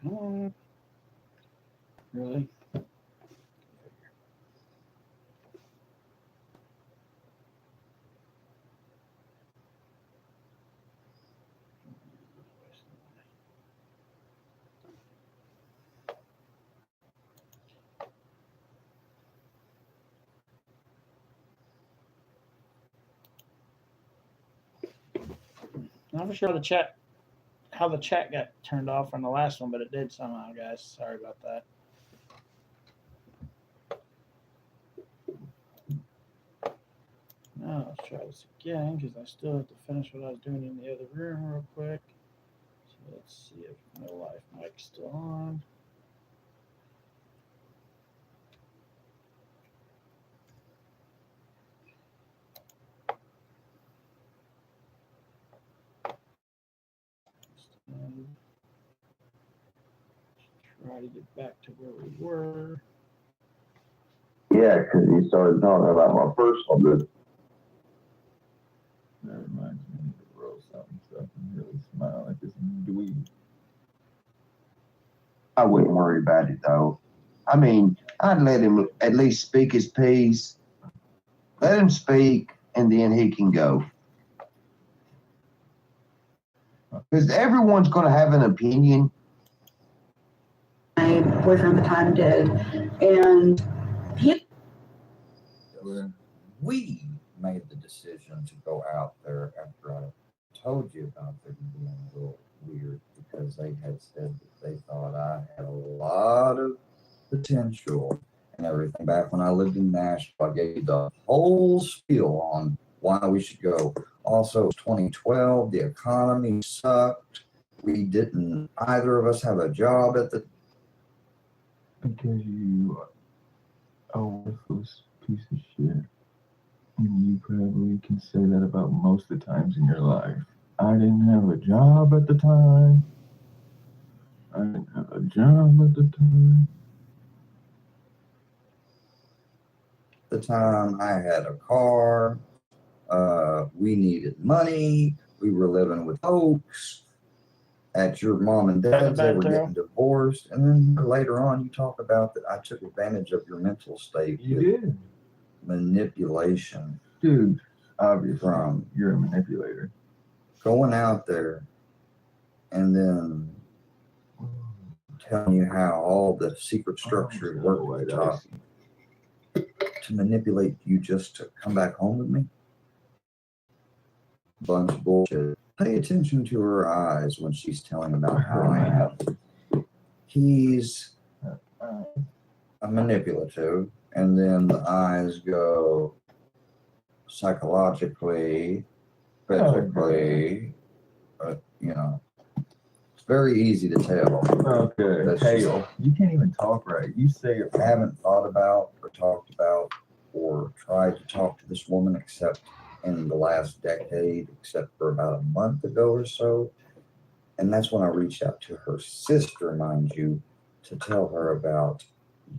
Come on. Really? I'm not sure how the chat got turned off on the last one, but it did somehow, guys. Sorry about that. Now let's try this again because I still have to finish what I was doing in the other room real quick. So let's see if no life mic's still on. Try to get back to where we were. Yeah, because he started talking about my personal business. That reminds me to roll something so I can really smile like this dweeb. I wouldn't worry about it, though. I mean, I'd let him at least speak his piece. Let him speak, and then he can go. Because everyone's going to have an opinion. My boyfriend at the time did, and he. We made the decision to go out there after I told you about them being a little weird because they had said that they thought I had a lot of potential and everything. Back when I lived in Nashville, I gave you the whole spiel on why we should go. Also, 2012, the economy sucked. We didn't, either of us have a job at the. Because you are a worthless piece of shit. And you probably can say that about most of the times in your life. I didn't have a job at the time. I didn't have a job at the time. The time I had a car, we needed money, we were living with folks at your mom and dad's, they were getting divorced, and then later on you talk about that I took advantage of your mental state. You did. Manipulation. Dude, obviously, from you're a manipulator. Going out there and then telling you how all the secret structure worked at the top to manipulate you just to come back home with me. Bunch of bullshit. Pay attention to her eyes when she's telling about how I am. He's a manipulative, and then the eyes go psychologically, physically, you know. It's very easy to tell. Okay, Tail. You can't even talk right. You say it. I haven't thought about or talked about or tried to talk to this woman except in the last decade, except for about a month ago or so. And that's when I reached out to her sister, mind you, to tell her about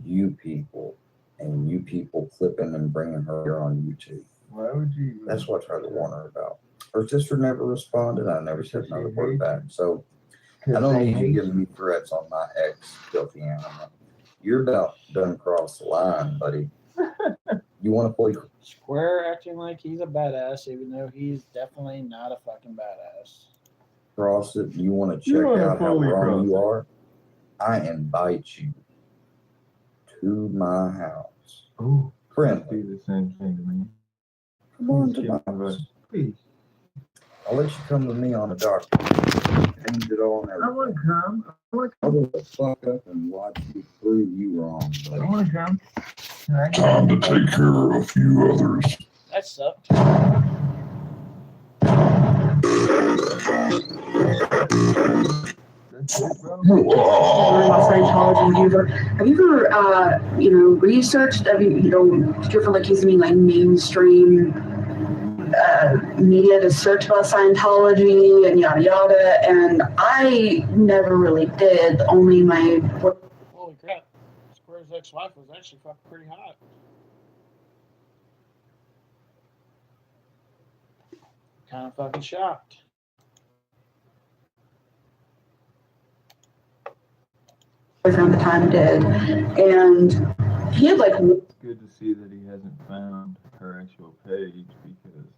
you people and you people clipping and bringing her here on YouTube. Why would you? That's what I tried to warn her about. Her sister never responded. I never said another word back. So I don't need you giving me threats on my ex, filthy animal. You're about done cross the line, buddy. You want to play Square acting like he's a badass, even though he's definitely not a fucking badass. Cross it? You want to check out how wrong you are? I invite you to my house. Oh, friendly. Do the same thing to me. Come on to my house. Please. I'll let you come with me on a dark. Change it all and everything. I want to come. I'll do the fuck up and watch you prove you wrong. I want to come. Time to take care of a few others. That sucked. Have you ever, researched? Did you ever like use any like mainstream media to search about Scientology and yada yada? And I never really did. Only my. Holy crap! Square's ex-wife was actually fucking pretty hot. Kind of fucking shocked. boyfriend at the time did, and he had like It's good to see that he hasn't found her actual page because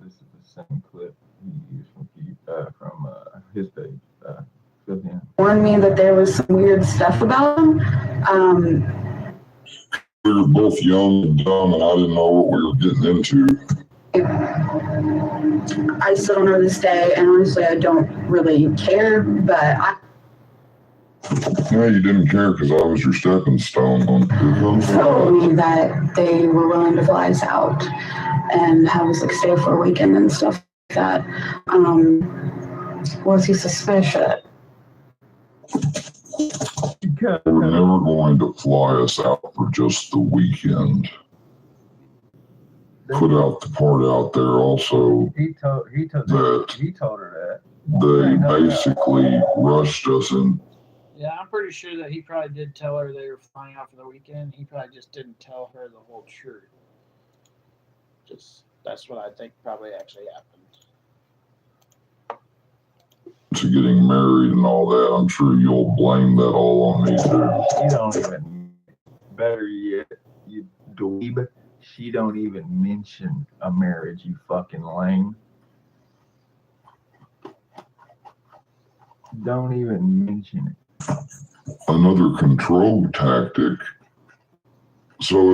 this is the same clip he used from his page. So yeah. warned me that there was some weird stuff about him. We were both young and dumb, and I didn't know what we were getting into. I still don't know this day, and honestly, I don't really care. But No, you didn't care because I was your stepping stone. told me that they were willing to fly us out and have us like stay for a weekend and stuff like that. Was he suspicious? They were never going to fly us out for just the weekend. Put out the part out there also He told her that. they basically rushed us in. Yeah, I'm pretty sure that he probably did tell her they were flying out for the weekend. He probably just didn't tell her the whole truth. That's what I think probably actually happened. To getting married and all that, I'm sure you'll blame that all on me too. You don't even, better yet, you dweeb, she don't even mention a marriage, you fucking lame. Don't even mention it. Another control tactic. So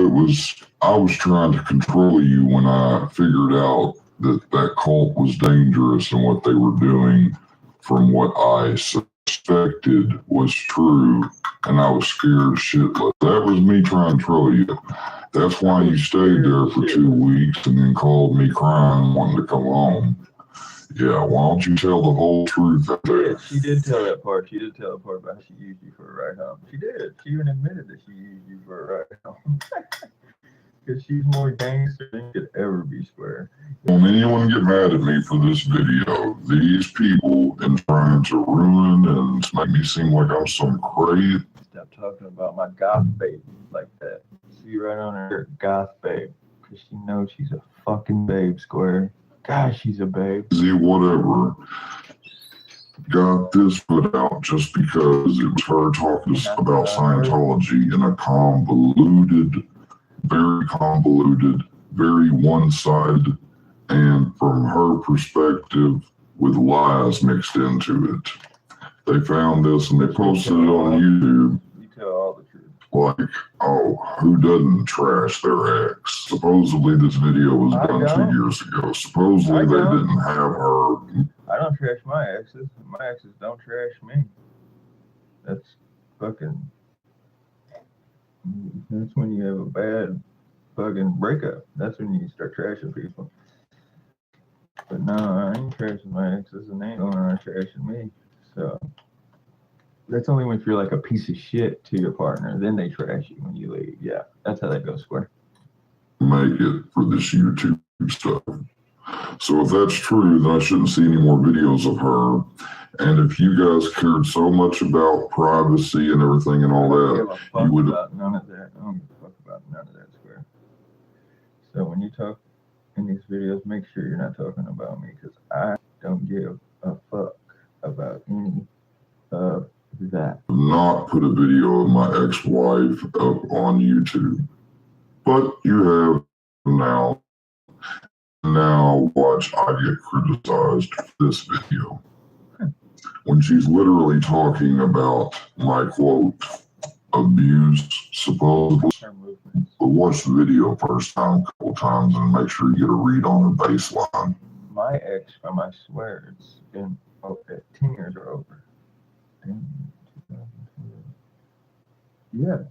I was trying to control you when I figured out that cult was dangerous and what they were doing from what I suspected was true, and I was scared shitless. That was me trying to control you. That's why you stayed there for 2 weeks and then called me crying, wanting to come home. Yeah, why don't you tell the whole truth out there? She did tell that part. She did tell the part about how she used you for a ride home. She did. She even admitted that she used you for a ride home. Because she's more gangster than could ever be square. Don't anyone get mad at me for this video. These people in trying to ruin and make me seem like I'm some crazy. Stop talking about my goth babe like that. See right on her goth babe. Because she knows she's a fucking babe, square. Gosh, she's a babe. Whatever. Got this put out just because it was her talking about Scientology in a very one-sided, and from her perspective with lies mixed into it. They found this and they posted it on YouTube. You tell all the truth. Like, oh, who doesn't trash their ex? Supposedly this video was done 2 years ago. Supposedly they didn't have her. I don't trash my exes. My exes don't trash me. That's fucking... That's when you have a bad fucking breakup. That's when you start trashing people. But no, I ain't trashing my exes and they ain't going around trashing me. So that's only when you're like a piece of shit to your partner. Then they trash you when you leave. Yeah, that's how that goes, square. Make it for this YouTube stuff. So if that's true, then I shouldn't see any more videos of her. And if you guys cared so much about privacy and everything and all that, you would have. None of that. I don't give a fuck about none of that, square. So when you talk in these videos, make sure you're not talking about me, because I don't give a fuck about any of that. Not put a video of my ex-wife up on YouTube, but you have now. Now watch I get criticized for this video. When she's literally talking about my quote, abuse, supposedly. But watch the video first time, a couple times, and make sure you get a read on her baseline. My ex, from I swear, it's been 10 years or over.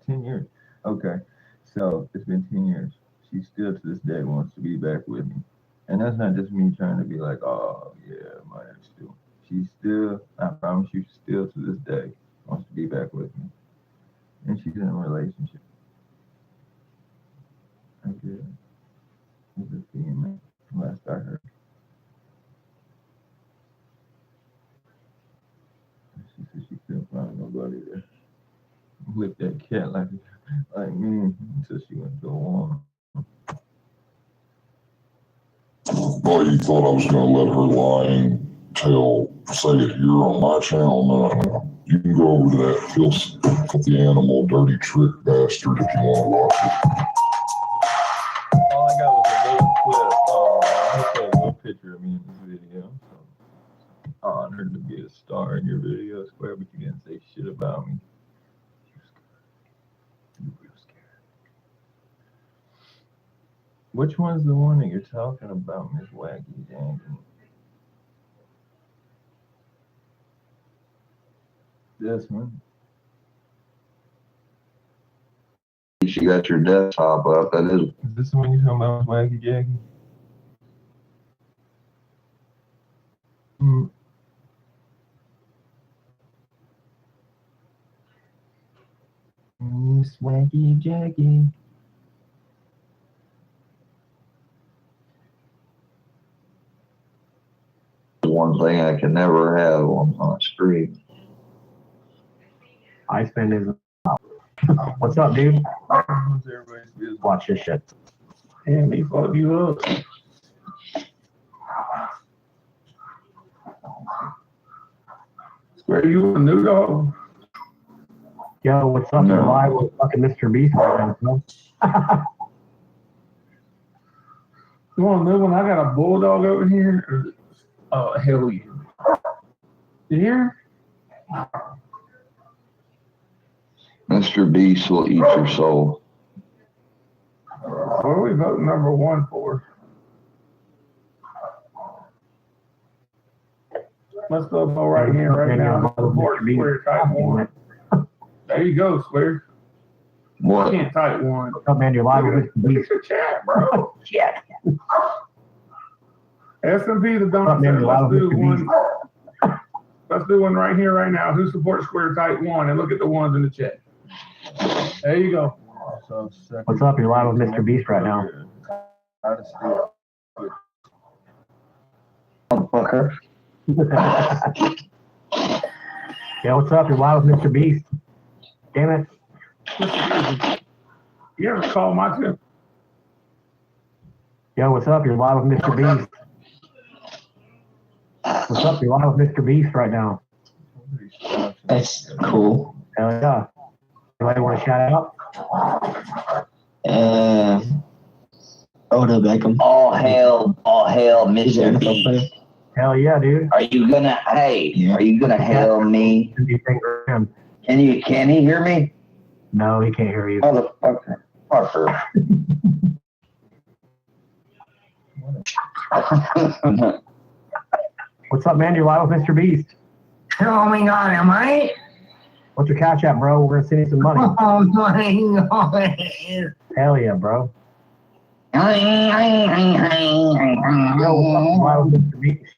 10 years. Okay, so it's been 10 years. She still to this day wants to be back with me. And that's not just me trying to be like, oh, yeah, my ex still. She's still, I promise you, still to this day wants to be back with me. And she's in a relationship. I guess. It's a female, last I heard. She said she couldn't find nobody to lick that cat like me until she went to a woman. Well, you thought I was going to let her lying to say it here on my channel. No, you can go over to that filthy animal, dirty trick bastard if you want to watch it. All I got was a little clip. Just a little picture of me in this video. So honored to be a star in your video, Square, but you didn't say shit about me. You real scared. Which one's the one that you're talking about, Miss Wacky Janky? This one. You got your desktop up. That is. Is this the one you're talking about, Wacky Jackie? Miss Wacky Jackie. One thing I can never have on my screen. I spend his. What's up, dude? What's everybody's business? Watch this shit. Damn, he fucked you up. Square, you a new dog? Yo, what's up? No. You're live with fucking Mr. Beast right now, bro. You want a new one? I got a bulldog over here. Oh, hell yeah. You hear? Mr. Beast will eat your soul. What are we voting number one for? Let's go right here, right now. Support Square type one. There you go, Square. I What? can't type one. What's up, man? You're live with Mr. Look Beast. at the chat, bro. Shit. S&P the donut Man, said, you're let's live do with Mr. one. Let's do one right here, right now. Who supports Square type one? And look at the ones in the chat. There you go. What's up? You're live with Mr. Beast right now. Motherfucker. Yeah, what's up? You're live with Mr. Beast. Damn it. You ever call my tip? Yo, what's up? You're live with Mr. Beast. What's up? You're live with Mr. Beast right now. That's cool. Hell yeah. Anybody want to shout out? Odo Beckham. All hail, Is there Mr. NFL B. player? Hell yeah, dude. Are you gonna hail me? Do you think for him? Can he hear me? No, he can't hear you. Motherfucker. Fucker. What's up, man? You're live with Mr. Beast. Oh my god, am I? What's your cash app, bro? We're gonna send you some money. Oh my god. Hell yeah, bro. Yo, Live what's up? You're live with Mr. Beast.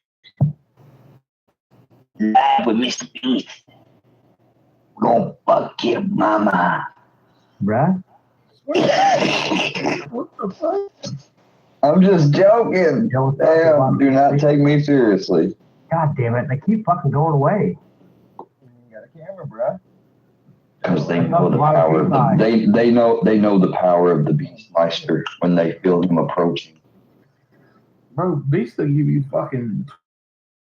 with Mr. Beast. We're gonna fuck your mama. Bruh? What the fuck? I'm just joking. Yo, what's up? You're live Damn, with do Mr. not Beast. take me seriously. God damn it. They keep fucking going away. You got a camera, bruh. Because they know the power of the, they know the power of the Beastmeister when they feel him approaching. Bro, Beast will give you fucking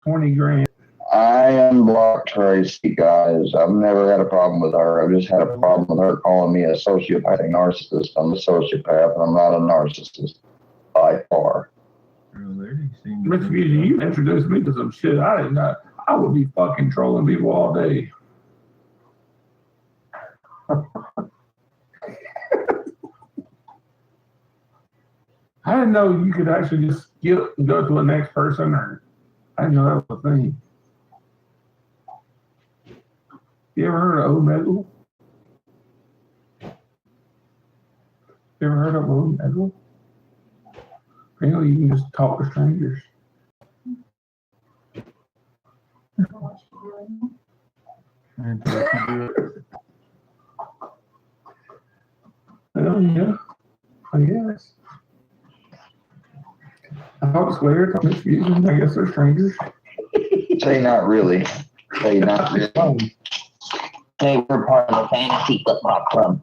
20 grand. I unblocked Tracy, guys. I've never had a problem with her. I've just had a problem with her calling me a sociopathic narcissist. I'm a sociopath, and I'm not a narcissist by far. Mr. Fusion, you introduced me to some shit I didn't know. I would be fucking trolling people all day. I didn't know you could actually just skip and go to the next person, or I didn't know that was a thing. You ever heard of Omegle? You ever heard of Omegle? Apparently you can just talk to strangers. Oh yeah, I guess. I thought it was weird. I'm confused. I guess they're strangers. Say not really. Say not really. Hey, we're part of the fantasy football club.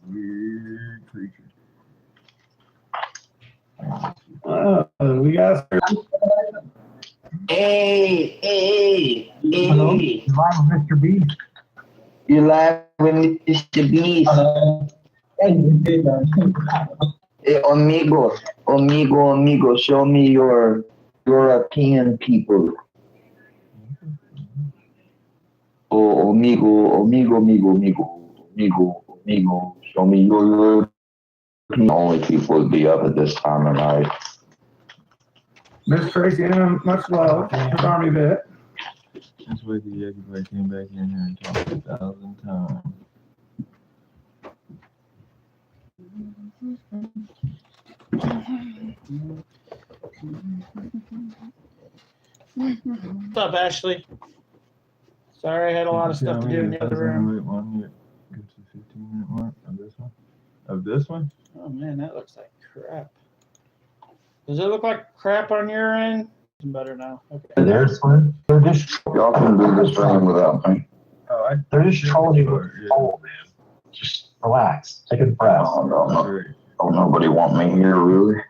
Weird creature. We got Hey, Hello? hey. You live with Mr. Beast? You live with Mr. Beast. Hey, amigo, show me your European people. Oh, amigo, show me your European. Only people would be up at this time of night. Miss Tracy, much love. Put on me bit. That's why the everybody came back in here and talked 1,000 times. What's up, Ashley? Sorry, I had a lot of stuff to do in the other room. One year, go to the 15-minute mark of this one. Of this one? Oh man, that looks like crap. Does it look like crap on your end? It's better now. Okay. There's one. They're just Y'all can do this thing without me. Oh, they're just trolling you with your soul, man. Just relax. Take a breath. Don't nobody want me here, really.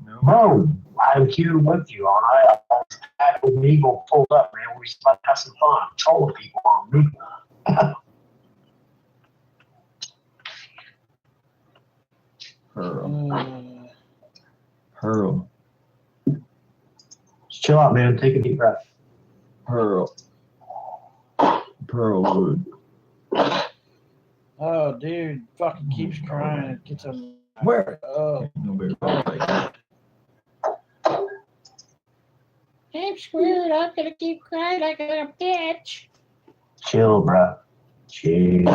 No. Bro, I'm here with you. All right. I had Omegle pulled up, man. We're just about to have some fun. Trolling people on Omegle. Pearl. Just chill out, man. Take a deep breath. Pearlwood. Oh, dude, fucking keeps crying. It gets on. Where? Oh, Nobody like that. I'm screwed. I'm gonna keep crying like a little bitch. Chill, bro. Chill.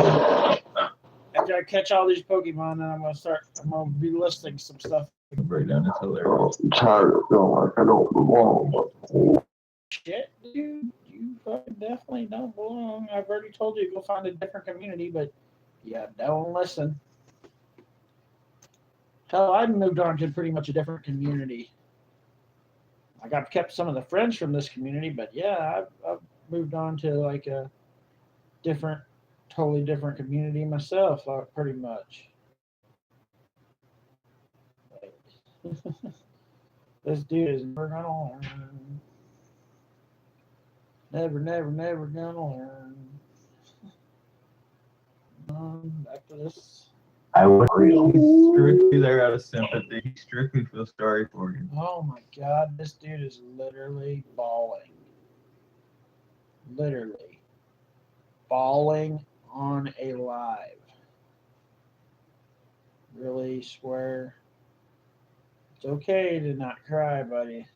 After I catch all these Pokemon, then I'm gonna be listing some stuff. Break down this hilarious. I'm tired of feeling like I don't belong. Shit, dude, you fucking definitely don't belong. I've already told you to go find a different community, but yeah, don't listen. Hell, I moved on to pretty much a different community. Like I've kept some of the friends from this community, but yeah, I've moved on to like a totally different community myself, pretty much. This dude is never gonna learn. Never gonna learn. Back to this. I would real. He's strictly there out of sympathy. He strictly feels sorry for you. Oh my god, this dude is literally bawling. Literally. Bawling on a live. Really swear. It's okay to not cry, buddy.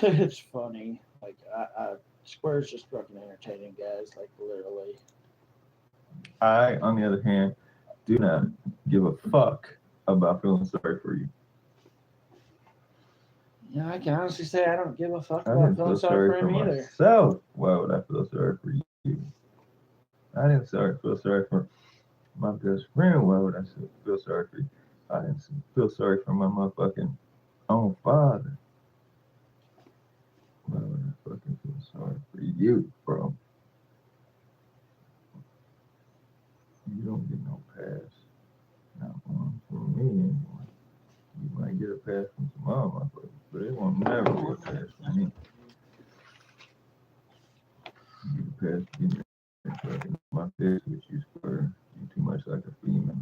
It's funny. Like I Square's just fucking entertaining, guys. Like literally. I, on the other hand, do not give a fuck about feeling sorry for you. Yeah, I can honestly say I don't give a fuck I about didn't feeling feel sorry sorry for for him either. myself. Why would I feel sorry for you? I didn't feel sorry for my best friend. Why would I feel sorry for you? I didn't feel sorry for my motherfucking own father. Why would I fucking feel sorry for you, bro? You don't get no pass. Not one from me anyway. You might get a pass from some other motherfuckers, but it won't never be a pass from me. You get a pass to get fucking my face with you, Square. You too much like a female.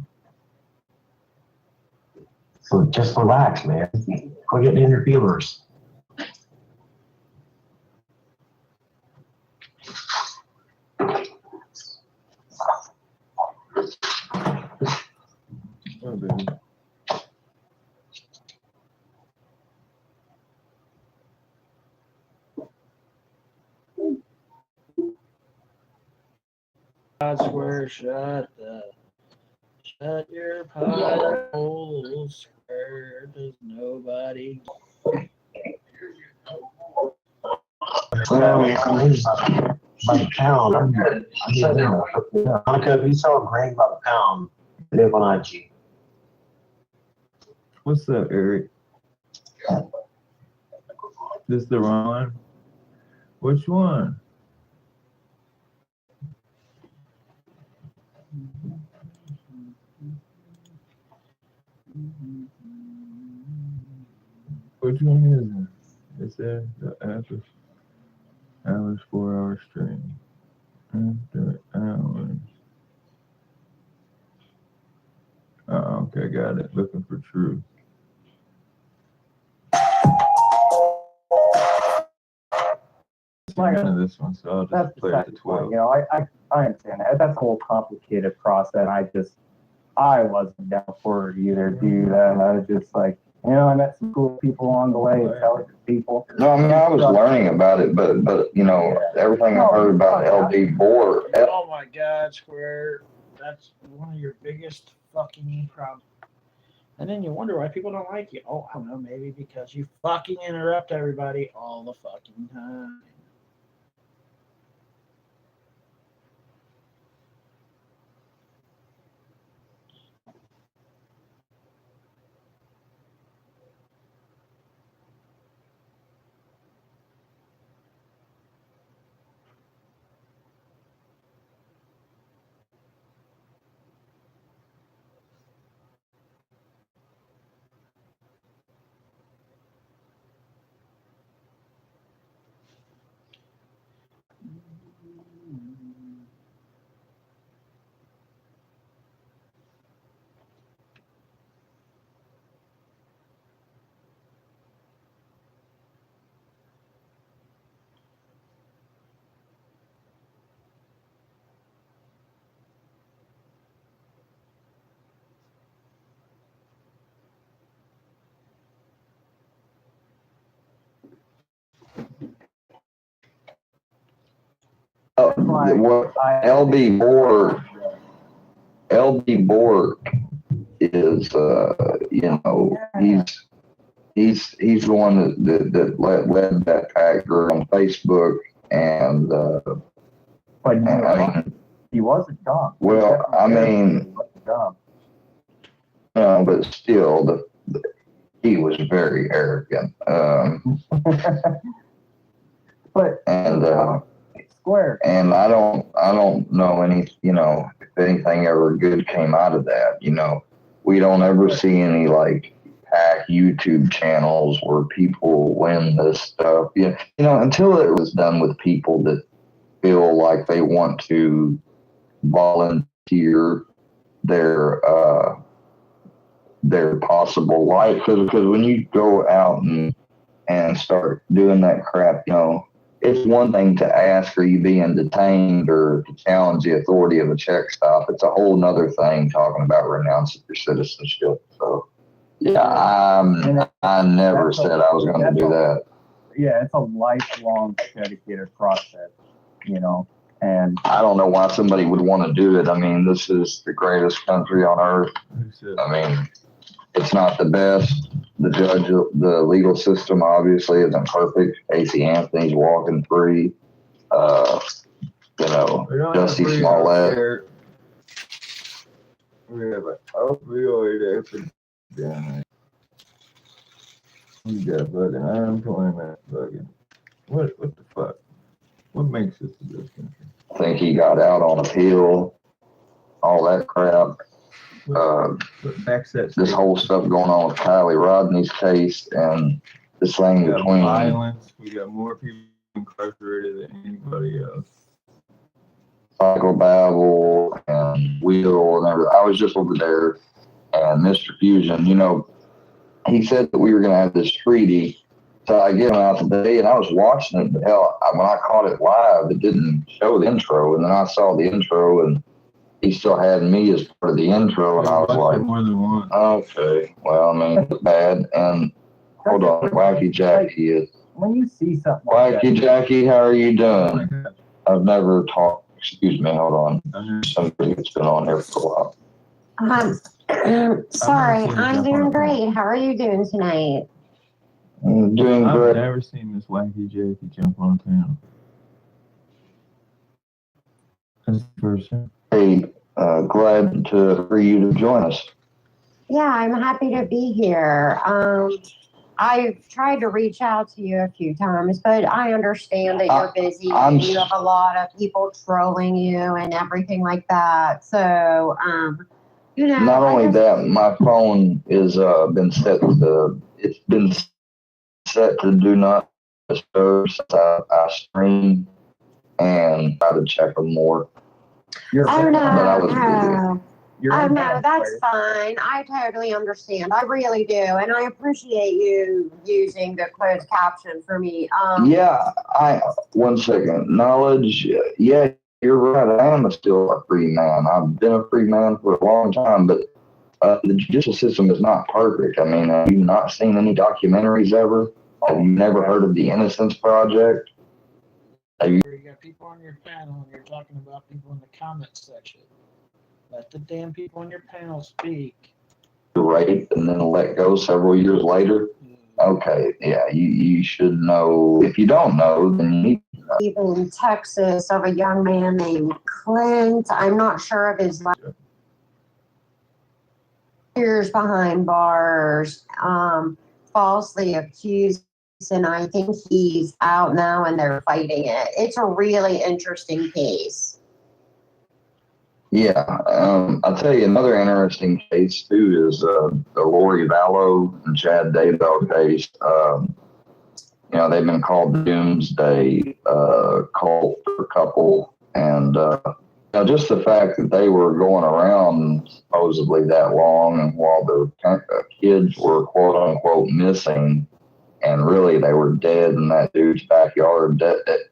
So just relax, man. Go get in your feelers. Oh, baby. I swear, shut your pie hole, Square. Does nobody? By the pound. Monica, if you sell a grain by the pound, live on IG. What's up, Eric? This the wrong one? Which one? Which one is it? It's there, the after hours, 4-hour stream. After hours. Oh, okay, got it. Looking for truth. Like, None of this one, so I'll that's just play it to 12. You know, I understand that. That's a whole complicated process. I wasn't down for it either, dude. I was just like, you know, I met some cool people along the way, intelligent people. No, I mean, I was learning about it, but you know, everything I heard about LD Board. Oh my God, Square. That's one of your biggest fucking problems. And then you wonder why people don't like you. Oh, I don't know, maybe because you fucking interrupt everybody all the fucking time. What LB Bork is, you know, he's the one that led that packer on Facebook, and But no, I mean, he wasn't dumb. well, I mean, He wasn't dumb. no, but still, he was very arrogant. But And Square. and I don't know any, you know, if anything ever good came out of that. You know, we don't ever see any like hack YouTube channels where people win this stuff. You know, until it was done with people that feel like they want to volunteer their possible life. Because when you go out and start doing that crap, you know, it's one thing to ask, are you being detained, or to challenge the authority of a check stop. It's a whole nother thing talking about renouncing your citizenship. So, yeah, I never said I was going to do that. Yeah, it's a lifelong dedicated process, you know, and I don't know why somebody would want to do it. I mean, this is the greatest country on earth. I mean, it's not the best. The legal system obviously isn't perfect. Casey Anthony's walking free. You know, Jussie Smollett. We have an opioid epidemic. We got fucking unemployment. Fucking what the fuck? What makes this a good country? I think he got out on appeal. All that crap. This whole stuff going on with Kylie Rodney's case, and this thing we got between violence. We got more people incarcerated than anybody else. Michael Babel and Will and everything. I was just over there, and Mr. Fusion, you know, he said that we were going to have this treaty. So I get him out today, and I was watching it, but hell, when I caught it live, it didn't show the intro, and then I saw the intro, and he still had me as part of the intro, and I was like, more than one. Okay, well, I mean, it's bad. And hold on, Wacky Jackie is. When you see something like Wacky Jackie, how are you doing? I've never talked. Excuse me, hold on. Somebody that's been on here for a while. Sorry, I'm doing great. How are you doing tonight? I'm doing I've great. never seen this Wacky Jackie jump on town. That's the first time. Hey, glad for you to join us. Yeah, I'm happy to be here. I've tried to reach out to you a few times, but I understand that you're busy and you have a lot of people trolling you and everything like that. So You know, Not I only just- that, my phone is been set to do not disturb since I stream and try to check them more. You're Oh, no, But I was busy. no. You're Oh, a no, bad that's player. fine. I totally understand. I really do. And I appreciate you using the closed caption for me. Yeah, one second. Knowledge, yeah, you're right. I am still a free man. I've been a free man for a long time, but the judicial system is not perfect. I mean, have you not seen any documentaries ever? Have you never heard of the Innocence Project? You got people on your panel and you're talking about people in the comments section. Let the damn people on your panel speak. Raped and then let go several years later? Okay, yeah, you should know. If you don't know, then you need to know. Even in Texas of a young man named Clint. I'm not sure of his last years behind bars, falsely accused, and I think he's out now and they're fighting it. It's a really interesting case. Yeah, I'll tell you another interesting case too is the Lori Vallow and Chad Daybell case. You know, they've been called the Doomsday cult couple, and you know, just the fact that they were going around supposedly that long, and while their kids were quote unquote missing, and really they were dead in that dude's backyard.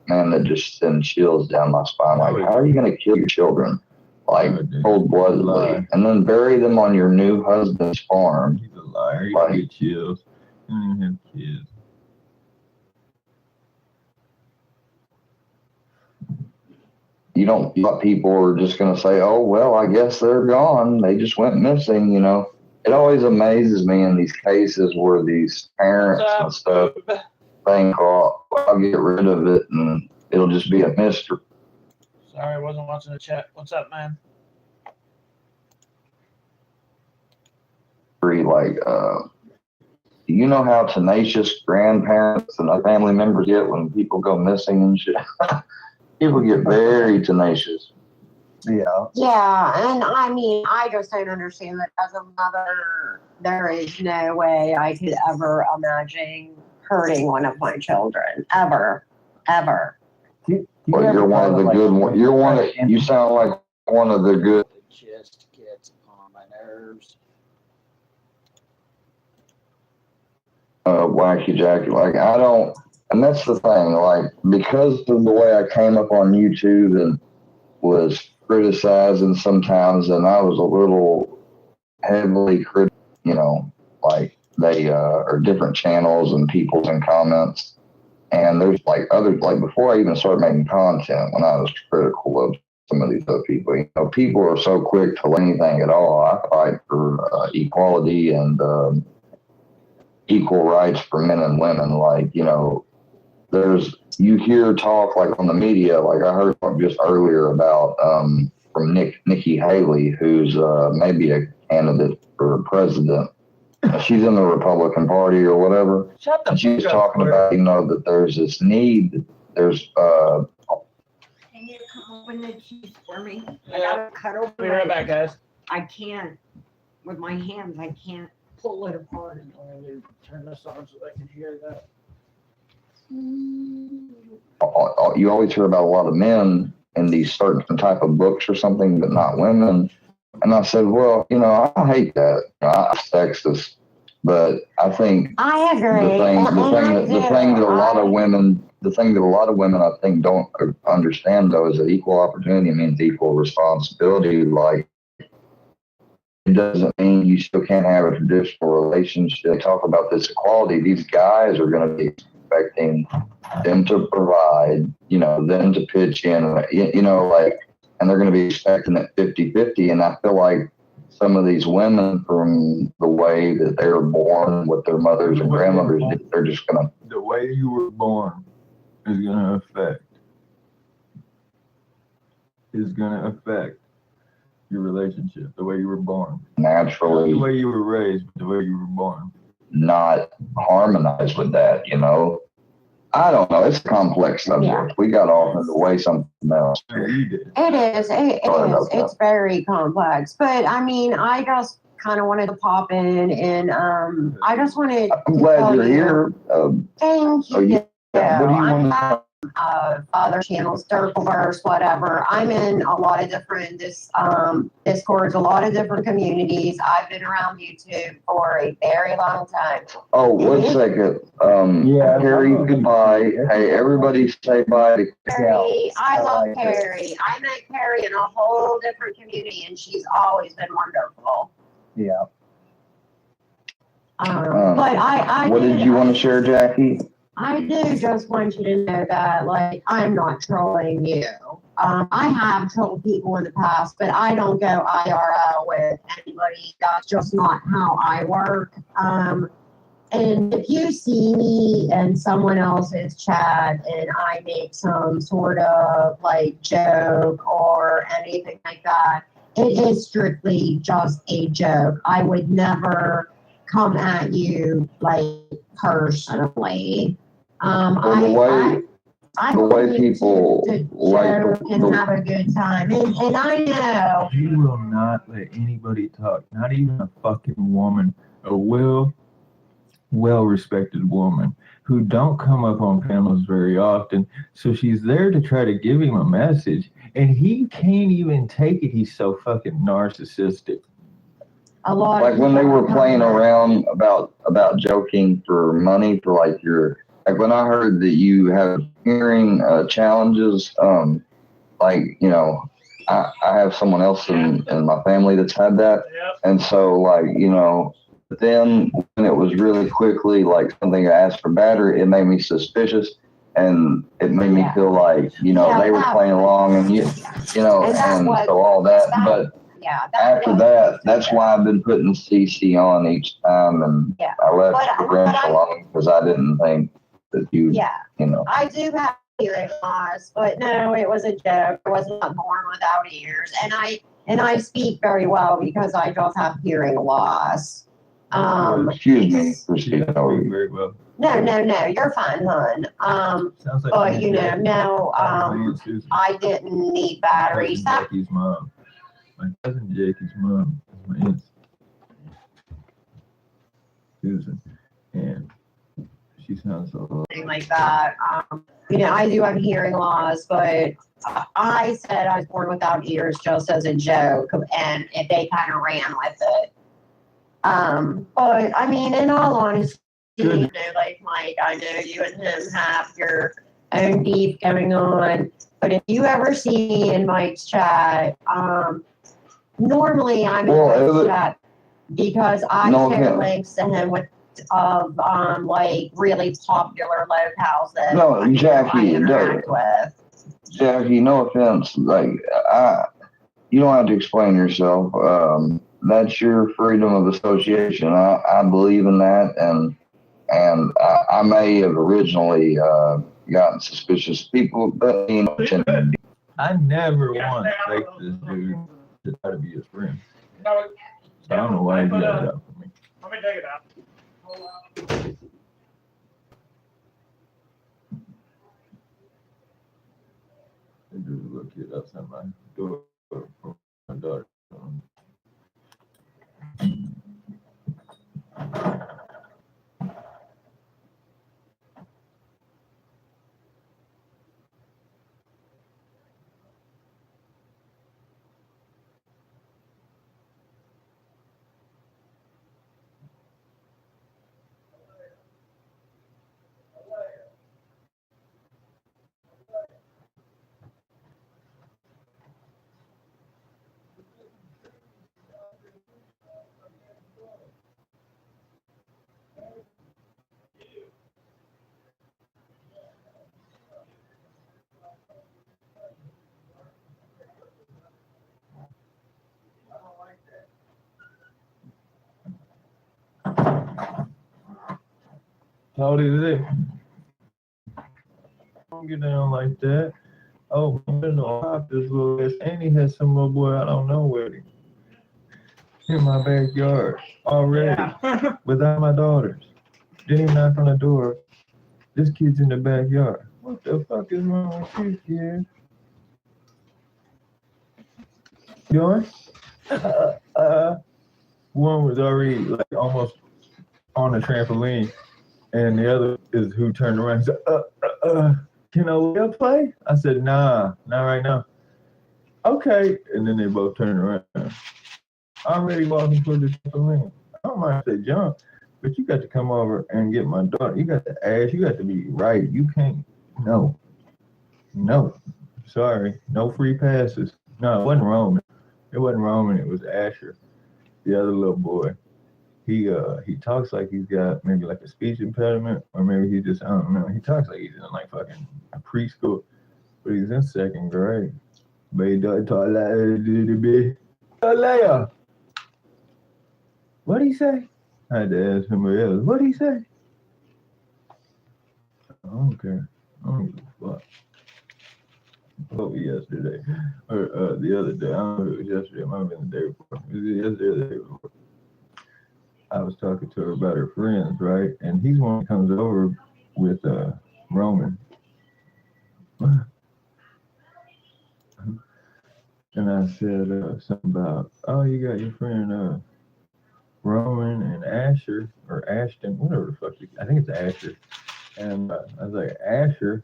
Man, that just sends chills down my spine. Like, how are you going to kill your children? Like cold-bloodedly, and then bury them on your new husband's farm. He's a liar. You Like, get chills. You have kids. you don't thought people were just going to say, oh, well, I guess they're gone. They just went missing, you know. It always amazes me in these cases where these parents and stuff think, oh, I'll get rid of it and it'll just be a mystery. Sorry, I wasn't watching the chat. What's up, man? Like, you know how tenacious grandparents and other family members get when people go missing and shit? People get very tenacious. Yeah. Yeah, and I mean, I just don't understand that as a mother, there is no way I could ever imagine hurting one of my children. Ever. Ever. Well, you're one of the good ones. You sound like one of the good. It just gets on my nerves. Wacky Jackie. Like, I don't, and that's the thing, like, because of the way I came up on YouTube and was criticizing sometimes, and I was a little heavily critical, you know, like they are different channels and people's in comments. And there's like others, like before I even started making content, when I was critical of some of these other people, you know, people are so quick to anything at all. I fight for equality and equal rights for men and women. Like, you know, you hear talk like on the media, like I heard just earlier about from Nikki Haley, who's maybe a candidate for president. She's in the Republican Party or whatever. Shut the She was fuck up, talking about, you know, that there's this need, there's Can you come open the cheese for me? I gotta cut open. Be right back, guys. I can't, with my hands, I can't pull it apart. Turn this on so I can hear that. you always hear about a lot of men in these certain type of books or something, but not women. And I said, well, you know, I hate that. You know, I'm sexist, but I think I agree. the thing that a lot of women I think don't understand though is that equal opportunity means equal responsibility. Like, it doesn't mean you still can't have a traditional relationship. Talk about this equality. These guys are going to be expecting them to provide, you know, them to pitch in, you know, like, and they're going to be expecting it 50-50. And I feel like some of these women, from the way that they were born, what their mothers and grandmothers did, they're just going to. The way you were born is going to affect your relationship, the way you were born. Naturally. The way you were raised, the way you were born. Not harmonize with that, you know. I don't know. It's a complex subject. Yeah. We got off into way something else. You did. It is. It Sorry is. about that. It's very complex. But I mean, I just kind of wanted to pop in and I just wanted I'm to glad tell you're you. here. Thank Are you. you- what do you I'm want to? other channels, Circleverse, whatever. I'm in a lot of different Discords, a lot of different communities. I've been around YouTube for a very long time. Oh, 1 second. Yeah. Carrie, goodbye. Hey, everybody say bye to Carrie, I love like it. Carrie. I met Carrie in a whole different community, and she's always been wonderful. Yeah. But I What did you want to share, Jackie? I do just want you to know that, like, I'm not trolling you. I have trolled people in the past, but I don't go IRL with anybody. That's just not how I work. And if you see me in someone else's chat and I make some sort of like joke or anything like that, it is strictly just a joke. I would never come at you like personally. I the way want people to like joke and have a good time. And I know. You will not let anybody talk, not even a fucking woman, a well-respected woman who don't come up on panels very often. So she's there to try to give him a message, and he can't even take it. He's so fucking narcissistic. A lot like of when they people were come playing at- around about joking for money for like your like when I heard that you have hearing challenges, like you know, I have someone else in my family that's had that, and so like you know, but then when it was really quickly like something I asked for battery, it made me suspicious. And it made me feel like, you know, Yeah, they were that playing along and you know, And that and was- so all that, but Yeah. after was- that, that's why I've been putting CC on each time, and Yeah. I left But- the rest but I- alone because I didn't think that you, Yeah. you know. I do have hearing loss, but no, it was a joke. I was not born without ears, and I speak very well because I just have hearing loss. Excuse me, She Christina. doesn't speak very well. No, you're fine, hon. Sounds like But Aunt you know, Jackie. no, Aunt Susan. I didn't need My batteries. cousin Jackie's mom. My cousin Jackie's mom is my aunt Susan, and she sounds so. Something like that. You know, I do have hearing loss, but I said I was born without ears just as a joke, and if they kind of ran with it. But I mean, in all honesty, you know, like Mike, I know you and him have your own beef going on. But if you ever see me in Mike's chat, normally I'm in Mike's chat because I share links to him with like really popular locales that I Jackie, interact with. Jackie, no offense, like you don't have to explain yourself. That's your freedom of association. I believe in that, and I may have originally gotten suspicious of people, but you know, I never once begged this dude to try to be his friend. So I don't know why he did that for me. Let me take it out. They do look it outside my door for my daughter. How old is it? Don't get down like that. Oh, I'm gonna pop this little ass. And he had some little boy I don't know with him. In my backyard already. Without my daughters. Didn't even knock on the door. This kid's in the backyard. What the fuck is wrong with you, kid? Doing? One was already like almost on the trampoline, and the other is who turned around and said, can Aaliyah play? I said, nah, not right now. Okay. And then they both turned around. I'm ready walking toward the trampoline. I don't mind if they jump, but you got to come over and get my daughter. You got to ask, you got to be right. You can't, no. Sorry, no free passes. No, it wasn't Roman. It was Asher, the other little boy. He talks like he's got maybe like a speech impediment, or maybe he just, I don't know. He talks like he's in like fucking preschool, but he's in 2nd grade. But he does talk like a little bit. Leia. What'd he say? I had to ask somebody else. What'd he say? I don't care. I don't give a fuck. Yesterday, or the other day. I don't know if it was yesterday. It might have been the day before. It was yesterday or the day before. I was talking to her about her friends, right? And he's one that comes over with Roman. And I said something about, oh, you got your friend Roman and Asher, or Ashton, whatever the fuck. I think it's Asher. And I was like, Asher?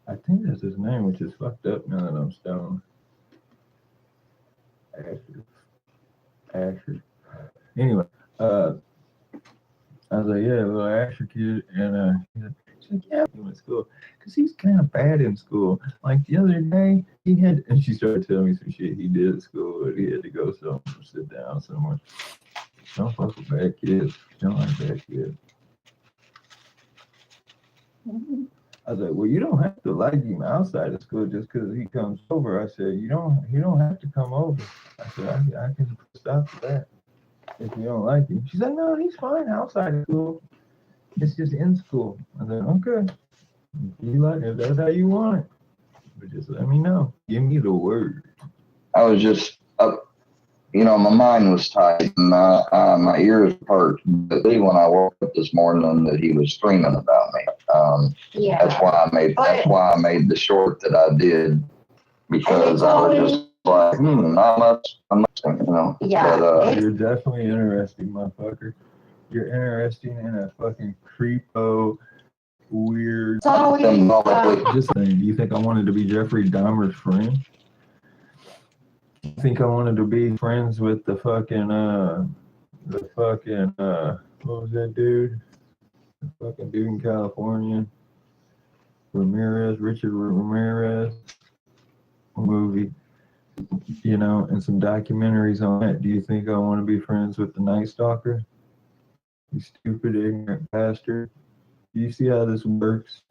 I think that's his name, which is fucked up now that I'm stoned. Asher. Anyway, I was like, yeah, little Asher kid. And she's like, yeah, I'm in school. Because he's kind of bad in school. Like the other day, he had, and she started telling me some shit he did at school. He had to go somewhere, sit down somewhere. Don't fuck with bad kids. Don't like bad kids. I was like, well, you don't have to like him outside of school just because he comes over. I said, you don't have to come over. I said, I can stop that if you don't like him. She said, no, he's fine outside of school. It's just in school. I said, okay. You like it, if that's how you want it. But just let me know. Give me the word. I was just my mind was tight and my ears hurt. But when I woke up this morning, that he was screaming about me. Yeah. That's why I made the short that I did, because I was just like, I'm not, Yeah. But, you're definitely interesting, motherfucker. You're interesting in a fucking creepo, weird. Just saying, do you think I wanted to be Jeffrey Dahmer's friend? You think I wanted to be friends with the fucking, what was that dude? The fucking dude in California. Richard Ramirez movie, and some documentaries on that. Do you think I want to be friends with the Night Stalker? You stupid, ignorant bastard. Do you see how this works?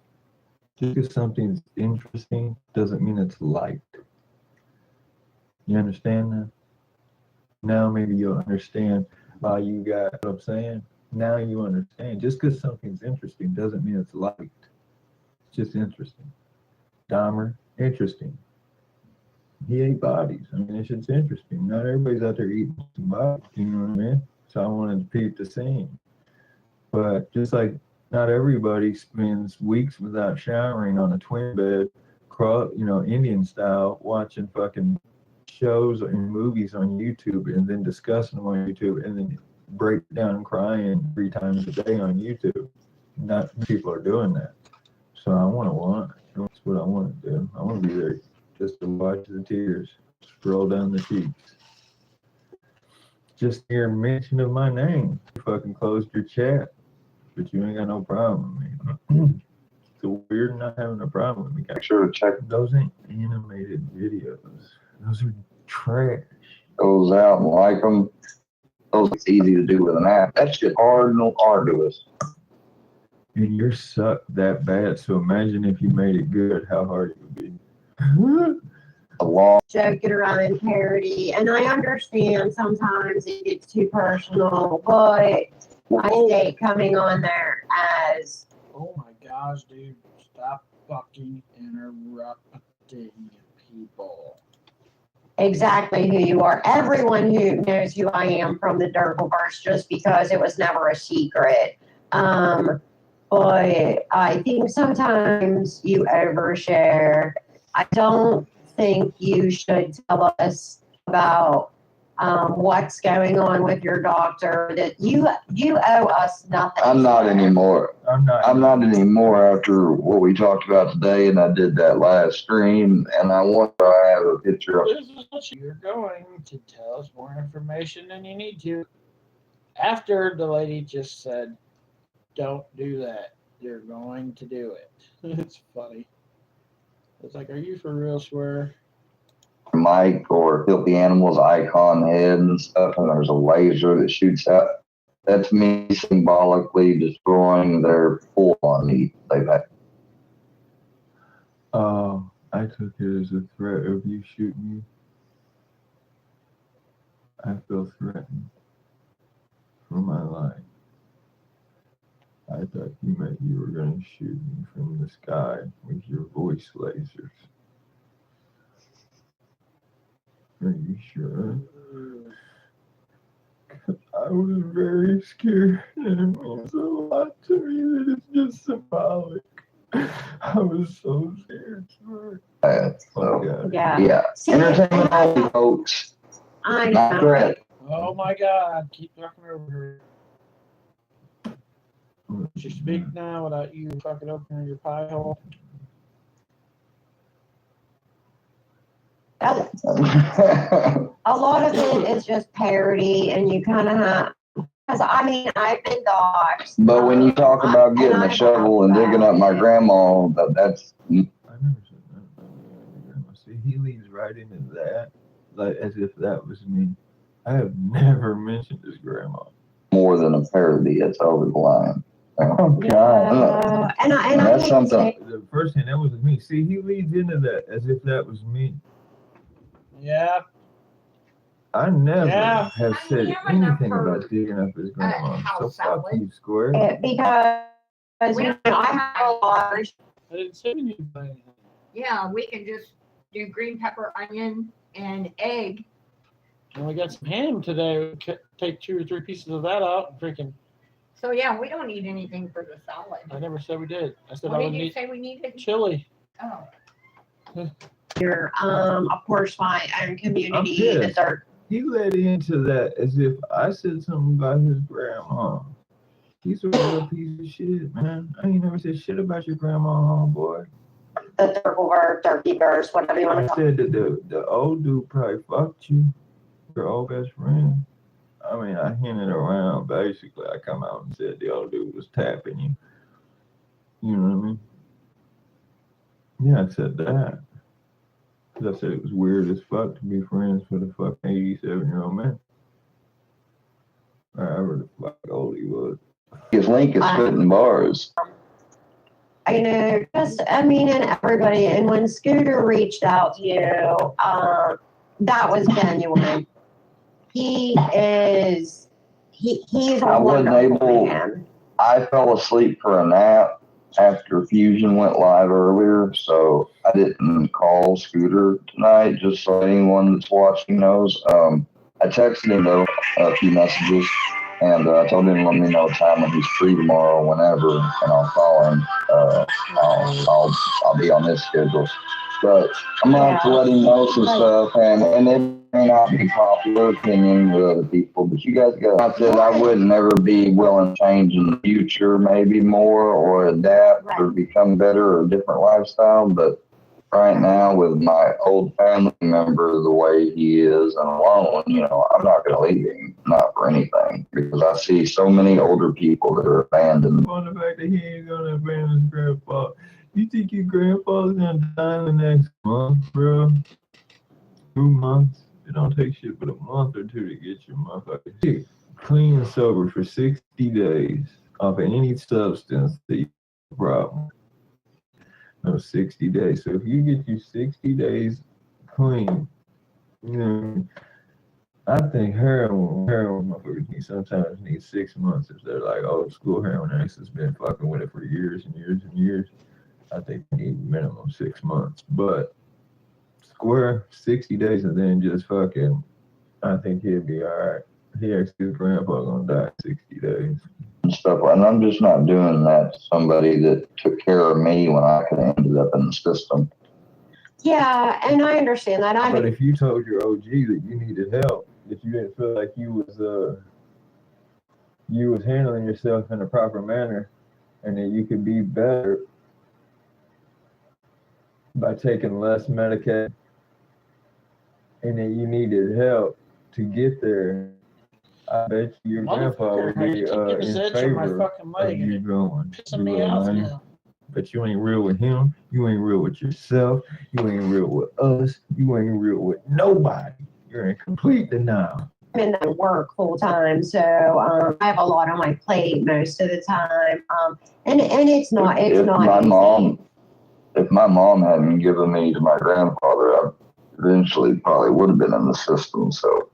Just because something's interesting doesn't mean it's liked. You understand that? Now maybe you'll understand why you got what I'm saying. Now you understand. Just because something's interesting doesn't mean it's liked. It's just interesting. Dahmer, interesting. He ate bodies. I mean, it's just interesting. Not everybody's out there eating some bodies, you know what I mean? So I wanted to peep the scene. But just like not everybody spends weeks without showering on a twin bed, Indian style, watching fucking shows and movies on YouTube and then discussing them on YouTube and then break down crying 3 times a day on YouTube. Not many people are doing that. So that's what I want to do. I want to be there just to watch the tears scroll down the cheeks. Just hear mention of my name. You fucking closed your chat, but you ain't got no problem with me. So weird not having a problem with me. make sure to check Those ain't animated videos. Those are trash. those out and like them. Those it's easy to do with an app. That's just hard and arduous. And you're sucked that bad, so imagine if you made it good, how hard it would be. A long Joking around in parody, and I understand sometimes it gets too personal, but I hate coming on there as Oh my gosh, dude. Stop fucking interrupting people. exactly who you are. Everyone who knows who I am from the Dirkleverse, just because it was never a secret. but I think sometimes you overshare. I don't think you should tell us about what's going on with your doctor. That you owe us nothing. I'm not anymore. I'm not. I'm not anymore after what we talked about today, and I did that last stream, and I wonder if I have a picture of This is what you're going to tell us more information than you need to. After the lady just said, don't do that. You're going to do it. It's funny. It's like, are you for real, swear? Mike or Filthy Animals icon head and stuff, and there's a laser that shoots out. That's me symbolically destroying their full-on need they've had. I took it as a threat of you shooting me. I feel threatened for my life. I thought you meant you were going to shoot me from the sky with your voice lasers. Are you sure? I was very scared, and it means a lot to me that it's just symbolic. I was so scared. So, Yeah. See, entertainment only, folks. I Not know. threat. Oh my God. Keep talking over her. Should you speak now without you fucking opening your pie hole? A lot of it is just parody, and you kind of have. Because I mean, I've been doxxed. But when you talk about getting a shovel and digging up my grandma, that's I never said that. See, he leads right into that, like as if that was me. I have never mentioned his grandma. more than a parody. It's over the line. Oh God! And that's something. The first thing that was me. See, he leads into that as if that was me. Yeah. I never Yeah. have said anything about digging up his grandma. So fuck you, Square. Because you know, I have a large. I didn't say anything. Yeah, we can just do green pepper, onion, and egg. And we got some ham today. Take 2 or 3 pieces of that out and freaking. So yeah, we don't need anything for the salad. I never said we did. I said What I did would you need say we needed? chili. Oh. Here, of course, my own I'm community. pissed. That He led into that as if I said something about his grandma. He's a real piece of shit, man. I ain't never said shit about your grandma, homeboy. the turkey turkey burst, whatever you want I to call said that the old dude probably fucked you, your old best friend. I mean, I hinted around. Basically, I come out and said the old dude was tapping you. You know what I mean? Yeah, I said that. Because I said it was weird as fuck to be friends with a fucking 87-year-old man. However the fuck old he was. His link is spitting bars. You know, just I mean, and everybody. And when Scooter reached out to you, that was genuine. He's a I wasn't wonderful able. man. I fell asleep for a nap after Fusion went live earlier, so I didn't call Scooter tonight. Just so anyone that's watching knows. I texted him though a few messages, and I told him to let me know time when he's free tomorrow, whenever, and I'll call him. I'll be on his schedule. But I'm gonna have to let him know some stuff, and it may not be popular opinion with other people, but you guys got. I said I would never be willing to change in the future, maybe more or adapt or become better or a different lifestyle. But right now, with my old family member the way he is and alone, you know, I'm not gonna leave him, not for anything, because I see so many older people that are abandoned. On the fact that he ain't gonna abandon his grandpa. You think your grandpa's gonna die in the next month, bro? 2 months? It don't take shit but a month or 2 to get your motherfucker sick, clean and sober for 60 days off of any substance that you have a problem. No, 60 days. So if you get you 60 days clean, you know, I think heroin motherfuckers sometimes need 6 months if they're like old school heroin addicts that's been fucking with it for years and years and years. I think they need minimum 6 months. But Square, 60 days and then just fucking, I think he'd be all right. He actually his grandpa gonna die in 60 days. and stuff. And I'm just not doing that to somebody that took care of me when I could have ended up in the system. Yeah, and I understand that. I But mean, if you told your OG that you needed help, that you didn't feel like you was handling yourself in a proper manner, and that you could be better by taking less medication, and that you needed help to get there, I bet your grandpa would be in favor of you going. Pissing me off man. now. But you ain't real with him. You ain't real with yourself. You ain't real with us. You ain't real with nobody. You're in complete denial. I'm in that work full time, so I have a lot on my plate most of the time. And it's not easy. If my mom hadn't given me to my grandfather, I eventually probably would have been in the system. So,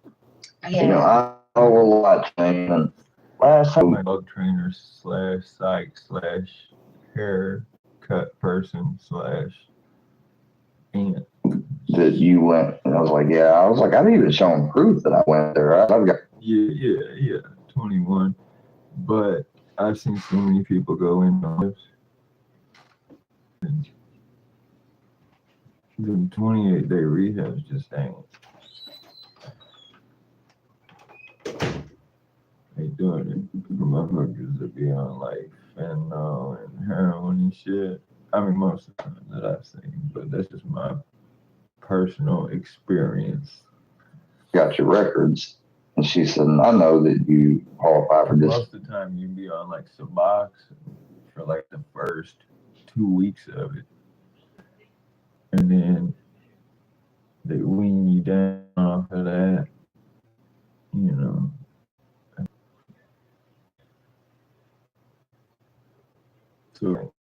Yeah. you know, I owe a lot to him. And last time, My dog trainer / psych / haircut person / aunt. that you went, and I was like, I didn't even show him proof that I went there. I've got Yeah, 21. But I've seen so many people go in on this. The 28-day rehabs just ain't. They doing it for motherfuckers that be on like fentanyl and heroin and shit. I mean, most of the time that I've seen, but that's just my personal experience. got your records. And she said, I know that you qualify for this. Most of the time you be on like Suboxone for like the first 2 weeks of it. And then they wean you down off of that, you know. So,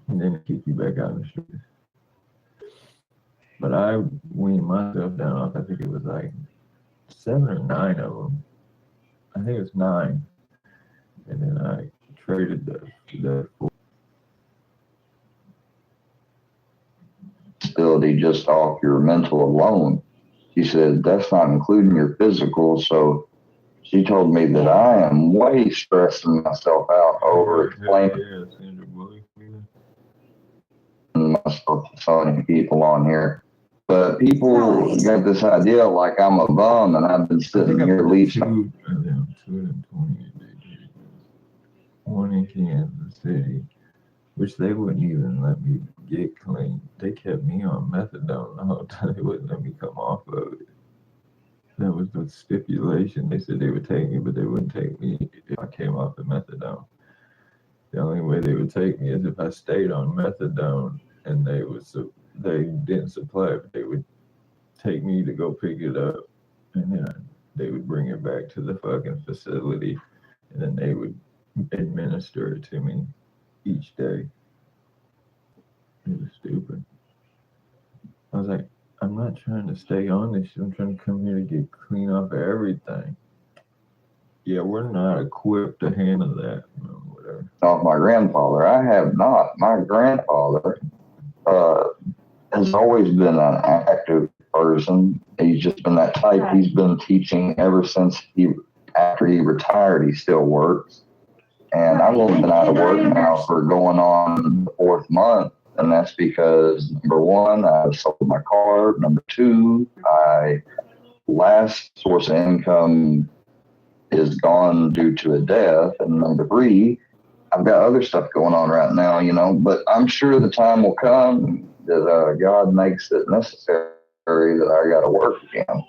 and then they kick you back out in the street. But I weaned myself down off, I think it was like 7 or 9 of them. I think it was 9. And then I traded the Ability just off your mental alone. She said, that's not including your physical. So she told me that I am way stressing myself out over explaining myself to so many people on here. But people got this idea like I'm a bum and I've been sitting here leeching. 1 in Kansas City, which they wouldn't even let me get clean. They kept me on methadone the whole time. They wouldn't let me come off of it. That was the stipulation. They said they would take me, but they wouldn't take me if I came off the methadone. The only way they would take me is if I stayed on methadone and they didn't supply it. They would take me to go pick it up, and then they would bring it back to the fucking facility, and then they would administer it to me each day. It was stupid. I was like, I'm not trying to stay on this shit. I'm trying to come here to get clean off of everything. Yeah, we're not equipped to handle that. Whatever. Off my grandfather. I have not. My grandfather has always been an active person. He's just been that type. He's been teaching ever since after he retired. He still works. And I've only been out of work now for going on the 4th month. And that's because, number 1, I sold my car. Number 2, last source of income is gone due to a death. And number 3, I've got other stuff going on right now, you know, but I'm sure the time will come that God makes it necessary that I got to work again.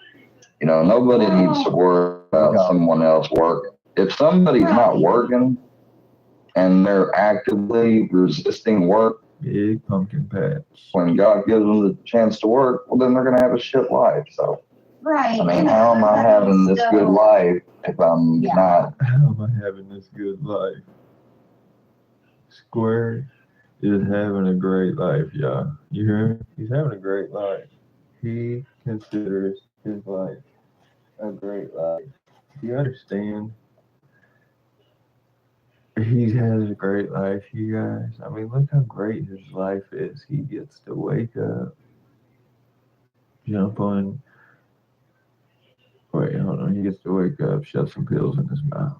You know, nobody needs to worry about someone else working. If somebody's not working and they're actively resisting work, big pumpkin patch. When God gives them the chance to work, well, then they're going to have a shit life. So, right. I mean, how am I having this good life if I'm not? How am I having this good life? Square is having a great life, y'all. You hear me? He's having a great life. He considers his life a great life. Do you understand? He has a great life, you guys. I mean, look how great his life is. He gets to wake up, jump on Wait, hold on. He gets to wake up, shove some pills in his mouth.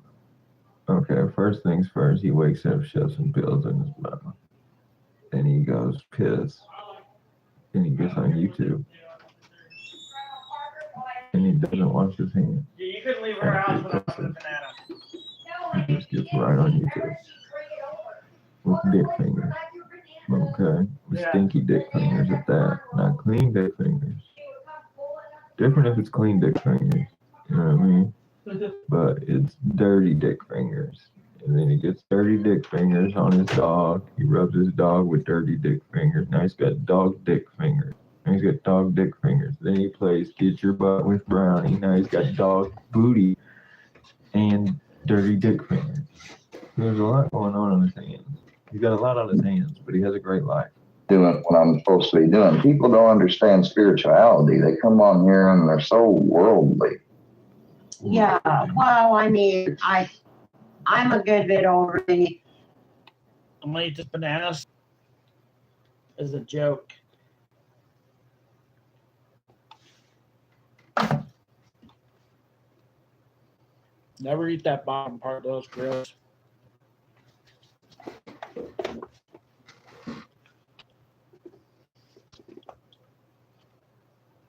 Okay, first things first, he wakes up, shoves some pills in his mouth. Then he goes piss. Then he gets on YouTube. And he doesn't wash his hands. You couldn't leave her house without putting a banana. He just gets right on YouTube. With dick fingers. Okay. With stinky dick fingers at that. Not clean dick fingers. Different if it's clean dick fingers. You know what I mean? But it's dirty dick fingers. And then he gets dirty dick fingers on his dog. He rubs his dog with dirty dick fingers. Now he's got dog dick fingers. Now he's got dog dick fingers. Then he plays Get Your Butt with Brownie. Now he's got dog booty and dirty dick fingers. There's a lot going on his hands. He's got a lot on his hands, but he has a great life. Doing what I'm supposed to be doing. People don't understand spirituality. They come on here and they're so worldly. Yeah, well, I mean, I'm a good bit over the. I'm gonna eat this banana as a joke. Never eat that bottom part, those gross.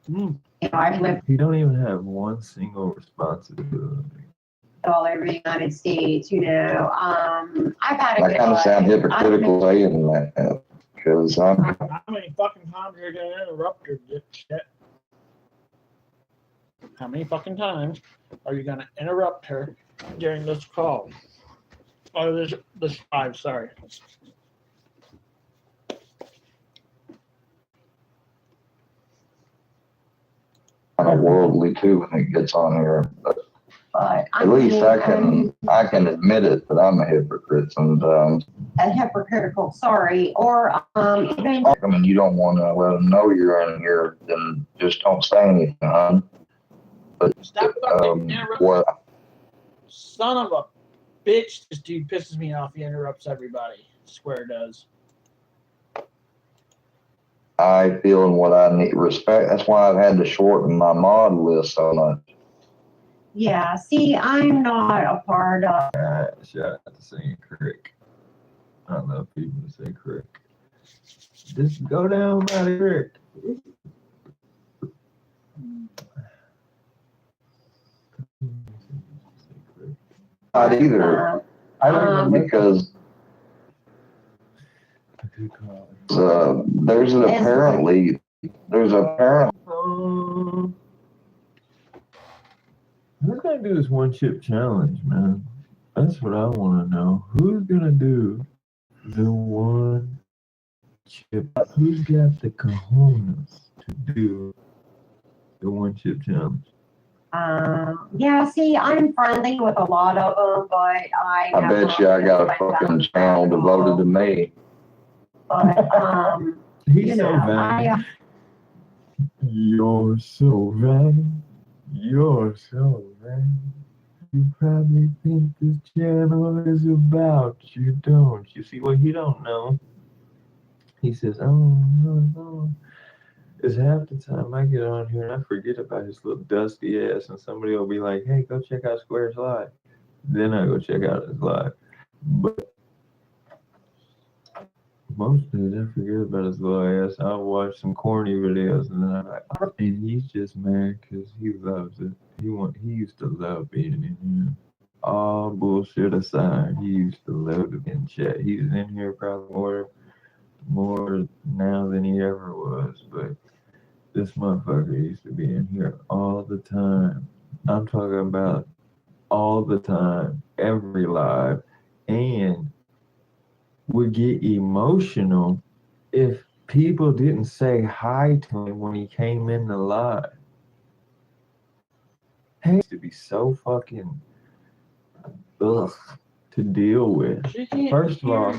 You know, I've lived He don't even have one single responsibility. all over the United States, you know. I've had a I good kind of life. sound hypocritical saying that because I'm How many fucking times are you gonna interrupt her dipshit? How many fucking times are you gonna interrupt her during this call? Or this live, sorry. kind of worldly too when it gets on here. But But at least I can admit it that I'm a hypocrite sometimes. a hypocritical, sorry, or even I mean, you don't want to let them know you're in here, then just don't say anything, huh? But Stop fucking interrupting. what Son of a bitch, this dude pisses me off. He interrupts everybody. Swear does. I feel and what I need respect. That's why I've had to shorten my mod list so much. yeah. See, I'm not a part of. Shout out to saying crick. I love people to say crick. Just go down by the crick. Not either, because there's apparently. Who's gonna do this one chip challenge, man? That's what I want to know. Who's gonna do the one chip? Who's got the cojones to do the one chip challenge? Yeah. See, I'm friendly with a lot of them, but I bet you I got a fucking channel devoted to me. But He's so vain. You're so vain. You're so vain. You probably think this channel is about you, don't you? See, well, he don't know. He says, oh, no. Because half the time I get on here and I forget about his little dusty ass, and somebody will be like, hey, go check out Square's live. Then I go check out his live. But most days I forget about his little ass. I'll watch some corny videos and then I'm like, oh, and he's just mad because he loves it. He used to love being in here. All bullshit aside, he used to love to be in chat. He's in here probably more now than he ever was, but this motherfucker used to be in here all the time. I'm talking about all the time, every live, and would get emotional if people didn't say hi to him when he came in the live. He used to be so fucking ugh to deal with. First of all,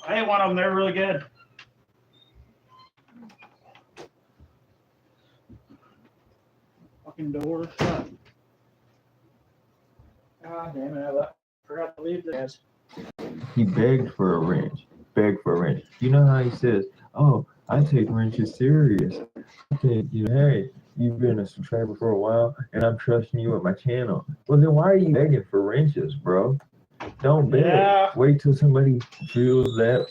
I ate one of them. They're really good. Fucking door shut. God damn it! I forgot to leave this. He begged for a wrench. Begged for a wrench. You know how he says, "Oh, I take wrenches serious. I think hey, you've been a subscriber for a while, and I'm trusting you with my channel." Well, then why are you begging for wrenches, bro? Don't beg. Yeah. Wait till somebody feels that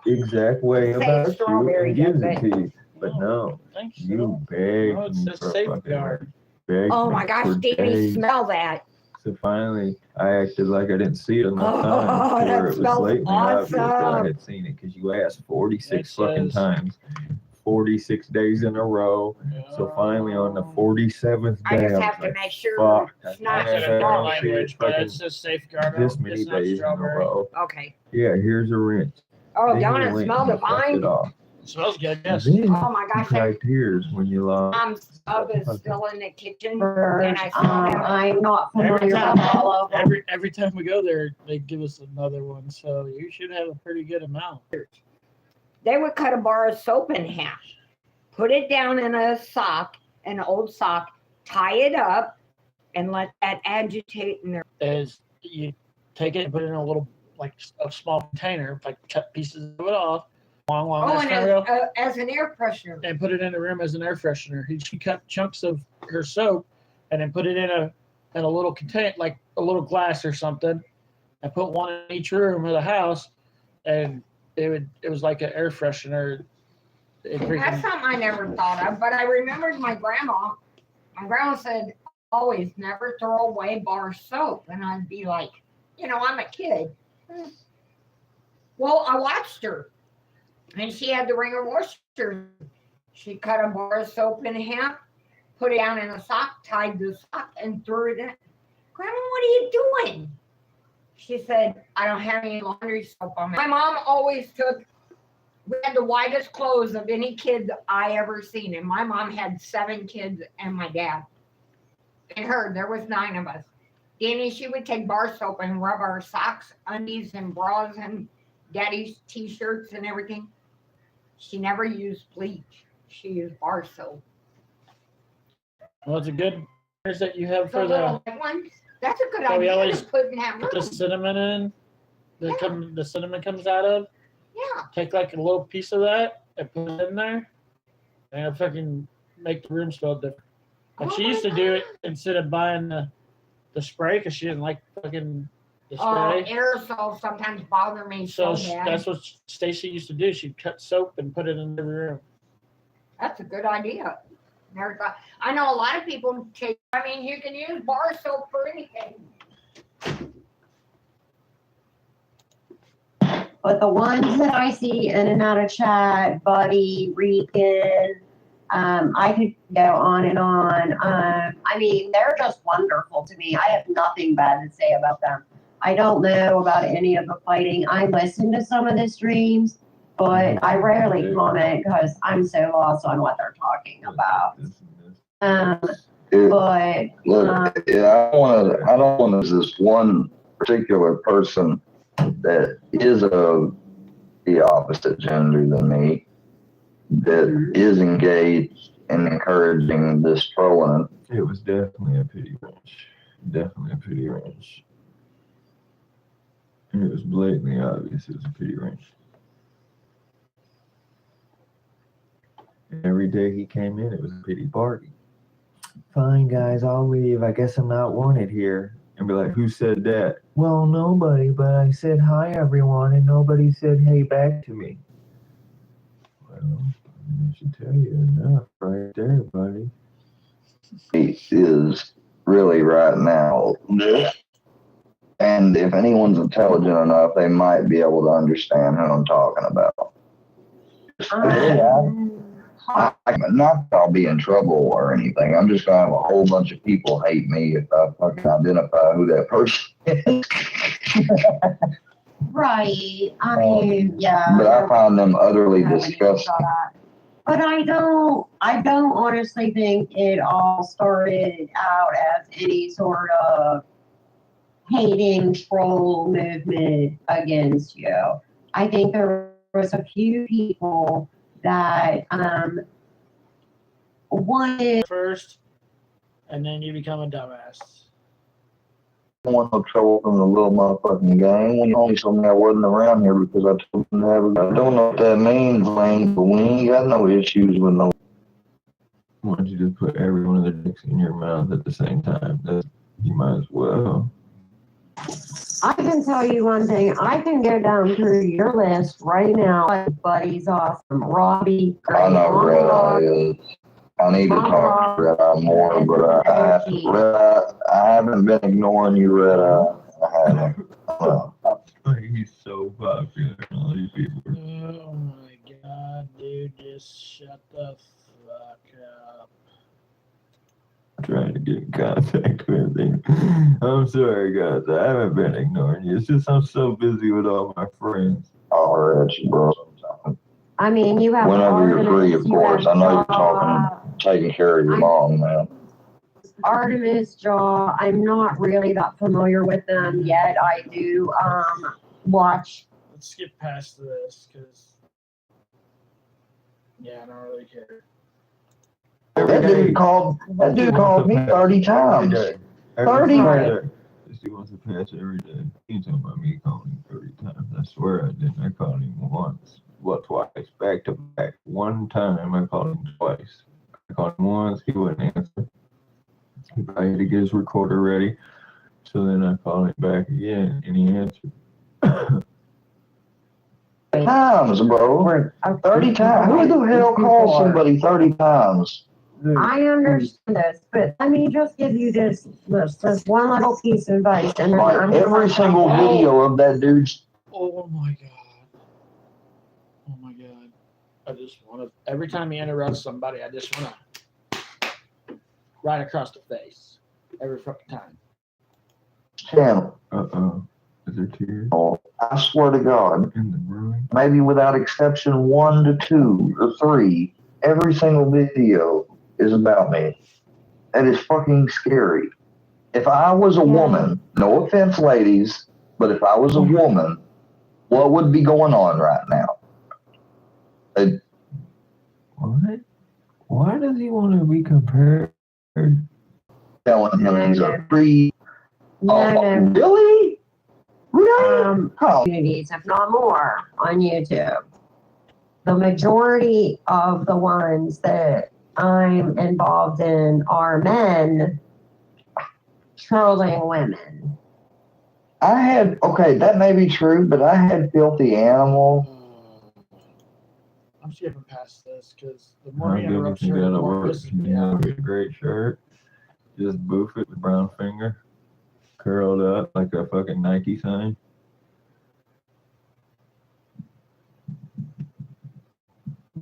exact way Say about you strawberry, and gives don't it to you. But no, Thanks. you begged No, it's me a for a fucking safeguard. wrench. Begged Oh me my gosh, for Danny, days. smell that. So finally, I acted like I didn't see it enough Oh, times to where that it was smells blatantly obvious that I awesome. had seen it because you asked 46 It fucking says- times, 46 days in a row. So finally, on the 47th day, I just was have to like, make sure fuck, it's I not never It's had in our to see it language, but fucking it's a safeguard. this many It's not days in a strawberry. row. Okay. Yeah, here's a wrench. Oh, Then don't you it went smell and you fucked divine? it off. It smells good. And Yes. then Oh my you gosh, cried tears when you lost. mom's stuff is still in the kitchen, and First, I smell that. I'm not Every familiar time, with all of them. every time we go there, they give us another one. So you should have a pretty good amount. They would cut a bar of soap in half, put it down in a sock, an old sock, tie it up, and let that agitate in there. Is you take it and put it in a little like a small container, like cut pieces of it off, long Oh, and scenario, as an air freshener. and put it in the room as an air freshener. She cut chunks of her soap and then put it in a little container, like a little glass or something, and put one in each room of the house, and it was like an air freshener. That's something I never thought of, but I remembered my grandma. My grandma said, always never throw away bar soap. And I'd be like, I'm a kid. Well, I watched her, and she had the Ringer washer. She cut a bar of soap in half, put it down in a sock, tied the sock, and threw it in. Grandma, what are you doing? She said, I don't have any laundry soap on me. My mom always we had the widest clothes of any kid I ever seen. And my mom had 7 kids and my dad. And there was 9 of us. Danny, she would take bar soap and rub our socks, undies, and bras and daddy's t-shirts and everything. She never used bleach. She used bar soap. Well, it's a good that you have The for little ones. That's a good So we idea always to put in that the room. cinnamon in. The cinnamon comes out of. Yeah. Take like a little piece of that and put it in there, and it'll fucking make the room smell different. And she used to do it instead of buying the spray because she didn't like fucking the spray. Aerosols sometimes bother me So so bad. that's what Stacy used to do. She'd cut soap and put it in the room. That's a good idea. Never thought. I know a lot of people take. I mean, you can use bar soap for anything. But the ones that I see in and out of chat, Buddy, Regan, I could go on and on. I mean, they're just wonderful to me. I have nothing bad to say about them. I don't know about any of the fighting. I listen to some of the streams, but I rarely comment because I'm so lost on what they're talking about. But Look, yeah, I don't want to this one particular person that is of the opposite gender than me that is engaged in encouraging this trolling. It was definitely a pity wrench. Definitely a pity wrench. And it was blatantly obvious it was a pity wrench. Every day he came in, it was a pity party. Fine, guys, I'll leave. I guess I'm not wanted here. And be like, who said that? Well, nobody, but I said hi, everyone, and nobody said hey back to me. Well, I should tell you enough right there, buddy. He is really right now. And if anyone's intelligent enough, they might be able to understand who I'm talking about. Not that I'll be in trouble or anything. I'm just gonna have a whole bunch of people hate me if I fucking identify who that person is. right, I mean, yeah. But I found them utterly disgusting. But I don't honestly think it all started out as any sort of hating troll movement against you. I think there was a few people that wanted first, and then you become a dumbass. I don't want no trouble from the little motherfucking gang. When you only told me I wasn't around here because I told them to have I don't know what that means, Lane, but we ain't got no issues with no. Why don't you just put every one of their dicks in your mouth at the same time? You might as well. I can tell you one thing. I can go down through your list right now. Like Buddy's awesome. Robbie, I know Red Eye is. I need to talk to Red Eye more, but I haven't been ignoring you, Red Eye. I haven't. He's so popular. All these people. Oh my god, dude, just shut the fuck up. Trying to get in contact with him. I'm sorry, guys. I haven't been ignoring you. It's just I'm so busy with all my friends. I'll at you, bro. I mean, you have Whenever you're free, of Artemis, course. I know you're taking care of your mom, man. Artemis, Jaw. I'm not really that familiar with them yet. I do watch. Let's skip past this, because, yeah, I don't really care. That dude called me 30 times. 30 times. He wants to pass every day. He's talking about me calling him 30 times. I swear I didn't. I called him once. Well, twice. Back to back. One time I called him twice. I called him once. He wouldn't answer. I had to get his recorder ready. So then I called him back again and he answered. Times, bro. 30 times. Who the hell calls somebody 30 times? I understand this, but let me just give you this one little piece of advice. And then I'm every single video of that dude's. Oh my god. Oh my god. I just want to, every time he interrupts somebody, I just want to right across the face. Every fucking time. Channel. Uh-oh. Is there tears? Oh, I swear to God. In the room? Maybe without exception 1 to 2 or 3, every single video is about me. That is fucking scary. If I was a woman, no offense, ladies, but if I was a woman, what would be going on right now? What? Why does he want to be compared? Telling him he's a free. No. Really? Really? Communities, if not more, on YouTube. The majority of the ones that I'm involved in are men trolling women. Okay, that may be true, but I had Filthy Animal. I'm skipping past this because the more he How good interrupts you her, the gotta more work. pisses You me know, off. get a great shirt. Just boof it with brown finger. Curled up like a fucking Nike sign.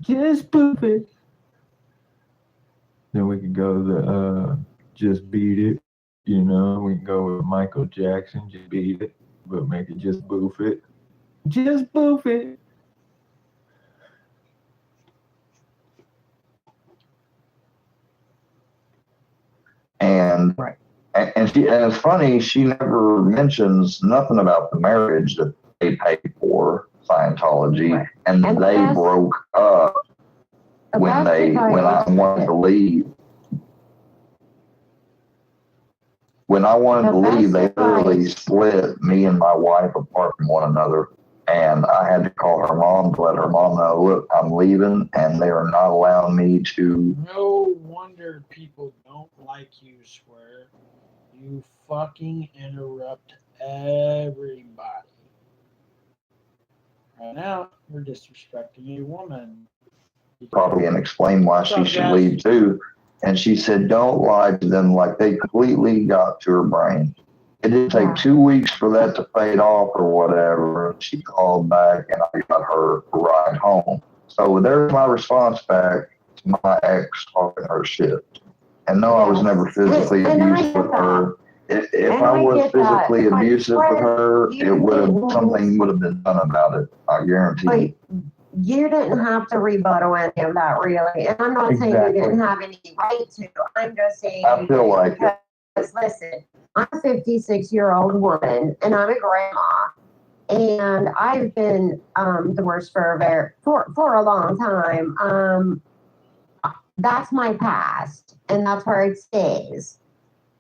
Just boof it. Then we could go the just beat it. You know, we can go with Michael Jackson, just beat it, but make it just boof it. Just boof it. And and it's funny, she never mentions nothing about the marriage that they paid for, Scientology, and they broke up when I wanted to leave. When I wanted to leave, they literally split me and my wife apart from one another. And I had to call her mom to let her mom know, look, I'm leaving, and they are not allowing me to. No wonder people don't like you, Swear. You fucking interrupt everybody. Right now, you're disrespecting a woman. Probably and explain why she should leave too. And she said, don't lie to them, like they completely got to her brain. It didn't take 2 weeks for that to fade off or whatever. She called back and I got her a ride home. So there's my response back to my ex talking her shit. And no, I was never physically abusive with her. If I was physically abusive with her, something would have been done about it. I guarantee. You didn't have to rebuttal any of that, really. And I'm not saying you didn't have any right to. I'm just saying. I feel like it. Because listen, I'm a 56-year-old woman, and I'm a grandma. and I've been divorced for a long time. That's my past, and that's where it stays.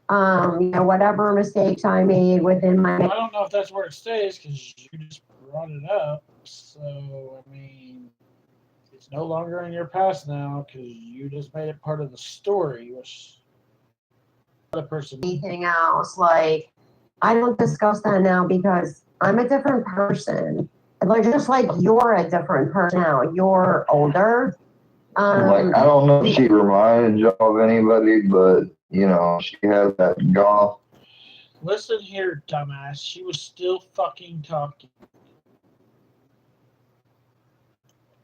Whatever mistakes I made within my. I don't know if that's where it stays because you just brought it up. So, I mean, it's no longer in your past now because you just made it part of the story, which the person. Anything else, like, I don't discuss that now because I'm a different person. Like, just like you're a different person now. You're older. Like, I don't know if she reminded you of anybody, but, she had that golf. Listen here, dumbass. She was still fucking talking.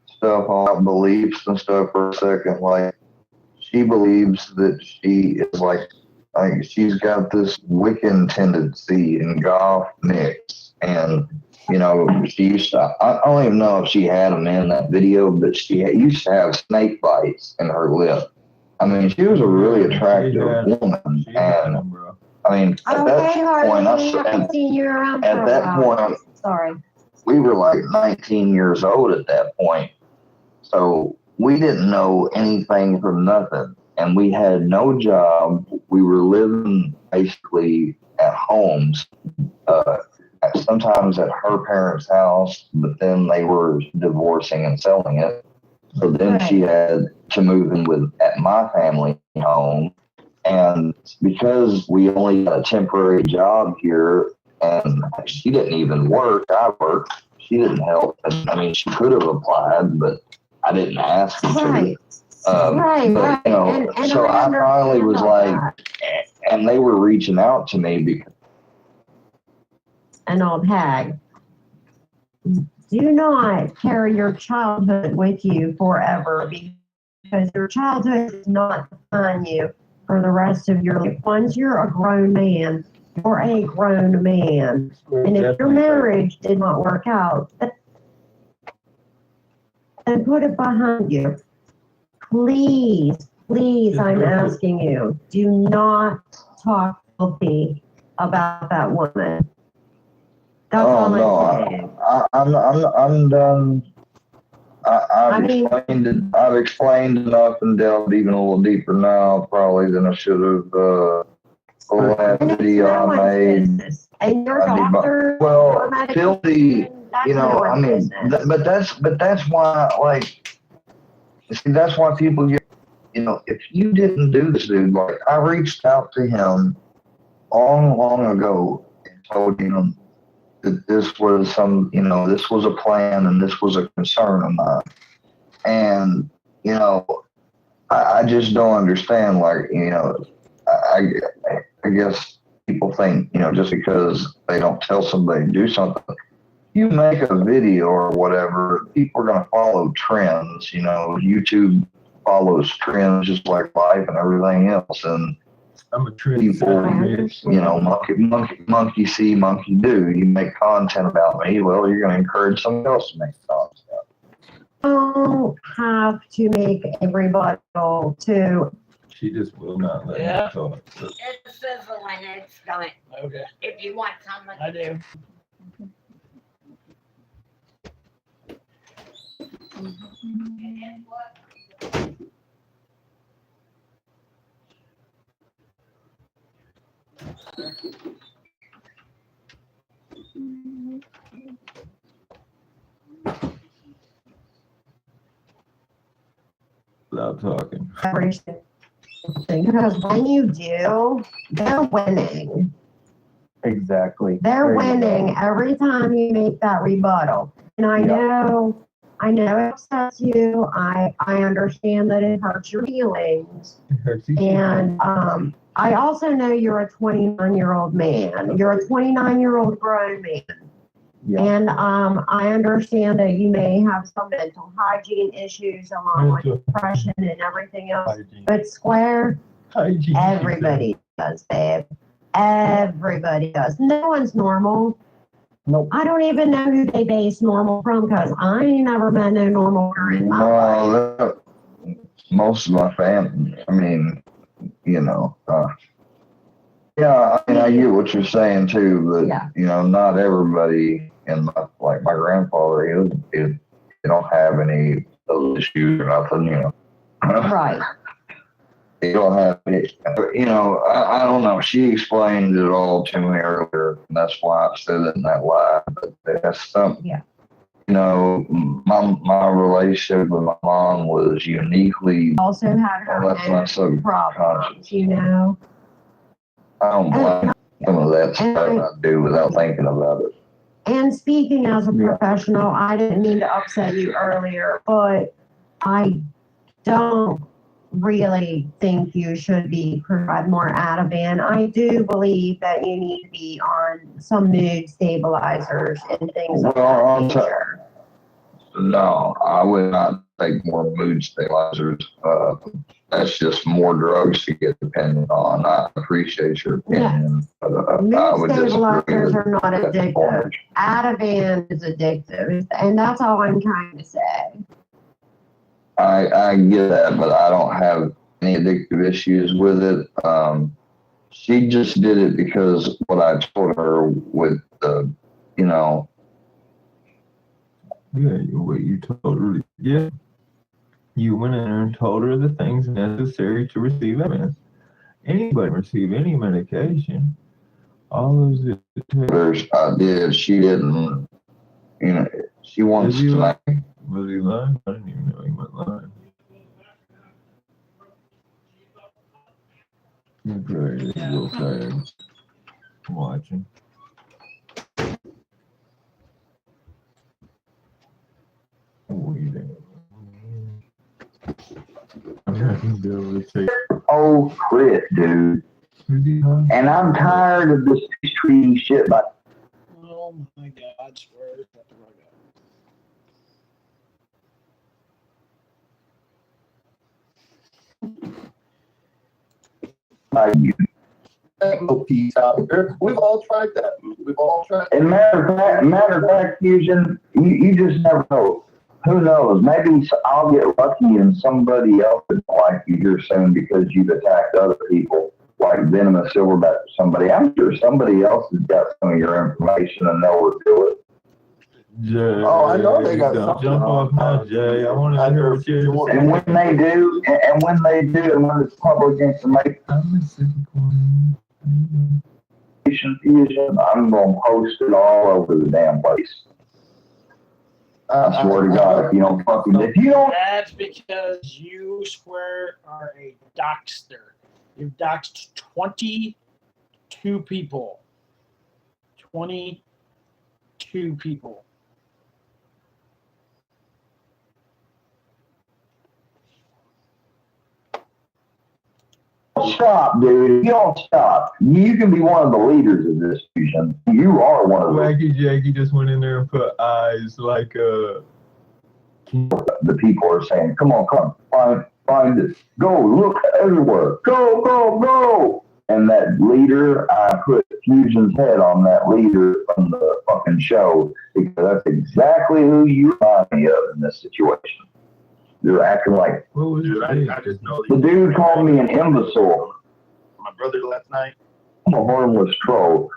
Stuff on beliefs and stuff for a second. Like, she believes that she is like she's got this Wiccan tendency in golf mix. And, she used to, I don't even know if she had them in that video, but she used to have snake bites in her lip. I mean, she was a really attractive woman. And, I mean, at that point, sorry, we were like 19 years old at that point. So we didn't know anything from nothing. And we had no job. We were living basically at homes, sometimes at her parents' house, but then they were divorcing and selling it. So then she had to move in at my family home. And because we only had a temporary job here and she didn't even work, I worked. She didn't help. I mean, she could have applied, but I didn't ask her to. But, so I finally was like, and they were reaching out to me because. An old hag. Do not carry your childhood with you forever because your childhood does not define you for the rest of your life. Once you're a grown man, you're a grown man. And if your marriage did not work out, then put it behind you. Please, I'm asking you, do not talk filthy about that woman. That's all I'm saying. I'm done. I've explained enough and delved even a little deeper now, probably than I should have. The last video I made. And your doctor, filthy. But that's why, like, see, that's why people get. If you didn't do this, dude, like, I reached out to him long ago and told him that this was this was a plan and this was a concern of mine. And, I just don't understand, like, I guess people think, just because they don't tell somebody to do something, you make a video or whatever, people are going to follow trends. YouTube follows trends just like life and everything else. And I'm a trend people, monkey see, monkey do. You make content about me, well, you're going to encourage someone else to make content. Don't have to make a rebuttal to. She just will not let me talk. It sizzle when it's done. Okay. If you want something. I do. Without talking. Because when you do, they're winning. Exactly. They're winning every time you make that rebuttal. And I know it upsets you. I understand that it hurts your feelings. And I also know you're a 29-year-old man. You're a 29-year-old grown man. Yeah. And I understand that you may have some mental hygiene issues along with depression and everything else. But Square, everybody does, babe. Everybody does. No one's normal. Nope. I don't even know who they base normal from because I ain't never met no normal girl in my life. Most of my family, I mean, Yeah, I mean, I get what you're saying too, but Yeah. you know, not everybody in my grandfather, he don't have any of those issues or nothing, you know. Right. He don't have it, you know. I don't know. She explained it all to me earlier, and that's why I said it in that live. But that's something. Yeah. You know, my relationship with my mom was uniquely. Also had her That's not so own problems, you know. I don't blame some of that stuff I do without thinking about it. And speaking as a professional, I didn't mean to upset you earlier, but I don't really think you should be prescribed more Ativan. I do believe that you need to be on some mood stabilizers and things of that nature. No, I would not take more mood stabilizers. That's just more drugs to get dependent on. I appreciate your opinion, but I Mood would disagree stabilizers with are not that addictive. point. Ativan is addictive, and that's all I'm trying to say. I get that, but I don't have any addictive issues with it. She just did it because what I told her with the, you know. Yeah, what you told her. Yeah. You went in there and told her the things necessary to receive MS. Anybody can receive any medication. All those. I did. She didn't. You know, she wants to lie? make. Was he lying? I didn't even know he was lying. Okay, real fast. I'm watching. I'm not gonna be able to take. Oh, Chris, dude. And I'm tired of this treating shit by. Oh my God, swear. You. No peace out here. We've all tried that. We've all tried. And matter of fact, Fusion, you just never know. Who knows? Maybe I'll get lucky and somebody else will like you here soon because you've attacked other people, like Venomous Silverback or somebody. I'm sure somebody else has got some of your information and know where to do it. Jay, oh, I know they got don't something jump off now, Jay. I want to hear what you're And when they do, and when it's public information, I'm going to post it all over the damn place. I swear to God, if you don't. That's because you square are a doxter. You've doxed 22 people. 22 people. Stop, dude. You don't stop. You can be one of the leaders of this fusion. You are one of Wacky Jackie just went in there and put eyes like the people are saying, come on, find it. Go, look everywhere. Go. And that leader, I put Fusion's head on that leader from the fucking show because that's exactly who you remind me of in this situation. You're acting like. Dude, I just know the dude called me an imbecile. My brother last night. I'm a harmless troll.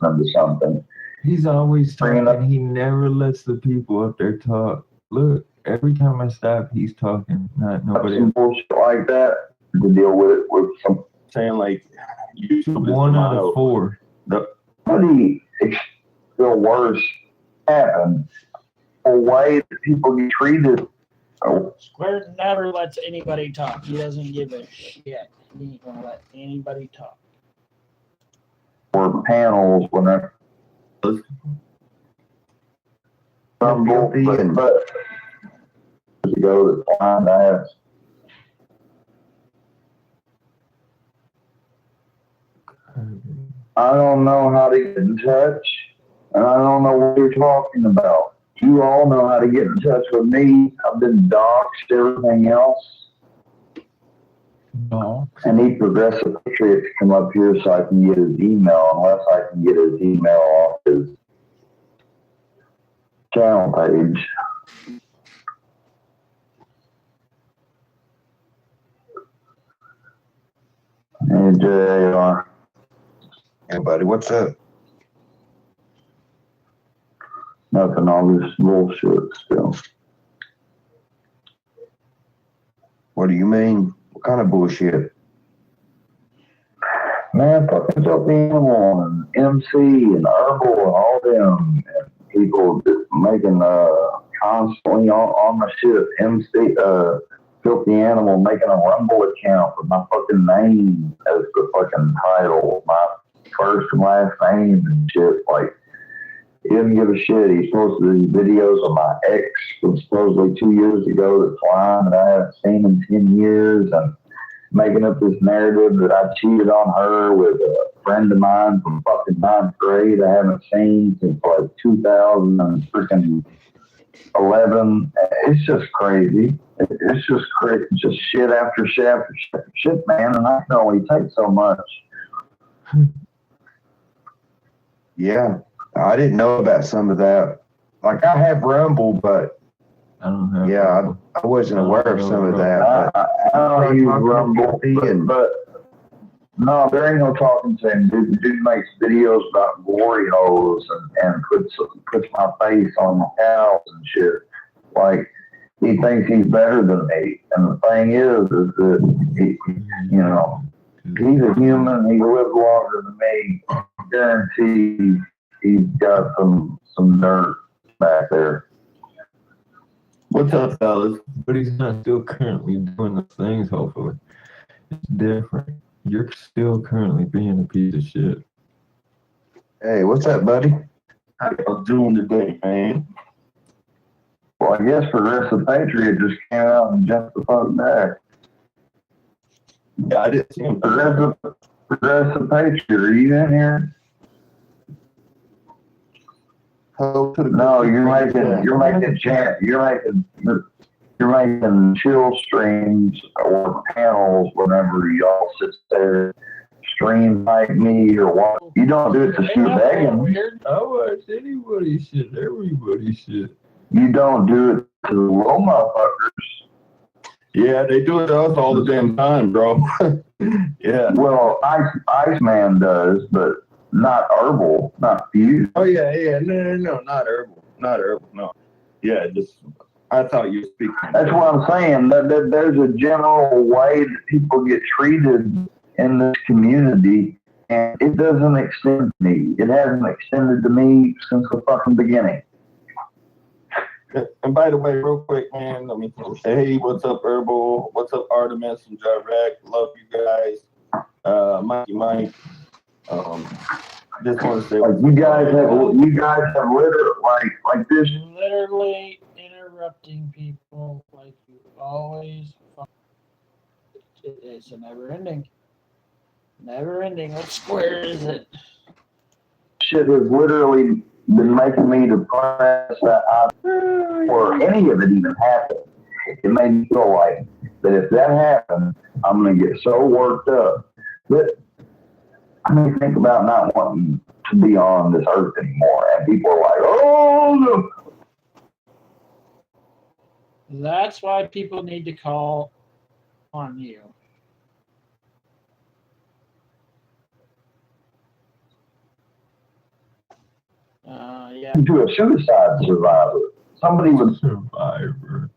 Under something. He's always talking. He never lets the people up there talk. Look, every time I stop, he's talking. Not nobody. Some bullshit like that to deal with it with some saying like YouTube is 1 out of 4. Nobody feel worse happened. A way that people get treated. Square never lets anybody talk. He doesn't give a shit. He ain't gonna let anybody talk. Or panels whenever. Some guilty, but to go to find out. I don't know how to get in touch, and I don't know what you're talking about. You all know how to get in touch with me. I've been doxxed, everything else. No. I need Progressive Patriot to come up here so I can get his email, unless I can get his email off his channel page. And JR. Hey, buddy, what's up? Nothing, all this bullshit still. What do you mean? What kind of bullshit? Man, fucking Filthy Animal and MC and Herbal and all them and people just making constantly on my shit. MC Filthy Animal making a Rumble account with my fucking name as the fucking title, my first and last name and shit. Like, he didn't give a shit. He posted these videos of my ex from supposedly 2 years ago that's lying that I haven't seen in 10 years and making up this narrative that I cheated on her with a friend of mine from fucking ninth grade I haven't seen since like 2011. It's just crazy. It's just crazy. Just shit after shit after shit after shit, man. And I can only take so much. Yeah, I didn't know about some of that. Like, I have Rumble, but I don't have. yeah, I wasn't aware of some of that. I don't use Rumble, but no, there ain't no talking to him. Dude makes videos about glory holes and puts my face on the house and shit. Like, he thinks he's better than me. And the thing is that he, you know, he's a human. He lives longer than me. I guarantee he's got some dirt back there. What's up, fellas? But he's not still currently doing those things, hopefully. It's different. You're still currently being a piece of shit. Hey, what's up, buddy? How y'all doing today, man? Well, I guess Progressive Patriot just came out and jumped the fuck back. Yeah, I didn't see him. Progressive Patriot, are you in here? No, you're making chill streams or panels whenever y'all sit there, stream like me or what. You don't do it to Sue Beggin. I watch anybody's shit, everybody's shit. You don't do it to the low motherfuckers. Yeah, they do it to us all the damn time, bro. Yeah. Well, Iceman does, but not Herbal, not Fuse. Oh yeah, no, not herbal, no. Yeah, just I thought you were speaking. That's what I'm saying. That there's a general way that people get treated in this community, and it doesn't extend to me. It hasn't extended to me since the fucking beginning. And by the way, real quick, man, let me say, hey, what's up, Herbal? What's up, Artemis and Direct? Love you guys. Mikey Mike. Just want to say, like you guys have literally like this. Literally interrupting people like you always. It's a never ending. What square is it? Shit has literally been making me depressed or any of it even happened. It made me feel like that if that happened, I'm gonna get so worked up that I may think about not wanting to be on this earth anymore. And people are like, oh, no. That's why people need to call on you. Yeah. To a suicide survivor. Somebody would survivor.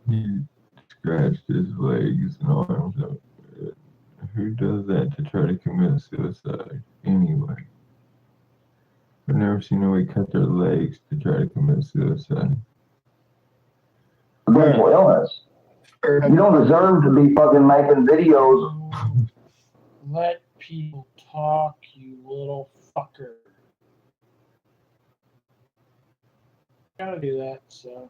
He scratched his legs and arms up. Who does that to try to commit suicide anyway? I've never seen nobody cut their legs to try to commit suicide. mental illness. You don't deserve to be fucking making videos. Let people talk, you little fucker. Gotta do that, so.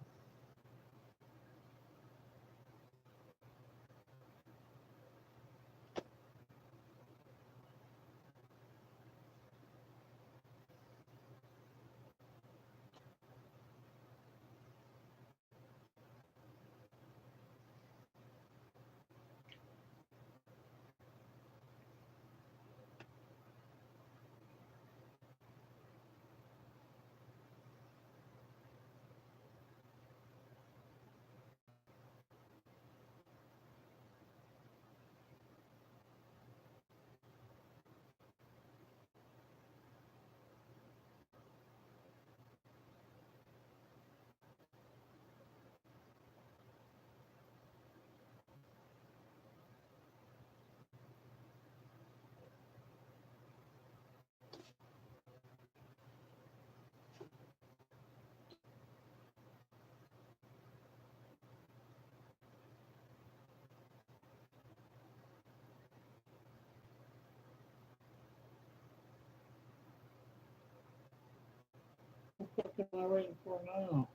What am I waiting for now?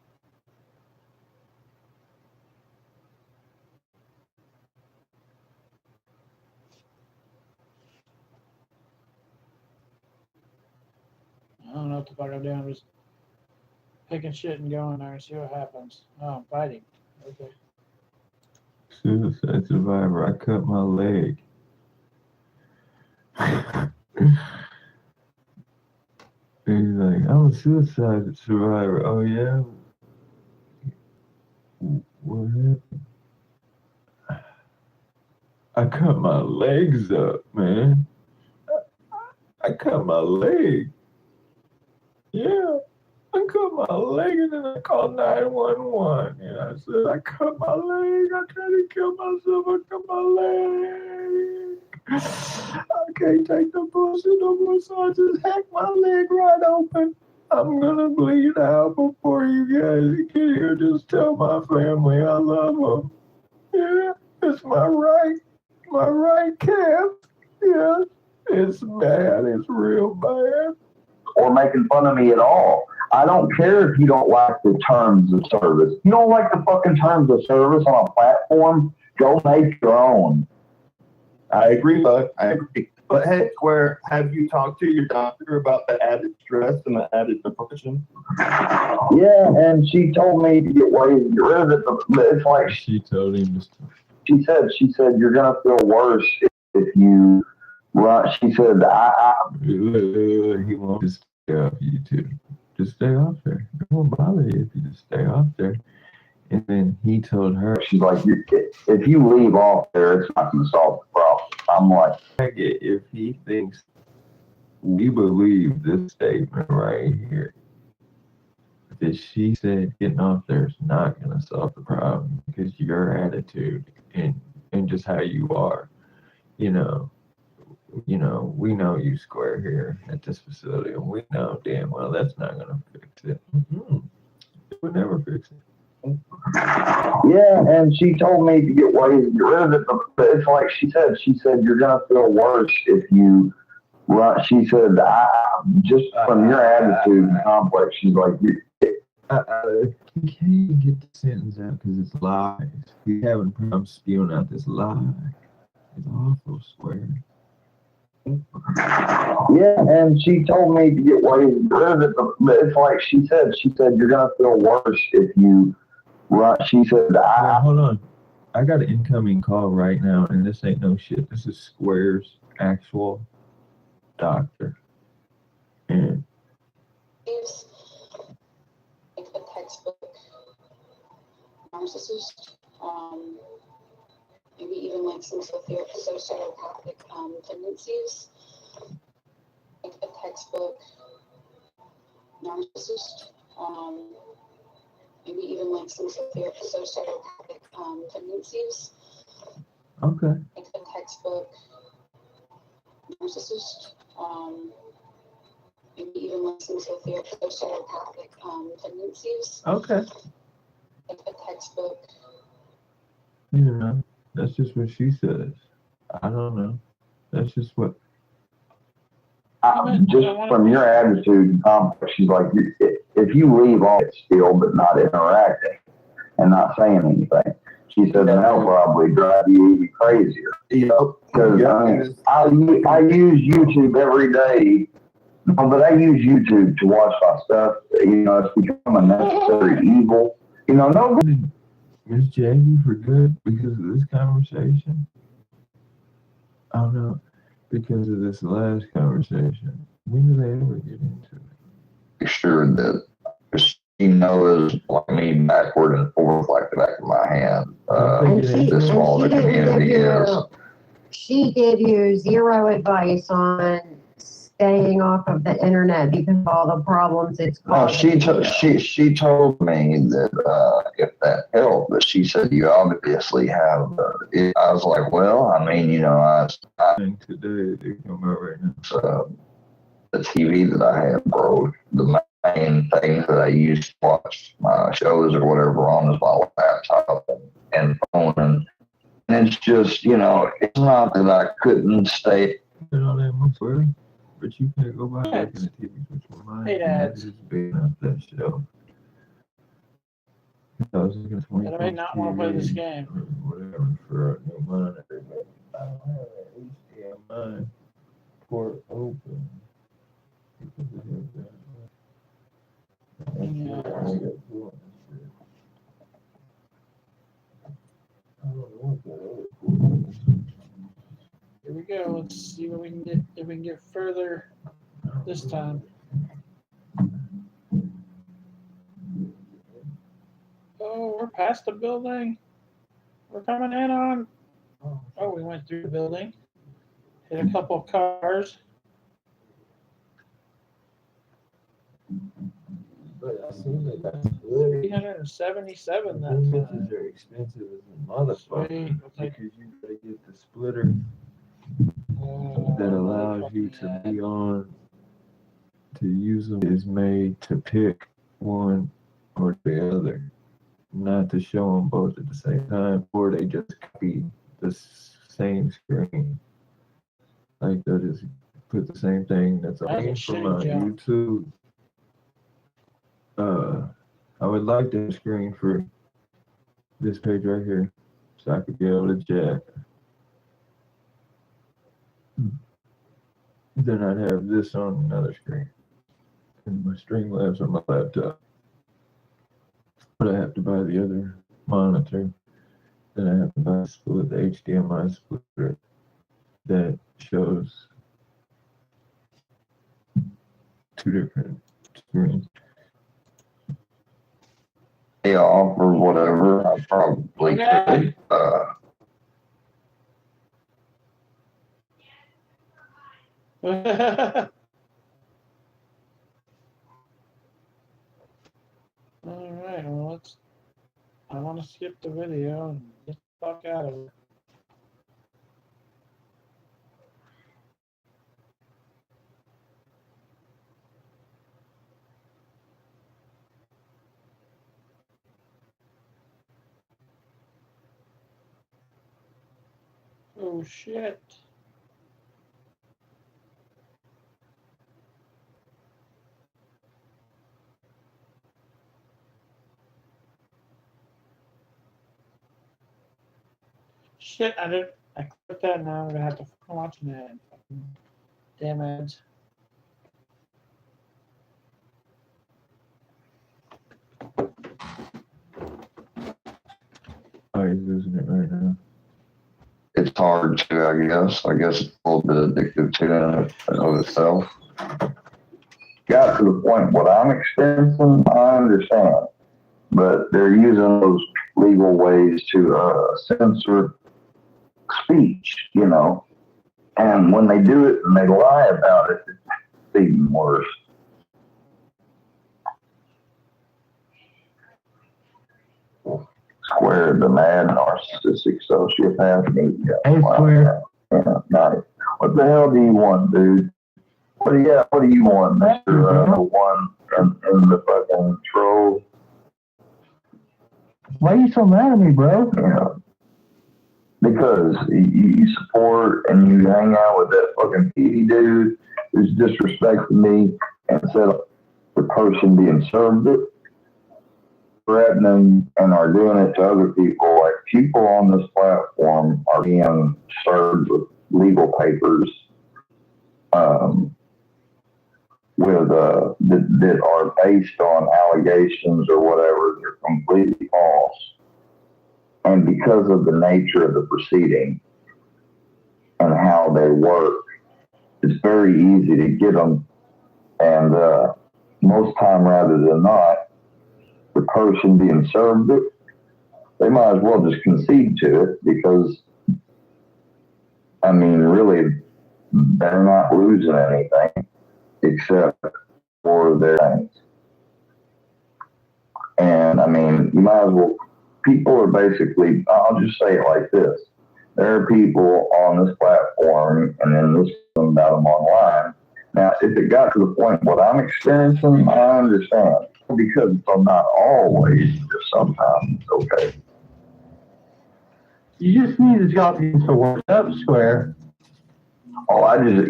I don't know what the fuck I'm doing. I'm just picking shit and going there and see what happens. Oh, I'm fighting. Okay. Suicide survivor. I cut my leg. He's like, I'm a suicide survivor. Oh yeah. What happened? I cut my legs up, man. I cut my leg. Yeah. I cut my leg and then I called 911. And I said, I cut my leg. I tried to kill myself. I cut my leg. I can't take the bullshit no more, so I just hacked my leg right open. I'm gonna bleed out before you guys get here. Just tell my family I love them. Yeah, it's my right calf. Yeah, it's bad. It's real bad. Or making fun of me at all. I don't care if you don't like the terms of service. You don't like the fucking terms of service on a platform, go make your own. I agree, bud. I agree. But hey, Square, have you talked to your doctor about the added stress and the added depression? Yeah, and she told me to get ways to get rid of it. But it's like she told him. She said you're gonna feel worse if you run. She said he won't just stay off YouTube. Just stay off there. It won't bother you if you just stay off there. And then he told her, she's like, if you leave off there, it's not gonna solve the problem. I'm like, if he thinks we believe this statement right here, that she said getting off there is not going to solve the problem because your attitude and just how you are, we know you Square here at this facility, and we know damn well that's not going to fix it. It would never fix it. Yeah, and she told me to get ways to get rid of it, but it's like she said you're gonna feel worse if you run. She said, just from your attitude and complex, she's like, he can't even get the sentence out because it's lies. He's having problems spewing out this lie. It's awful, Square. Yeah, and she told me to get ways to get rid of it, but it's like she said you're gonna feel worse if you run. She said, hold on. I got an incoming call right now, and this ain't no shit. This is Square's actual doctor. And like a textbook narcissist, maybe even like some sociopathic tendencies, like a textbook narcissist, maybe even like some sociopathic tendencies. Okay. Like a textbook narcissist, maybe even like some sociopathic tendencies. Okay. Like a textbook. That's just what she says. I don't know. That's just what. just from your attitude and complex, she's like, if you leave off still but not interacting and not saying anything, she said that'll probably drive you even crazier. Because I use YouTube every day, but I use YouTube to watch my stuff. It's become a necessary evil. Nobody. Miss Jackie for good because of this conversation? I don't know. Because of this last conversation. When did they ever get into it? Sure that she knows like me backward and forward like the back of my hand. This small the community is. She gave you zero advice on staying off of the internet because of all the problems it's causing. She told me that if that helped, but she said you obviously have. I was like, well, I think today they come out right now. The TV that I have broke. The main things that I used to watch my shows or whatever on is my laptop and phone, and it's just it's not that I couldn't stay. But you can't go by Yeah, looking at TV with your mind. Hey, Dads. It's big enough that show. I was looking at I may not want to play this game. or whatever for a new monitor, but I don't have an HDMI port open. Because it has that. Yeah. I got doing this shit. I don't know what that other port is. Here we go. Let's see what we can get. If we can get further this time. Oh, we're past the building. We're coming in on. Oh, we went through the building. Hit a couple of cars. But I seen that that's good. 377. Those That bitches are expensive as a motherfucker. Sweet. Because you gotta get the splitter that allows you to be on, to use them is made to pick one or the other, not to show them both at the same time, or they just copy the same screen. Like they'll just put the same thing that's That's a on from my shame, Joe. YouTube. I would like that screen for this page right here, so I could be able to chat. Then I'd have this on another screen, and my Streamlabs on my laptop. But I have to buy the other monitor. Then I have to buy the HDMI splitter that shows two different screens. They offer whatever, I probably could. All right, well, I want to skip the video and get the fuck out of it. Oh shit. Shit, I clicked that now. I'm gonna have to fucking watch an ad. Damn ads. Oh, he's losing it right now. It's hard to, I guess. I guess it's a little bit addictive to it of itself. Got to the point, what I'm experiencing, I understand. But they're using those legal ways to censor speech, you know. And when they do it and they lie about it, it's even worse. Square, the mad narcissistic sociopath. Hey, Square. Yeah, nice. What the hell do you want, dude? What do you want, Mr. One in the fucking troll? Why are you so mad at me, bro? Yeah. Because you support and you hang out with that fucking PD dude who's disrespecting me instead of the person being served it, threatening and are doing it to other people. Like people on this platform are being served with legal papers that are based on allegations or whatever. They're completely false. And because of the nature of the proceeding and how they work, it's very easy to get them. And most time rather than not, the person being served it, they might as well just concede to it because, I mean, really, they're not losing anything except for their things. And, I mean, you might as well, people are basically, I'll just say it like this. There are people on this platform and then this about them online. Now, if it got to the point what I'm experiencing, I understand. Because it's not always, just sometimes it's okay. You just need to drop these to work up, Square. Oh, I just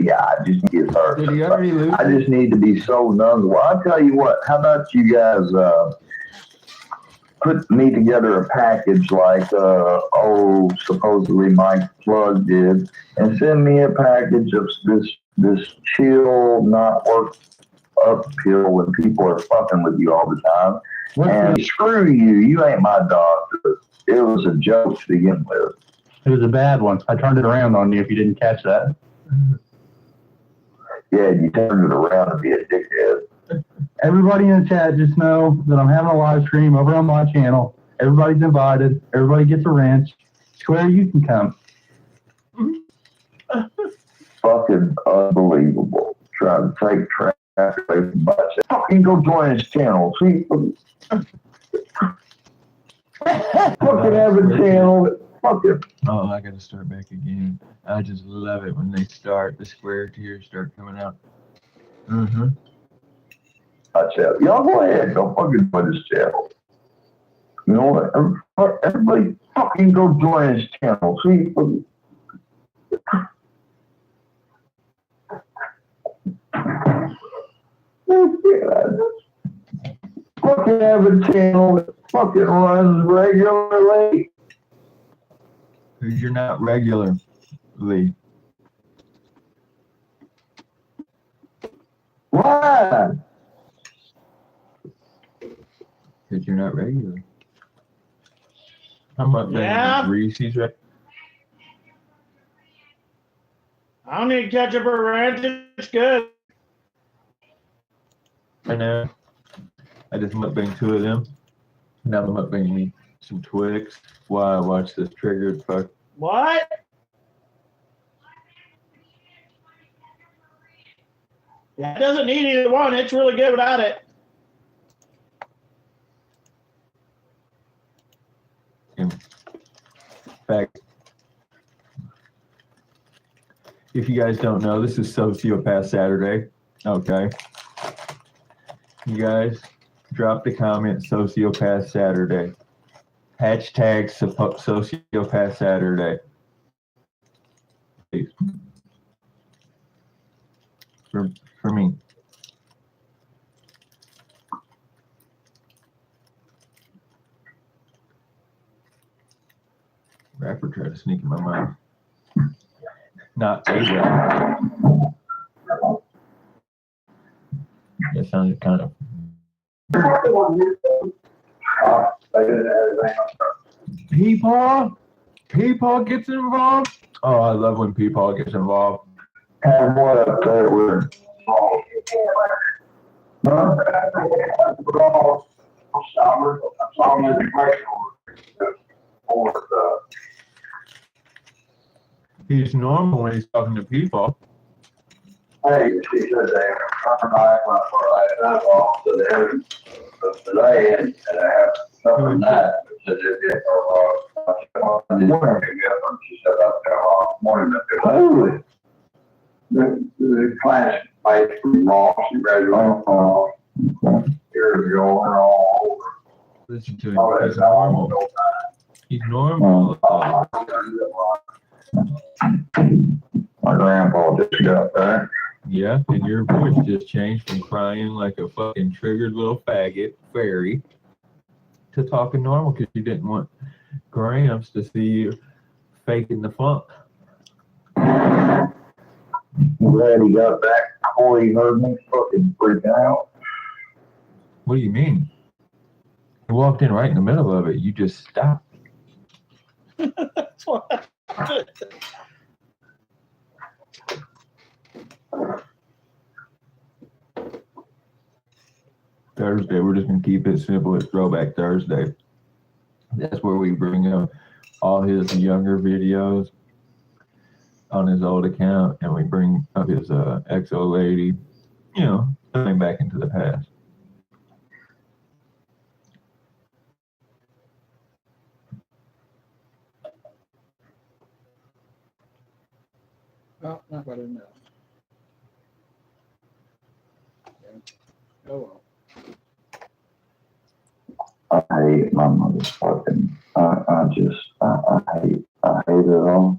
need to start. Did he already lose? I just need to be so none. Well, I'll tell you what. How about you guys put me together a package like supposedly Mike Flood did, and send me a package of this chill, not work up pill when people are fucking with you all the time. And screw you, you ain't my doctor. It was a joke to begin with. It was a bad one. I turned it around on you if you didn't catch that. Yeah, you turned it around to be a dickhead. Everybody in the chat just know that I'm having a live stream over on my channel. Everybody's invited. Everybody gets a wrench. Square, you can come. Fucking unbelievable. Trying to take traffic away from my channel. Fucking go join his channel. See? Fucking have a channel. Fucking. Oh, I gotta start back again. I just love it when they start, the square tears start coming out. Mm-hmm. I tell y'all go ahead, go fucking join his channel. You know what? Everybody fucking go join his channel. See? Fucking have a channel that fucking runs regularly. Because you're not regularly. Why? Because you're not regular. I'm not Yeah. Reese's right. I don't need ketchup or ranch. It's good. I know. I just mukbang 2 of them. Now I'm mukbanging some Twix while I watch this triggered fuck. What? Yeah, it doesn't need either one. It's really good without it. In fact, if you guys don't know, this is Sociopath Saturday. Okay. You guys drop the comment Sociopath Saturday. Hashtag Sociopath Saturday. Please. For me. Rapper tried to sneak in my mouth. Not a rapper. That sounded kind of. Peepaw gets involved. Oh, I love when Peepaw gets involved. Have one up there with. He's normal when he's talking to Peepaw. Hey, she said they turned my off to the today, and I have something that said it did she said that morning that the class mates from Ross, she graduated years ago and all over. Listen to him. He's normal. He's normal. My grandpa just got back. Yeah, and your voice just changed from crying like a fucking triggered little faggot fairy to talking normal because you didn't want Gramps to see you faking the funk. I'm glad he got back before he heard me fucking freaking out. What do you mean? You walked in right in the middle of it. You just stopped. That's what I did. Thursday, we're just gonna keep it simple. It's Throwback Thursday. That's where we bring up all his younger videos on his old account, and we bring up his XO lady, you know, going back into the past. Oh, not better than that. Oh well. I hate my motherfucking. I hate it all.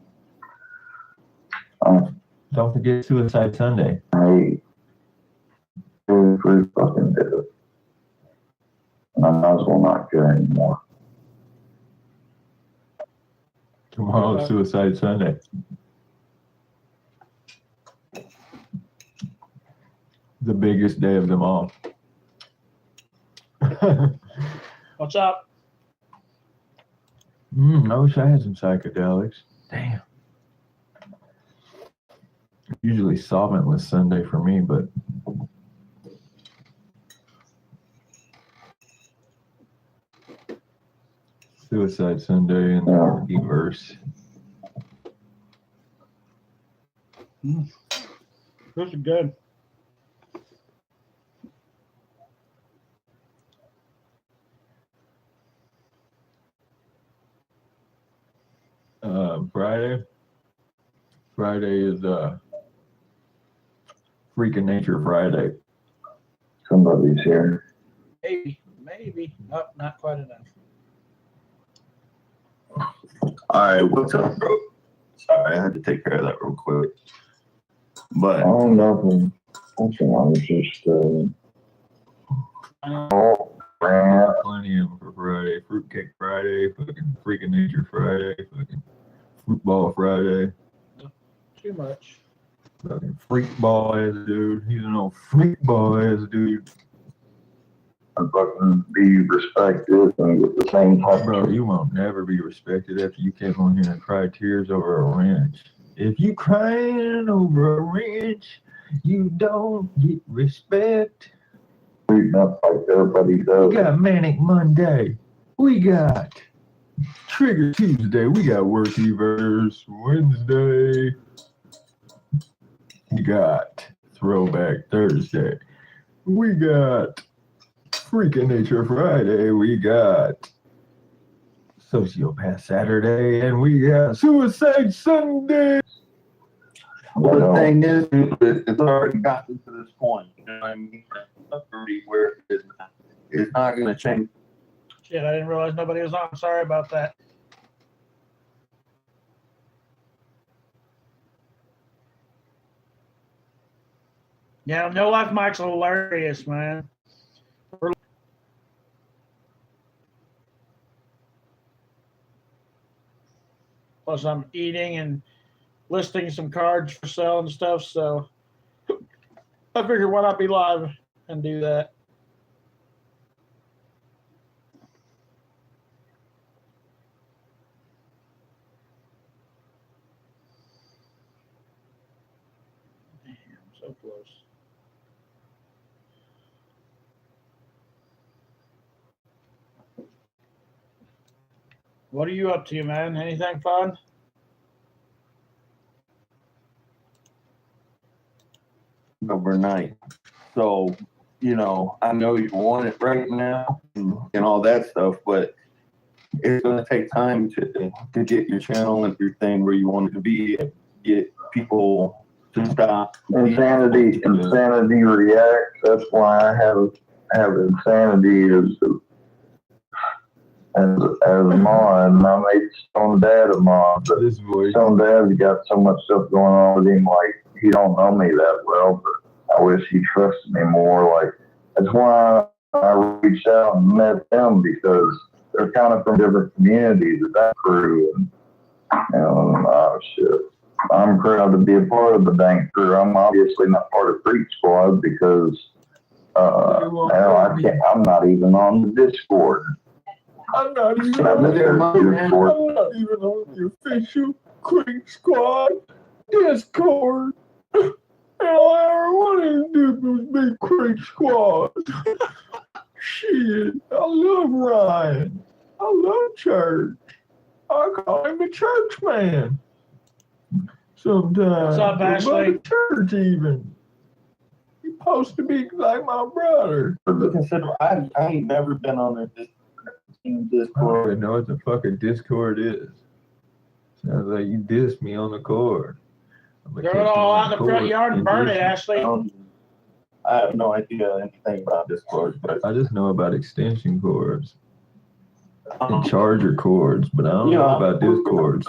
Don't forget Suicide Sunday. Hey, every fucking bit of it. And I might as well not care anymore. Tomorrow's Suicide Sunday. The biggest day of them all. What's up? I wish I had some psychedelics. Damn. Usually solventless Sunday for me, but Suicide Sunday and the Multiverse. Those are good. Friday is Freaking Nature Friday. Somebody's here. Maybe. Nope, not quite enough. All right, what's up, bro? Sorry, I had to take care of that real quick. But Oh, nothing. I was just, oh, man. Plenty of them for Friday. Fruitcake Friday, fucking Freaking Nature Friday, fucking Football Friday. Too much. Fucking freak ball as a dude. He's an old freak ball as a dude. And fucking be respected and get the same type Bro, of you won't never be respected after you came on here and cried tears over a wrench. If you crying over a wrench, you don't get respect. treatment up like everybody does. We got Manic Monday. We got Trigger Tuesday. We got Workyverse Wednesday. We got Throwback Thursday. We got Freaking Nature Friday. We got Sociopath Saturday. And we got Suicide Sunday. well, the thing is, it's already gotten to this point. You know what I mean? It's already where it's not going to change. Shit, I didn't realize nobody was on. Sorry about that. Yeah, No Life Mike's hilarious, man. Plus, I'm eating and listing some cards for sale and stuff, so I figured why not be live and do that. Damn, so close. What are you up to, man? Anything fun? Overnight. So, you know, I know you want it right now and all that stuff, but it's going to take time to get your channel and your thing where you want it to be, get people to stop. Insanity reacts. That's why I have insanity as a mod. And I made Stone Dad a mod, but Stone Dad's got so much stuff going on with him, like he don't know me that well, but I wish he trusted me more. Like that's why I reached out and met them, because they're kind of from different communities of that crew. And oh shit, I'm proud to be a part of the dank crew. I'm obviously not part of Freak Squad because I'm not even on the Discord. I'm not even on the official Creek Squad Discord. And all I ever wanted to do was be Creek Squad. Shit, I love Ryan. I love church. I call him a church man. Sometimes. What's up, Ashley? Church even. He's supposed to be like my brother. I ain't never been on a Discord. I don't even know what the fucking Discord is. Sounds like you dissed me on the cord. Throw it all out in the front yard and burn it, Ashley. I have no idea anything about Discord, but I just know about extension cords and charger cords, but I don't know about Discords.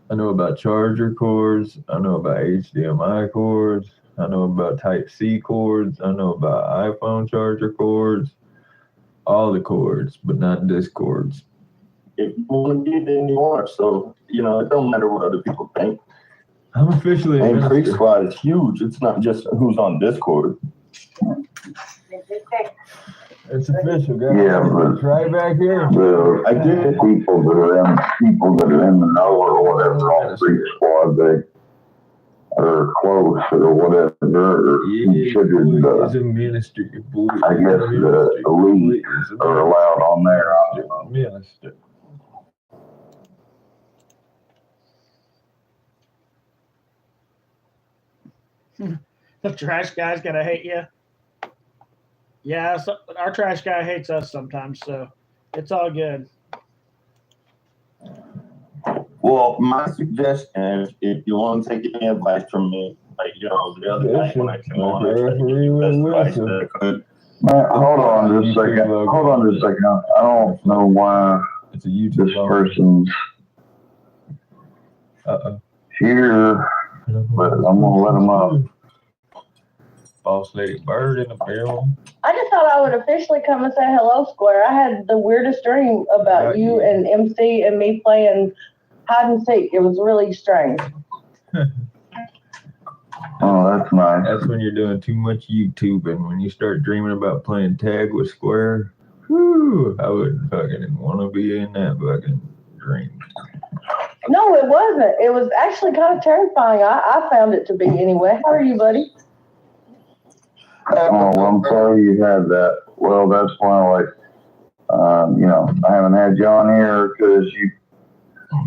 I know about charger cords. I know about HDMI cords. I know about Type-C cords. I know about iPhone charger cords. All the cords, but not disc cords. If you want to get in, you are. So, you know, it don't matter what other people think. I'm officially a And Creek minister. Squad is huge. It's not just who's on Discord. It's official, guys. Yeah, but It's right back here. the I did. people that are in the know or whatever on Creek Squad, they are close or whatever, or considered, It's a ministry. I guess the elite are allowed on there. I don't know. Minister. The trash guy's gonna hate you. Yeah, so our trash guy hates us sometimes, so it's all good. Well, my suggestion is if you want to take any advice from me, like, you know, the other night when I came on, I tried to give you the best advice that I could. Man, hold on just a second. Hold on just a second. I don't know why It's a YouTube this person's here, but I'm gonna let him up. Boss lady bird in the barrel. I just thought I would officially come and say hello, Square. I had the weirdest dream about you and MC and me playing hide and seek. It was really strange. Oh, that's nice. That's when you're doing too much YouTubing. When you start dreaming about playing tag with Square, whew, I wouldn't fucking want to be in that fucking dream. No, it wasn't. It was actually kind of terrifying. I found it to be anyway. How are you, buddy? Oh, well, I'm sorry you had that. Well, that's why, like, you know, I haven't had you on here because you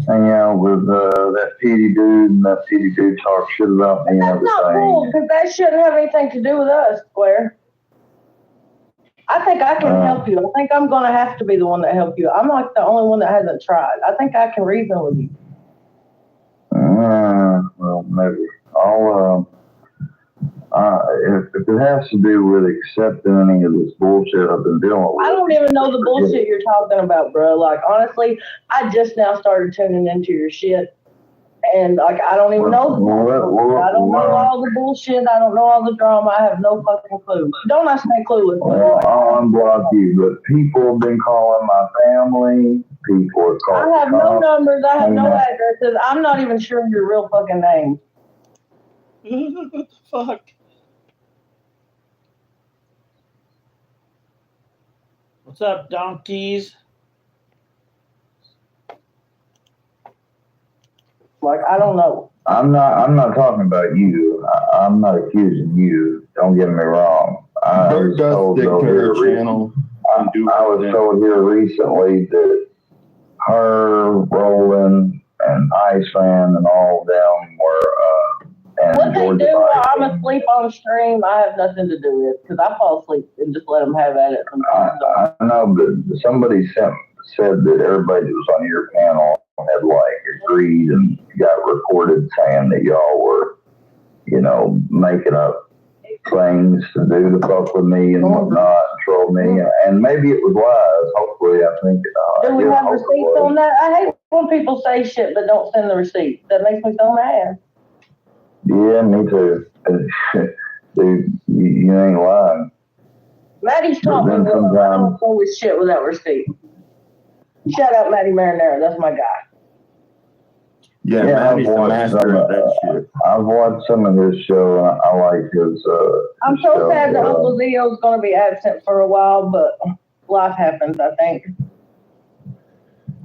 hang out with that PD dude, and that PD dude talks shit about me and That's not everything. cool, because that shouldn't have anything to do with us, Square. I think I can help you. I think I'm going to have to be the one that help you. I'm like the only one that hasn't tried. I think I can reason with you. Well, maybe. I'll, if it has to do with accepting any of this bullshit I've been dealing with. I don't even know the bullshit you're talking about, bro. Like, honestly, I just now started tuning into your shit. And, like, I don't even know. I don't know all the bullshit. I don't know all the drama. I have no fucking clue. Don't I stay clueless? Well, I'll unblock you, but people have been calling my family. People are calling. I have no numbers. I have no Amen. addresses. I'm not even sure your real fucking name. What the fuck? What's up, donkeys? Like, I don't know. I'm not talking about you. I'm not accusing you. Don't get me wrong. I was told here recently that her, Roland, and Iceman and all of them were and What they Georgia do while Biden. I'm asleep on stream, I have nothing to do with, because I fall asleep and just let them have at it sometimes. I know, but somebody said that everybody that was on your panel had like agreed and got recorded saying that y'all were, you know, making up things to do to fuck with me and whatnot, and troll me, and maybe it was lies. Hopefully, I think. Do we have receipts on that? I hate when people say shit but don't send the receipts. That makes me so mad. Yeah, me too. Dude, you ain't lying. Maddie's taught me But then well. I sometimes- don't go with shit without receipt. Shout out Maddie Marinara. That's my guy. Yeah, I've Maddie's the watched master some of that shit. I've watched some of his show, and I like his. I'm his so show, sad that Uncle Zio's going to be absent for a while, but life happens, I think.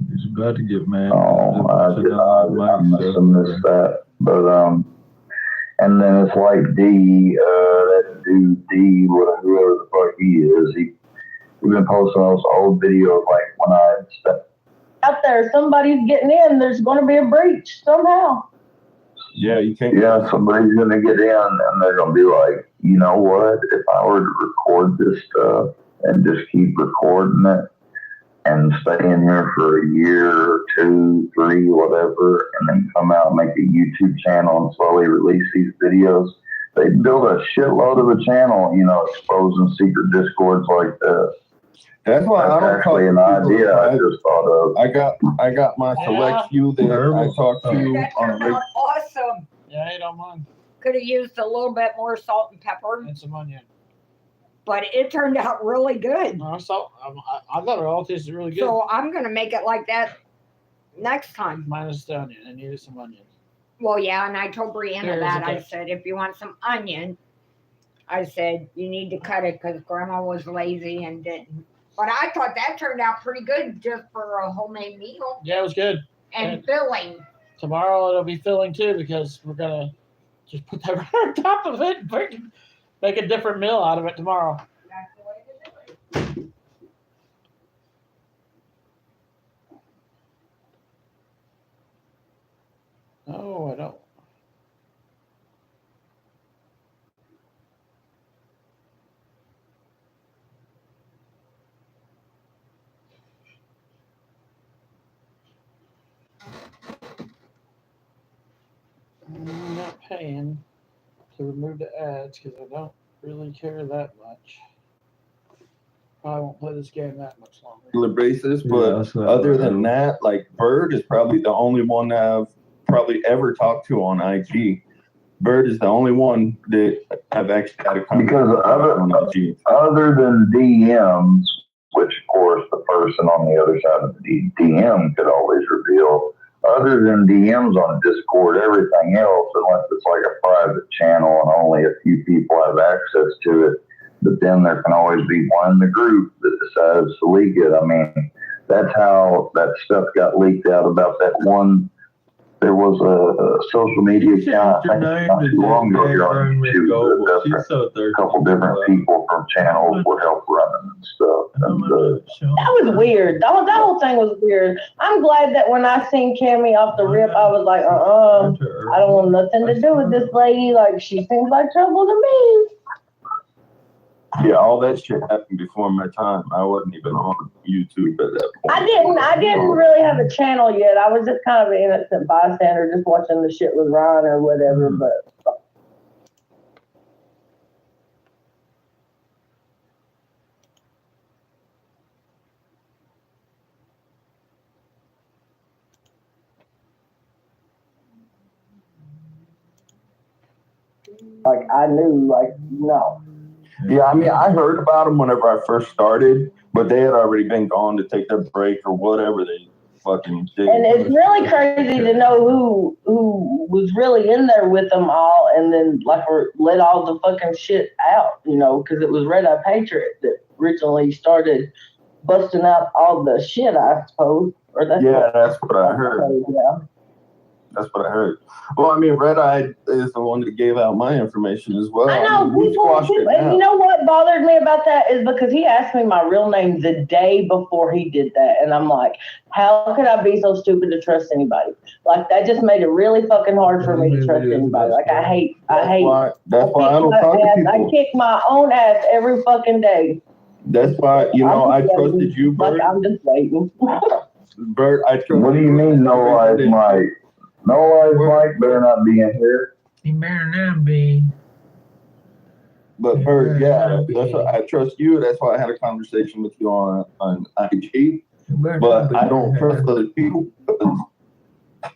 He's about to get mad. Oh, I must have missed that. But, and then it's like D, that dude D, whoever the fuck he is, we've been posting those old videos like when I stepped. Out there, somebody's getting in. There's going to be a breach somehow. Yeah, you can't. Yeah, somebody's gonna get in and they're gonna be like, you know what, if I were to record this stuff and just keep recording it and stay in here for a year, 2, 3, whatever, and then come out and make a YouTube channel and slowly release these videos, they build a shitload of a channel, you know, exposing secret discords like this. That's why I That's don't talk actually an to people. idea I just thought of. I got my select few that I talk to That on a turned regular. out awesome. Yeah, I don't mind. Could have used a little bit more salt and pepper, And some onion. but it turned out really good. No, salt. I thought it all tasted really good. So I'm gonna make it like that next time. Minus the onion. I needed some onion. Well, yeah, and I told Brianna There's that. a I catch. said, if you want some onion, I said, you need to cut it because Grandma was lazy and didn't. But I thought that turned out pretty good just for a homemade meal Yeah, it was good. and filling. Tomorrow it'll be filling too because we're gonna just put that right on top of it and make a different meal out of it tomorrow. That's the way to do it. Oh, I don't. I'm not paying to remove the ads because I don't really care that much. Probably won't play this game that much longer. Basis, Yeah, but that's what other I than that, like Bird is probably the only one that I've probably ever talked to on IG. Bird is the only one that I've actually had a conversation Because on IG. other than DMs, which of course the person on the other side of the DM could always reveal, other than DMs on Discord, everything else, unless it's like a private channel and only a few people have access to it, but then there can always be one in the group that decides to leak it. I mean, that's how that stuff got leaked out about that one. There was a social media account, I think not too long ago here on YouTube, that a couple different people from channels would help running and stuff. And, That was weird. That whole thing was weird. I'm glad that when I seen Cammy off the rip, I was like, I don't want nothing to do with this lady. Like, she seems like trouble to me. Yeah, all that shit happened before my time. I wasn't even on YouTube at that point. I didn't really have a channel yet. I was just kind of an innocent bystander, just watching the shit with Ryan or whatever. But like, I knew, like, no. Yeah, I mean, I heard about them whenever I first started, but they had already been gone to take their break or whatever they fucking did. And it's really crazy to know who was really in there with them all, and then like let all the fucking shit out, you know, because it was Red Eye Patriot that originally started busting out all the shit, I suppose. Or that's That's what I heard. Yeah. That's what I heard. Well, I mean, Red Eye is the one that gave out my information as well. I know, mean, we squashed it and now. you know what bothered me about that is because he asked me my real name the day before he did that. And I'm like, how could I be so stupid to trust anybody? Like, that just made it really fucking hard for me to trust anybody. Like, I hate. That's why I don't talk to people. I kick my own ass every fucking day. That's why, you know, I trusted you, Bert. Like, I'm just waiting. Bert, I trusted you. what do you mean, no lies, Mike? No lies, Mike better not be in here. He better not be. But Bert, yeah, that's why I trust you. That's why I had a conversation with you on IG. But I don't trust other people because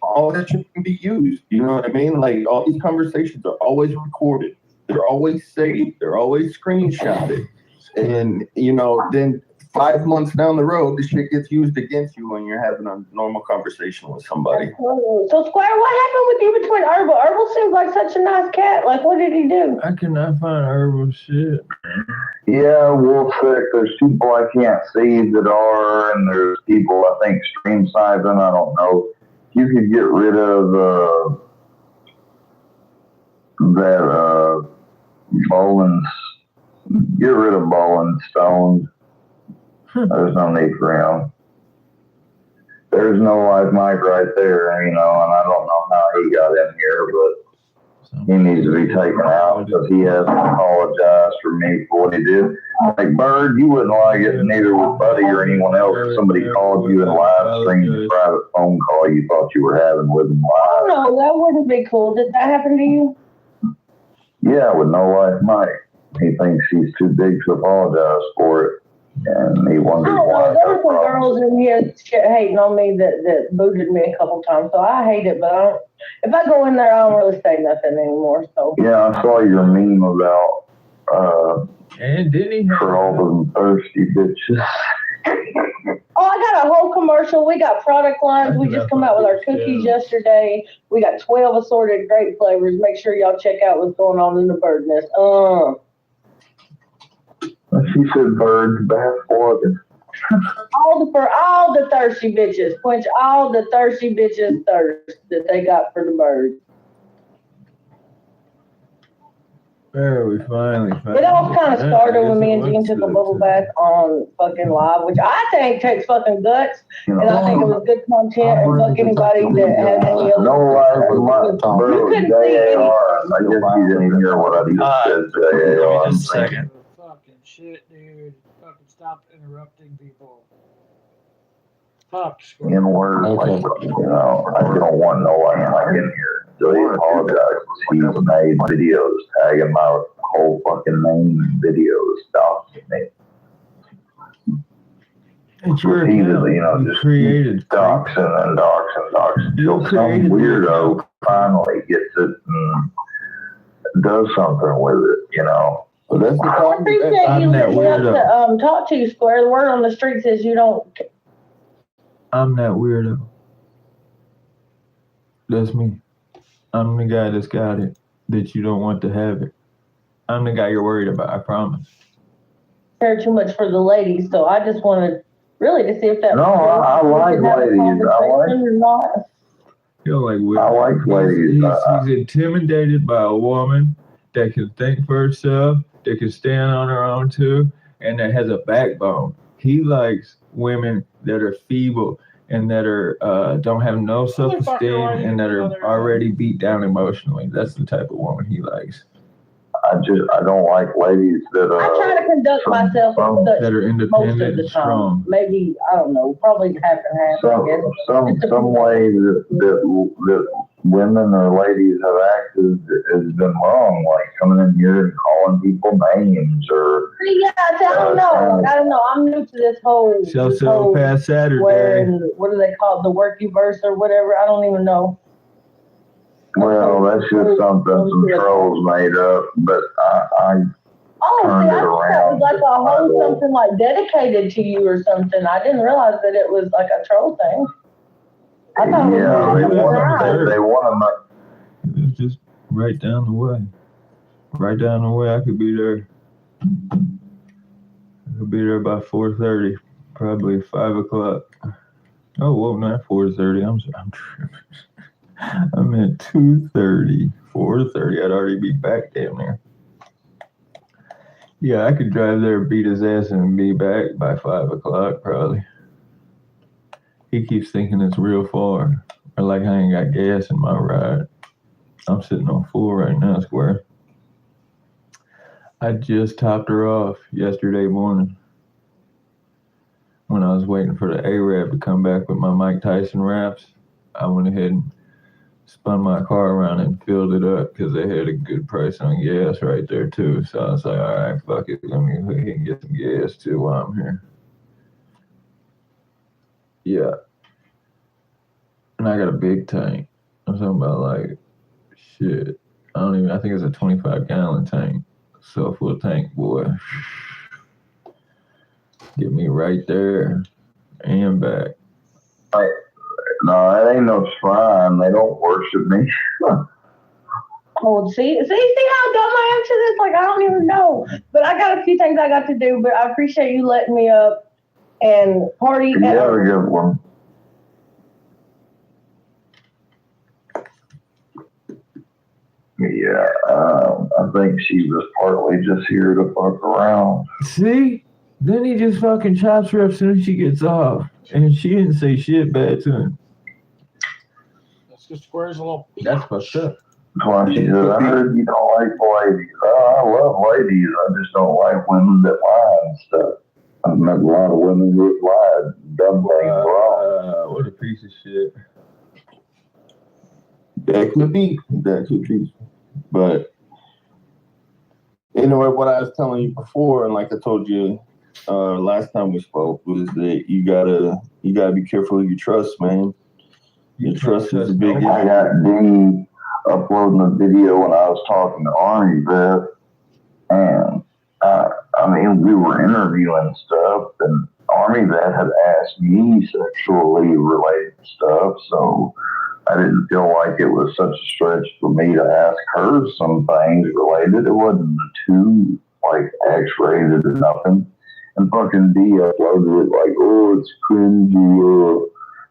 all that shit can be used. You know what I mean? Like, all these conversations are always recorded. They're always saved. They're always screenshotted. And, you know, then 5 months down the road, this shit gets used against you when you're having a normal conversation with somebody. So, Square, what happened with you between Herbal? Herbal seems like such a nice cat. Like, what did he do? I cannot find Herbal shit. Yeah, Wolfsick, there's people I can't see that are, and there's people I think stream sizing, I don't know. You could get rid of that Bolin's, get rid of Bolin's Stone. There's no need for him. There's no live Mike right there, you know, and I don't know how he got in here, but he needs to be taken out because he hasn't apologized for me for what he did. Like Bird, you wouldn't like it, neither would Buddy or anyone else. If somebody called you and live streamed a private phone call you thought you were having with them live. Oh, no, that wouldn't be cool. Did that happen to you? Yeah, with no life Mike. He thinks he's too big to apologize for it. And he wondered I don't why. know. There were some girls in here shit hating on me that booted me a couple times, so I hate it. But I don't. If I go in there, I don't really say nothing anymore. So Yeah, I saw your meme about And didn't he have trolls and thirsty bitches. oh, I got a whole commercial. We got product lines. We just come out with our cookies yesterday. We got 12 assorted grape flavors. Make sure y'all check out what's going on in the bird nest. She said birds, bath water. For all the thirsty bitches, quench all the thirsty bitches' thirst that they got for the birds. There, we finally found It all kind of it. started I when me guess and it Jean was took a the- bubble bath on fucking live, which I think takes fucking guts, and I think it was good content, and fuck anybody that has any other. No lie with my bro, You couldn't see JAR. I guess you didn't hear what I just said, JAR. Just a second. Fucking shit, dude. Fucking stop interrupting people. Fuck, Square. In words, like, I don't want no one like in here. So he apologized. He's made videos tagging my whole fucking name and videos stuff. It's your Repeatedly, account. just created doxing and doxing, doxing. Until some created the weirdo finally gets it and does something with it, But that's the I problem. appreciate I'm you that letting us weirdo. talk to you, Square. The word on the street says you don't. I'm that weirdo. That's me. I'm the guy that's got it, that you don't want to have it. I'm the guy you're worried about, I promise. Care too much for the ladies, so I just wanted really to see if that. No, I like ladies. Or not. You're like weird. I like ladies. He's intimidated by a woman that can think for herself, that can stand on her own too, and that has a backbone. He likes women that are feeble and that are don't have no self-esteem and that are already beat down emotionally. That's the type of woman he likes. I don't like ladies that I try to conduct myself that are most independent of and the time. strong. Maybe I don't know, probably half and half. I guess. some way that women or ladies have acted has been wrong, like coming in here and calling people names or. Yeah, I don't know. I don't know. I'm new to this whole. So past Saturday. What do they call it? The worky verse or whatever? I don't even know. Well, that's just something some trolls made up, but I turned it I thought it around. was like a whole something like dedicated to you or something. I didn't realize that it was like a troll thing. I thought it was they want It's just right down the way. Right down the way. I could be there. I could be there by 4:30, probably 5 o'clock. Oh, well, not 4:30. I'm tripping. I'm at 2:30, 4:30. I'd already be back damn near. Yeah, I could drive there, beat his ass, and be back by 5 o'clock probably. He keeps thinking it's real far, or like I ain't got gas in my ride. I'm sitting on full right now, Square. I just topped her off yesterday morning when I was waiting for the Arab to come back with my Mike Tyson wraps. I went ahead and spun my car around and filled it up because they had a good price on gas right there too. So I was like, all right, fuck it. Let me go ahead and get some gas too while I'm here. Yeah. And I got a big tank. I'm talking about like, shit. I think it's a 25-gallon tank. So full tank, boy. Get me right there and back. No, it ain't no shrine. They don't worship me. Oh, see how dumb I am to this? Like, I don't even know. But I got a few things I got to do, but I appreciate you letting me up and party. You have a good one. Yeah, I think she was partly just here to fuck around. See? Then he just fucking chops her up as soon as she gets off. And she didn't say shit bad to him. That's just Square's a little. That's fucked up. That's why she said, I heard you don't like ladies. Oh, I love ladies. I just don't like women that lie and stuff. I've met a lot of women who have lied, done things wrong. What a piece of shit. That could be. But anyway, what I was telling you before, and like I told you last time we spoke was that you gotta be careful who you trust, man. Your trust is a big I got D uploading a video when I was talking to Army Vet, and I mean, we were interviewing stuff, and Army Vet had asked me sexually related stuff, so I didn't feel like it was such a stretch for me to ask her some things related. It wasn't too, like, X-rated or nothing. And fucking D uploaded it like, oh, it's cringy,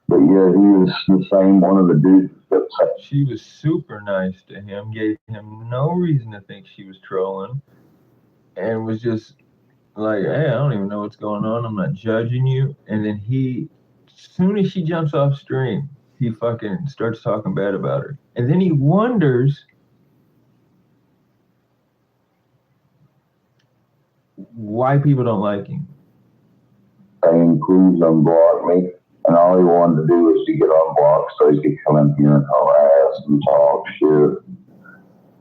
but yeah, he was the same one of the dudes that said. She was super nice to him, gave him no reason to think she was trolling, and was just like, hey, I don't even know what's going on. I'm not judging you. And then as soon as she jumps off stream, he fucking starts talking bad about her. And then he wonders why people don't like him. Saying, please unblock me. And all he wanted to do was to get unblocked so he could come in here and harass and talk shit.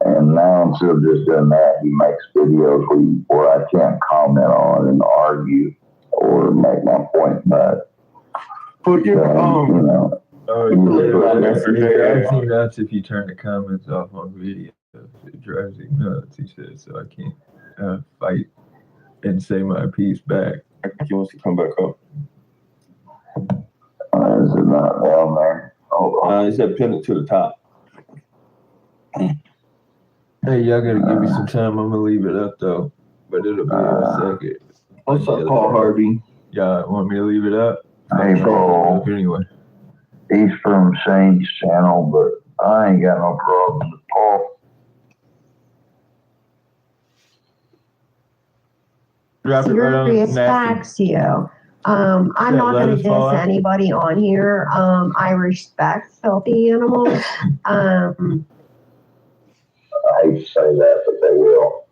And now instead of just doing that, he makes videos where I can't comment on and argue or make my point back. Put your you know. It drives him nuts if you turn the comments off on videos. It drives him nuts, he says, so I can't fight and say my piece back. He wants to come back up. Is it not down there? He said pin it to the top. Hey, y'all gotta give me some time. I'm gonna leave it up though, but it'll be in a second. What's up, Paul Harvey? Y'all want me to leave it up? Hey, Paul. Anyway. He's from Shane's channel, but I ain't got no problem with Paul. Drop it right on the Serious napkin. facts to you. I'm not let going us to diss fall out. anybody on here. I respect filthy animals. I hate to say that, but they will.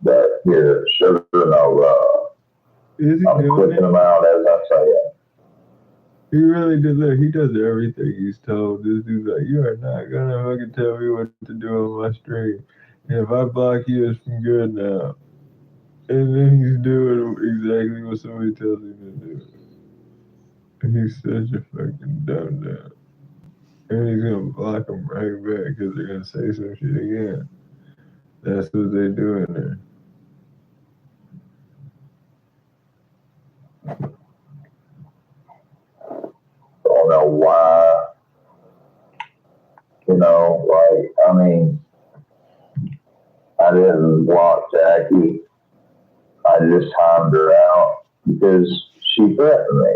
But here, sugar and I'm clicking them out as I say it. He really did. Look, he does everything he's told. This dude's like, you are not gonna fucking tell me what to do on my stream. And if I block you, it's from good now. And then he's doing exactly what somebody tells him to do. He's such a fucking dumb. And he's gonna block them right back because they're gonna say some shit again. That's what they're doing there. Don't know why. You know, like, I mean, I didn't block Jackie. I just timed her out because she threatened me.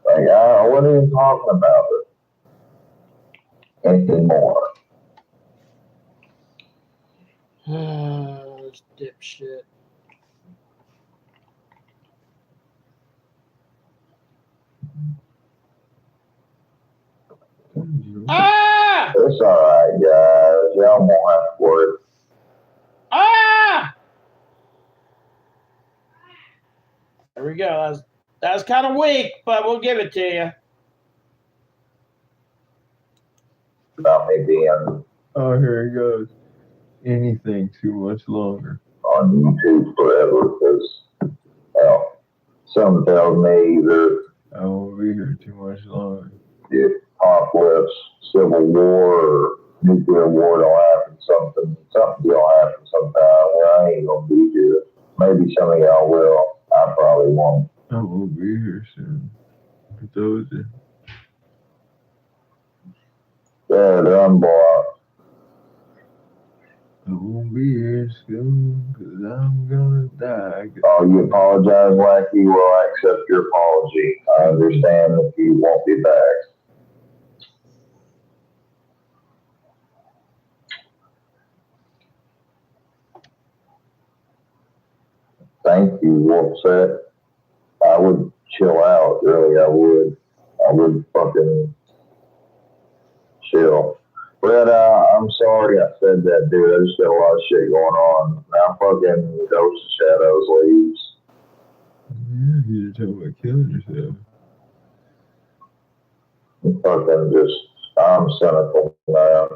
Like, I wasn't even talking about it anymore. This dipshit. Ah! It's alright, guys. Y'all won't have to worry. Ah! There we go. That was kind of weak, but we'll give it to you. About me being Oh, here he goes. Anything too much longer. on YouTube forever because, well, some tells me either I won't be here too much longer. the apocalypse, civil war, or nuclear war don't happen. Something will happen sometime. Well, I ain't gonna be here. Maybe some of y'all will. I probably won't. I won't be here soon. I told you. Yeah, they're unblocked. I won't be here soon because I'm gonna die. Oh, you apologize, Wacky? Well, I accept your apology. I understand if you won't be back. Thank you, Wolfset. I would chill out, really, I would. I would fucking chill. But I'm sorry I said that, dude. I just got a lot of shit going on. Now fucking Ghost of Shadows leaves. Yeah, you're talking about killing yourself. Fucking just, I'm cynical now.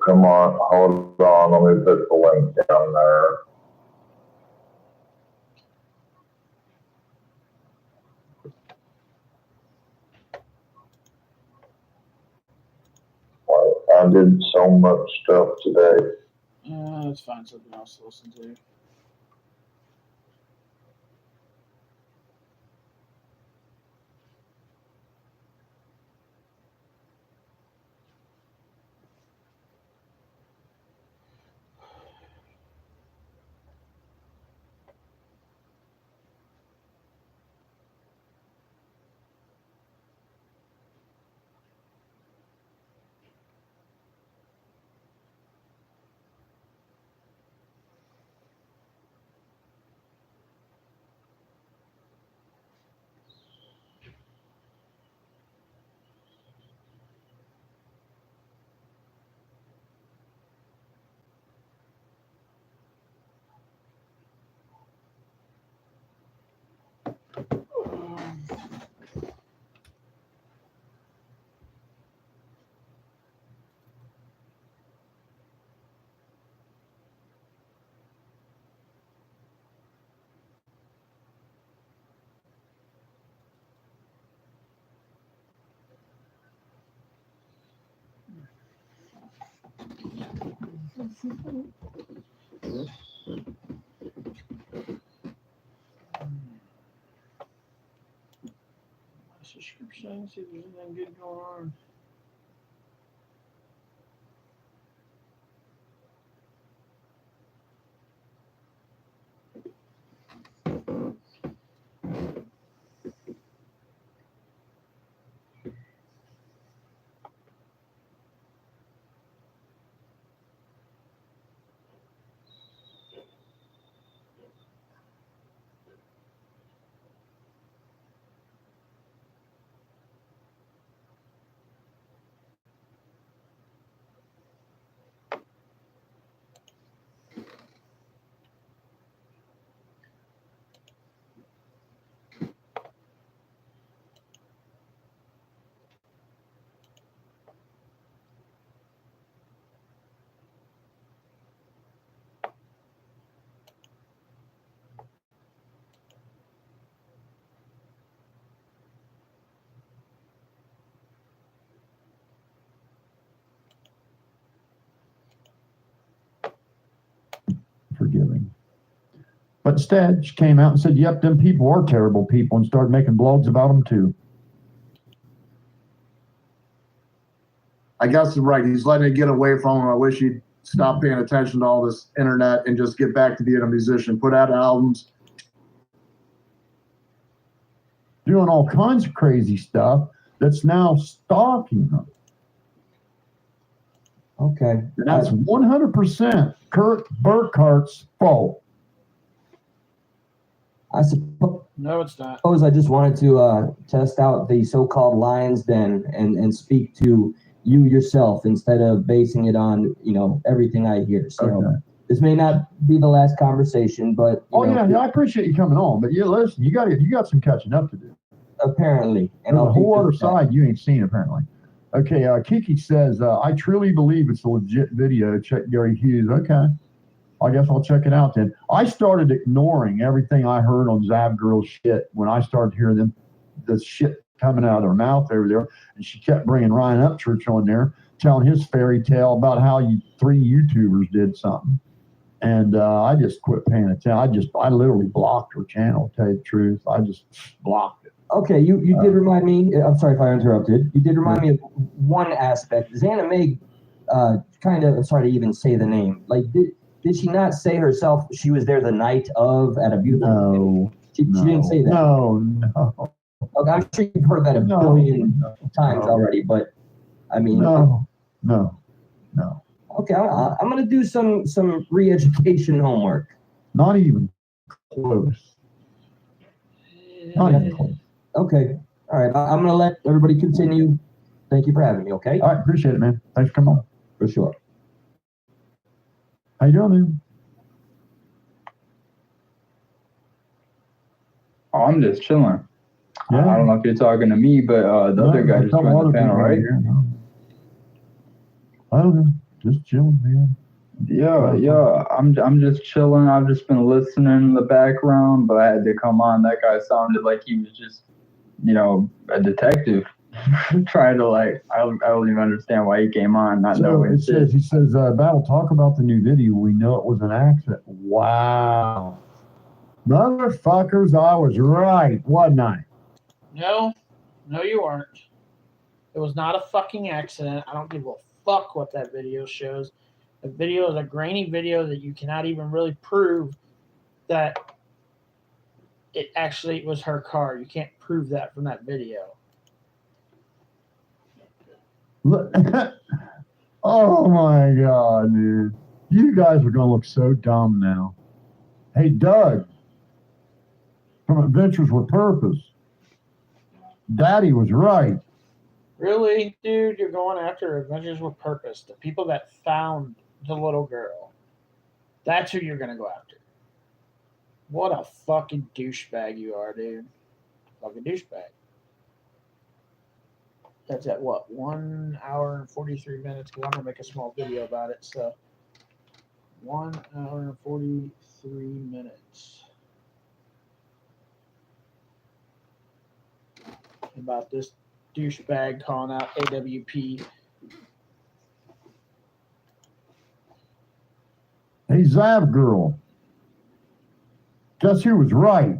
come on, hold on, let me put the link down there. I did so much stuff today. Let's find something else to listen to. Subscription, see if there's anything good going on. Forgiving. But instead, she came out and said, yep, them people are terrible people, and started making blogs about them too. I guess you're right. He's letting it get away from him. I wish he'd stop paying attention to all this internet and just get back to being a musician. Put out albums. Doing all kinds of crazy stuff that's now stalking them. Okay. And that's 100% Kurt Burkhart's fault. I suppose. No, it's not. I just wanted to test out the so-called Lions Den and speak to you yourself instead of basing it on, everything I hear. So Okay. This may not be the last conversation, but Yeah, I appreciate you coming on, but listen, you got some catching up to do. Apparently, and there's I'll a whole do other just that. side you ain't seen apparently. Okay, Kiki says, I truly believe it's a legit video. Check Gary Hughes. Okay, I guess I'll check it out then. I started ignoring everything I heard on Zab Girl's shit when I started hearing the shit coming out of their mouth over there, and she kept bringing Ryan Upchurch on there, telling his fairy tale about how 3 YouTubers did something. And I just quit paying attention. I literally blocked her channel, to tell you the truth. I just blocked it. Okay, you did remind me. I'm sorry if I interrupted. You did remind me of one aspect. Xana Meg, kind of. I'm sorry to even say the name. Like, did she not say herself she was there the night of at a beautiful? No, she didn't say that. No. Okay, I'm sure you've heard that a billion times already, but I mean. No. Okay, I'm gonna do some re-education homework. Not even close. Not even close. Okay, all right. I'm gonna let everybody continue. Thank you for having me. Okay. All right, appreciate it, man. Thanks for coming on. For sure. How you doing, man? Oh, I'm just chilling. Yeah. I don't know if you're talking to me, but the other guy just joined the panel, right? I don't know. Just chilling, man. Yeah, I'm just chilling. I've just been listening in the background, but I had to come on. That guy sounded like he was just, a detective. Trying to I don't even understand why he came on, not So knowing he says, Battle, talk about the new video. We know it was an accident. Wow. Motherfuckers, I was right, wasn't I? No, you aren't. It was not a fucking accident. I don't give a fuck what that video shows. The video is a grainy video that you cannot even really prove that it actually was her car. You can't prove that from that video. Look, oh my God, dude. You guys are going to look so dumb now. Hey, Doug, from Adventures with Purpose, Daddy was right. Really, dude, you're going after Adventures with Purpose. The people that found the little girl. That's who you're going to go after. What a fucking douchebag you are, dude. Fucking douchebag. That's at what? 1 hour and 43 minutes? Because I'm going to make a small video about it. So 1 hour and 43 minutes. About this douchebag calling out AWP. Hey, Zav girl. Guess who was right?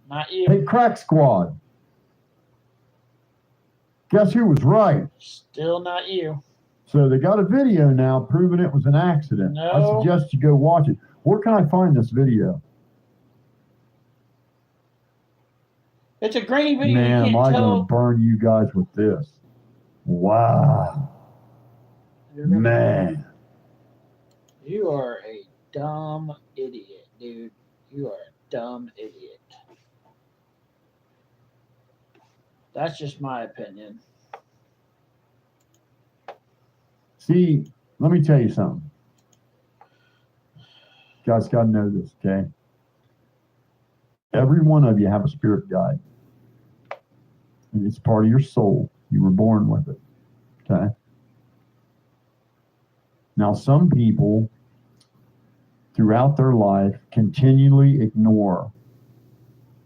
Not you. Hey, Crack Squad. Guess who was right? Still not you. So they got a video now proving it was an accident. No. I suggest you go watch it. Where can I find this video? It's a grainy video. Man, you am I can't going tell. to burn you guys with this? Wow. Man. You are a dumb idiot, dude. You are a dumb idiot. That's just my opinion. See, let me tell you something. You guys got to know this, okay? Every one of you have a spirit guide. And it's part of your soul. You were born with it, okay? Now, some people throughout their life continually ignore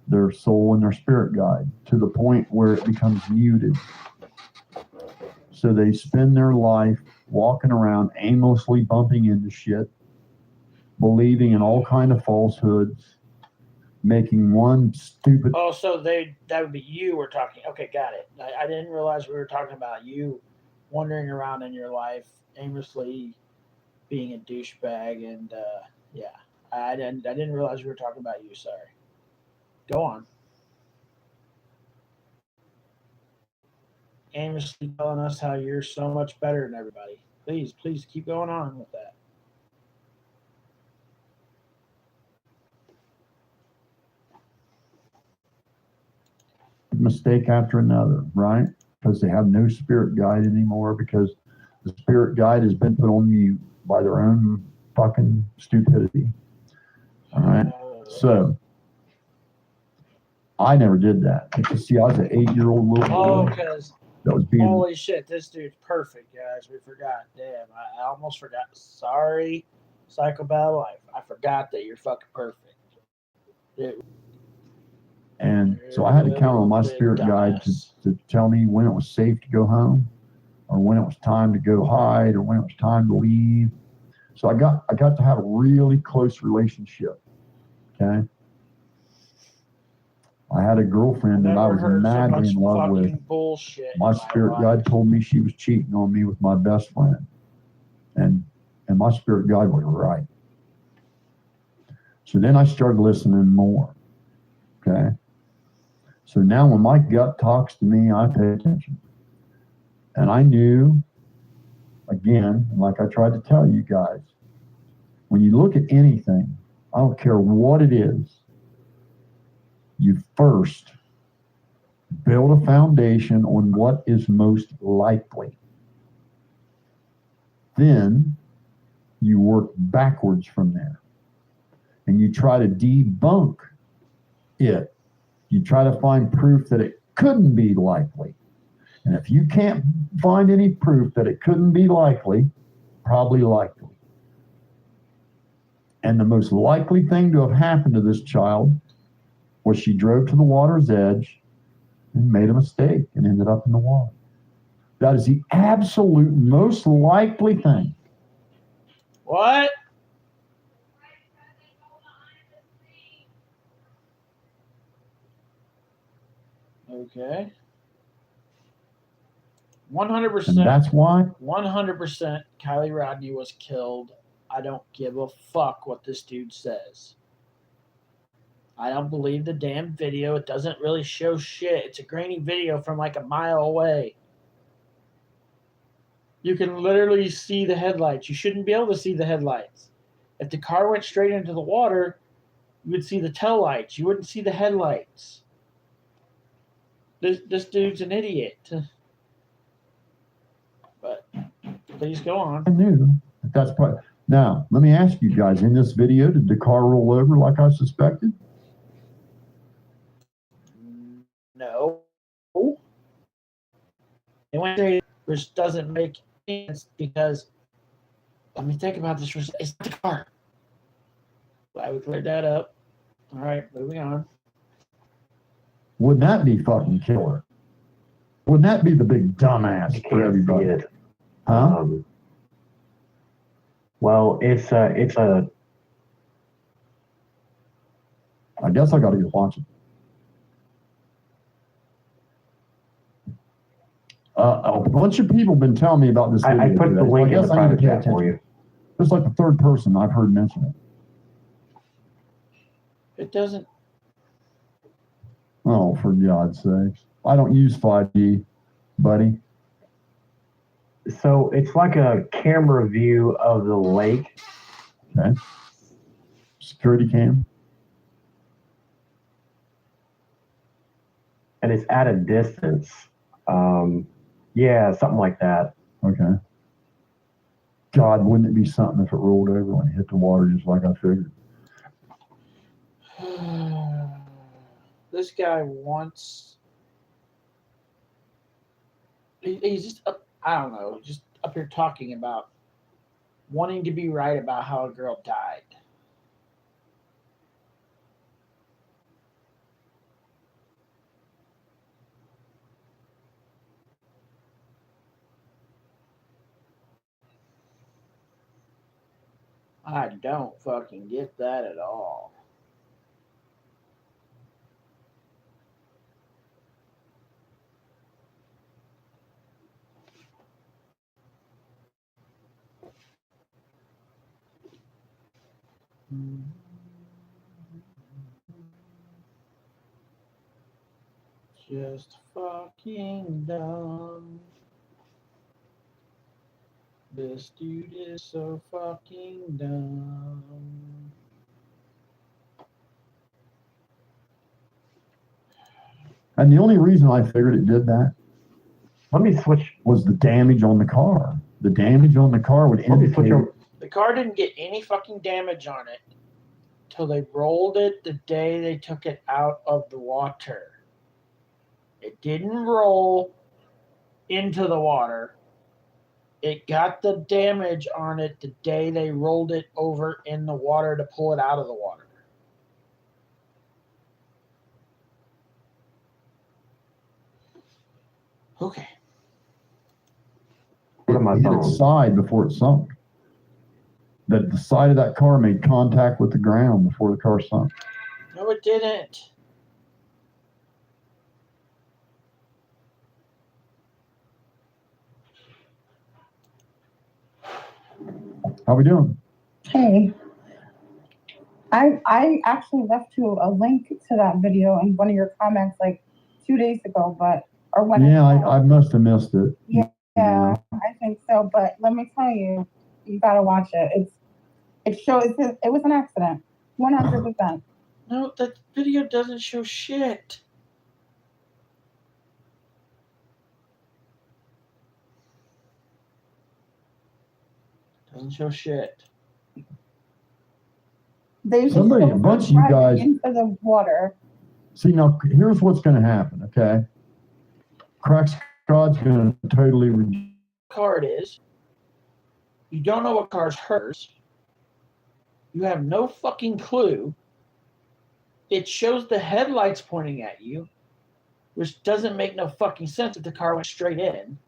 their soul and their spirit guide to the point where it becomes muted. So they spend their life walking around aimlessly bumping into shit, believing in all kind of falsehoods, making one stupid. Oh, so that would be you we're talking. Okay, got it. I didn't realize we were talking about you wandering around in your life aimlessly being a douchebag, and yeah, I didn't realize we were talking about you. Sorry. Go on. Aimlessly telling us how you're so much better than everybody. Please keep going on with that. Mistake after another, right? Because they have no spirit guide anymore, because the spirit guide has been put on mute by their own fucking stupidity. All right. So I never did that. Because see, I was an 8-year-old little Oh, boy because that was being. holy shit, this dude's perfect, guys. We forgot. Damn, I almost forgot. Sorry, Psycho Battle Life. I forgot that you're fucking perfect. Dude. And so I had to count on my spirit guide to tell me when it was safe to go home, or when it was time to go hide, or when it was time to leave. So I got to have a really close relationship. Okay. I had a girlfriend that I was madly in love with. Bullshit. My spirit guide told me she was cheating on me with my best friend. And my spirit guide was right. So then I started listening more. Okay. So now when my gut talks to me, I pay attention. And I knew, again, like I tried to tell you guys, when you look at anything, I don't care what it is, you first build a foundation on what is most likely. Then you work backwards from there. And you try to debunk it. You try to find proof that it couldn't be likely. And if you can't find any proof that it couldn't be likely, probably likely. And the most likely thing to have happened to this child was she drove to the water's edge and made a mistake and ended up in the water. That is the absolute most likely thing. What? Okay. 100%. And that's why 100% Kylie Rodney was killed. I don't give a fuck what this dude says. I don't believe the damn video. It doesn't really show shit. It's a grainy video from like a mile away. You can literally see the headlights. You shouldn't be able to see the headlights. If the car went straight into the water, you would see the tail lights. You wouldn't see the headlights. This dude's an idiot. But please go on. I knew that's part. Now, let me ask you guys, in this video, did the car roll over like I suspected? No. It went straight, which doesn't make sense because, let me think about this. It's the car. Glad we cleared that up. All right, moving on. Wouldn't that be fucking killer? Wouldn't that be the big dumbass for everybody? Huh? Well, it's a. I guess I got to get watching. A bunch of people have been telling me about this video. I put today, the link so I in guess the I need private to pay chat for attention. you. It's like the third person I've heard mention it. It doesn't. Oh, for God's sakes. I don't use 5G, buddy. So it's like a camera view of the lake. Okay. Security cam. And it's at a distance. Yeah, something like that. Okay. God, wouldn't it be something if it rolled over and hit the water just like I figured? This guy wants. He's just up, I don't know, just up here talking about wanting to be right about how a girl died. I don't fucking get that at all. Just fucking dumb. This dude is so fucking dumb. And the only reason I figured it did that, let me switch, was the damage on the car. The damage on the car would indicate. The car didn't get any fucking damage on it till they rolled it the day they took it out of the water. It didn't roll into the water. It got the damage on it the day they rolled it over in the water to pull it out of the water. Okay. It hit its side before it sunk. That the side of that car made contact with the ground before the car sunk. No, it didn't. How we doing? Hey, I actually left you a link to that video in one of your comments like 2 days ago, but or when Yeah, I must have missed it. yeah, I think so. But let me tell you, you gotta watch it. It shows it was an accident, 100%. No, that video doesn't show shit. Doesn't show shit. They just Somebody, a go bunch of you right guys. into the water. See, now here's what's going to happen, okay? Crack Scott's going to totally. Car it is. You don't know what car's hers. You have no fucking clue. It shows the headlights pointing at you, which doesn't make no fucking sense if the car went straight in.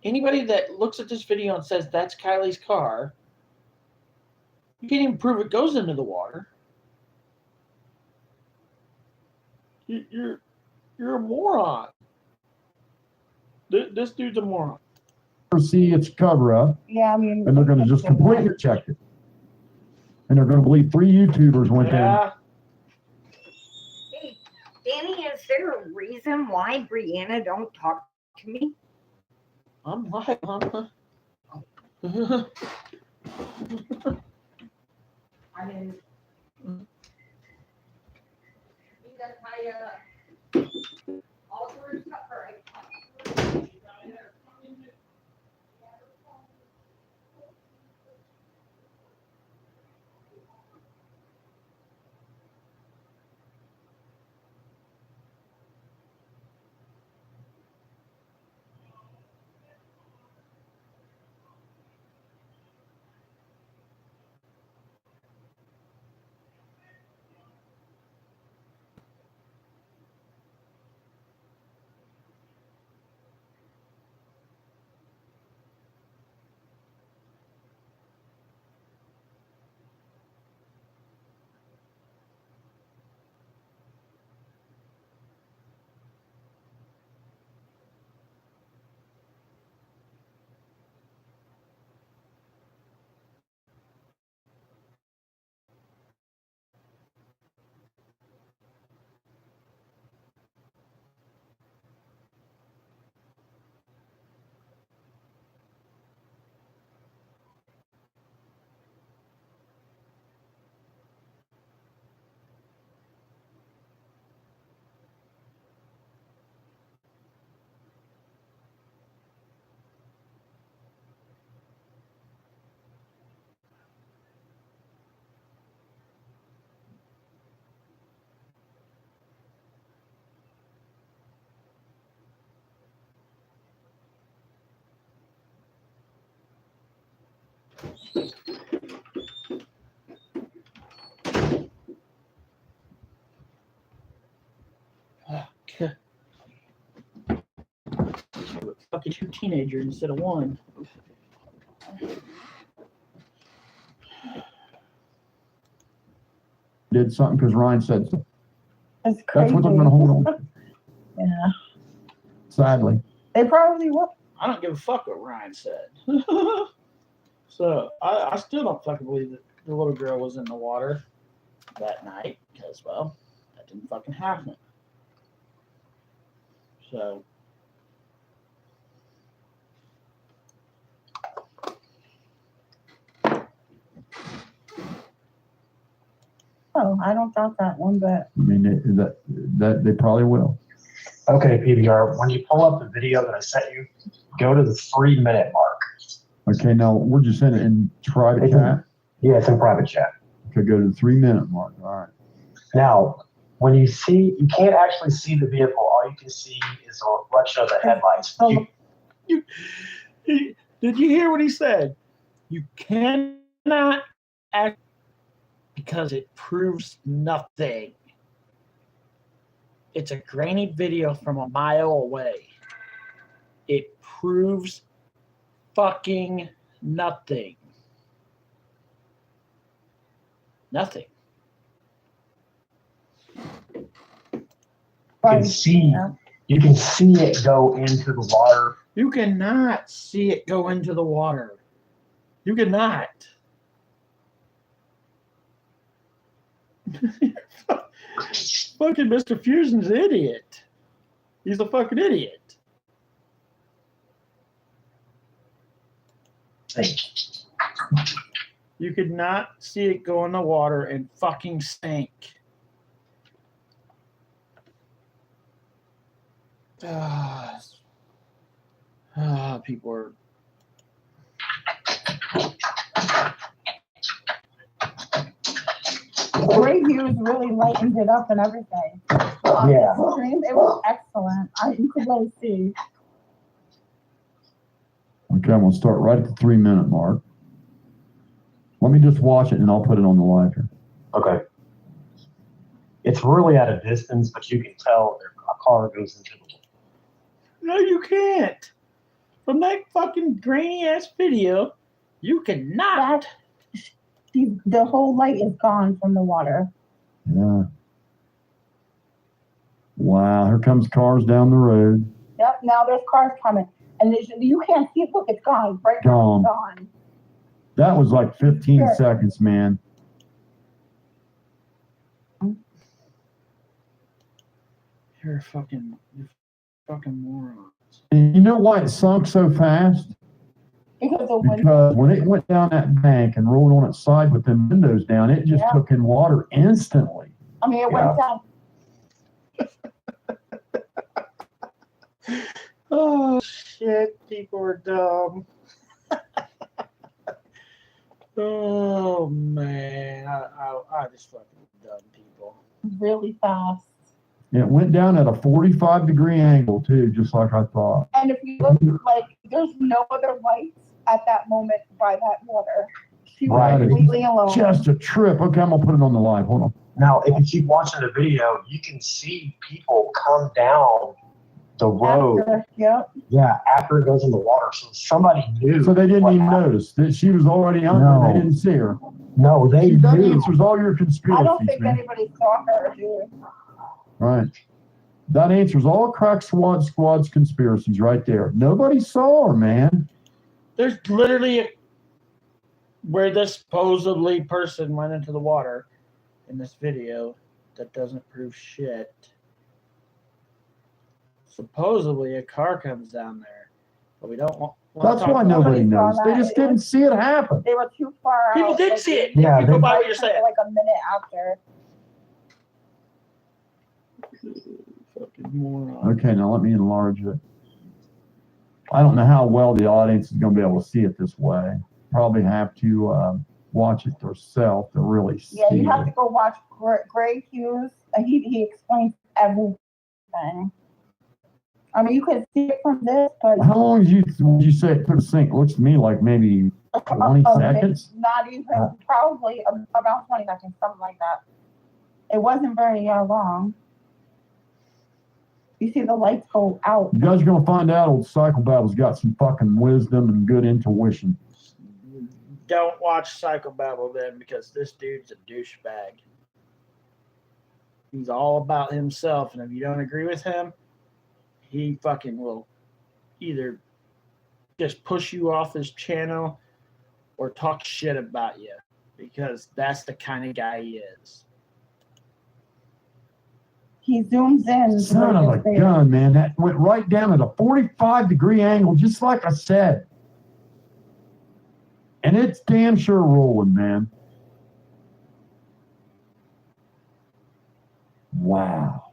Anybody that looks at this video and says that's Kylie's car, you can't even prove it goes into the water. You're a moron. This dude's a moron. See its cover up, Yeah, I mean. and they're going to just completely check it. And they're going to believe 3 YouTubers went in. Hey, Danny, is there a reason why Brianna don't talk to me? I'm live, huh? I mean, all through supper, Fucking 2 teenagers instead of 1. Did something because Ryan said so. That's crazy. That's what they're going to hold on to, Yeah. sadly. They probably will. I don't give a fuck what Ryan said. So I still don't fucking believe that the little girl was in the water that night because, well, that didn't fucking happen. So. Oh, I don't doubt that one, but I mean, that they probably will. Okay, PBR, when you pull up the video that I sent you, go to the 3-minute mark. Okay, now we're just in private chat. Yeah, it's in private chat. Okay, go to the 3-minute mark. All right. Now, when you see, you can't actually see the vehicle. All you can see is a reflection of the headlights. Did you hear what he said? You cannot act because it proves nothing. It's a grainy video from a mile away. It proves fucking nothing. Nothing. You can see it go into the water. You cannot see it go into the water. You cannot. Fucking Mr. Fusion's an idiot. He's a fucking idiot. You could not see it go in the water and fucking sink. People are. Great Views really lightened it up and everything. Yeah. It was excellent. You could really see. Okay, I'm gonna start right at the 3-minute mark. Let me just watch it and I'll put it on the live here. Okay. It's really at a distance, but you can tell a car goes into the. No, you can't. From that fucking grainy ass video, you cannot. The whole light is gone from the water. Yeah. Wow, here comes cars down the road. Yep, now there's cars coming. And you can't see it. Look, it's gone. Right now, it's gone. That was like 15 seconds, man. You're a fucking moron. And you know why it sunk so fast? Because when it went down that bank and rolled on its side with the windows down, it just took in water instantly. I mean, it went down. Oh shit! People are dumb. Oh man, I just fucking dumb people. Really fast. It went down at a 45-degree angle too, just like I thought. And if you look, like, there's no other lights at that moment by that water. She was completely alone. Just a trip. Okay, I'm gonna put it on the live. Hold on. Now, if you keep watching the video, you can see people come down the road. Yeah, after it goes in the water. So somebody knew. So they didn't even notice that she was already under. No. They didn't see her. No, they That knew. answers all your I conspiracies, don't think man. anybody saw her, dude. Right. That answers all Crack Squad's conspiracies right there. Nobody saw her, man. There's literally where this supposedly person went into the water in this video that doesn't prove shit. Supposedly a car comes down there, but we don't want. That's why nobody knows. They just didn't see it happen. They were too far out. People did Like, see it. Yeah, You go they- by what you're saying. like a minute after. Fucking moron. Okay, now let me enlarge it. I don't know how well the audience is going to be able to see it this way. Probably have to watch it themselves to really see Yeah, you have it. to go watch Greg Hughes. He explains everything. I mean, you could see it from this, but How long would you say it took to sink? It looks to me like maybe 20 seconds. not even, probably about 20 seconds, something like that. It wasn't very long. You see the lights go out. You guys are going to find out old Psychobabble's got some fucking wisdom and good intuition. Don't watch Psychobabble then, because this dude's a douchebag. He's all about himself, and if you don't agree with him, he fucking will either just push you off his channel or talk shit about you, because that's the kind of guy he is. He zooms in. Son of a gun, man. That went right down at a 45-degree angle, just like I said. And it's damn sure rolling, man. Wow.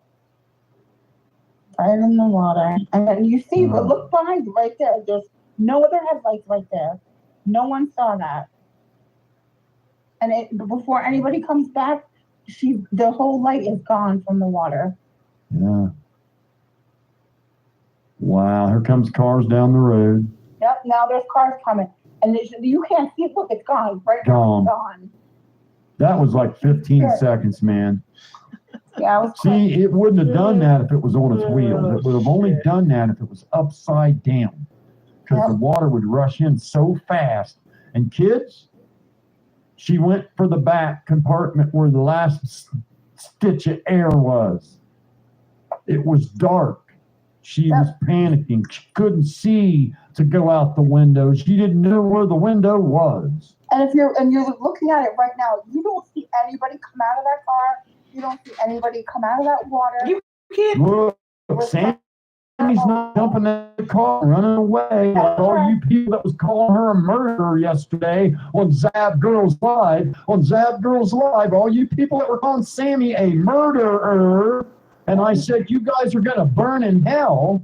Right in the water. And then you see, but look behind you right there. There's no other headlights right there. No one saw that. And before anybody comes back, the whole light is gone from the water. Yeah. Wow. Here comes cars down the road. Yep, now there's cars coming. And you can't see it. Look, it's gone. Right now, Gone. it's gone. That was like 15 seconds, man. Yeah, it was See, it wouldn't have done that if it was on its wheels. It would have only done that if it was upside down, because the water would rush in so fast. And kids, she went for the back compartment where the last stitch of air was. It was dark. She was panicking. She couldn't see to go out the window. She didn't know where the window was. And you're looking at it right now, you don't see anybody come out of that car. You don't see anybody come out of that water. You can't. Look, Sammy's not jumping in the car, running away. Like all you people that was calling her a murderer yesterday on Zab Girls Live. On Zab Girls Live, all you people that were calling Sammy a murderer, and I said, you guys are going to burn in hell.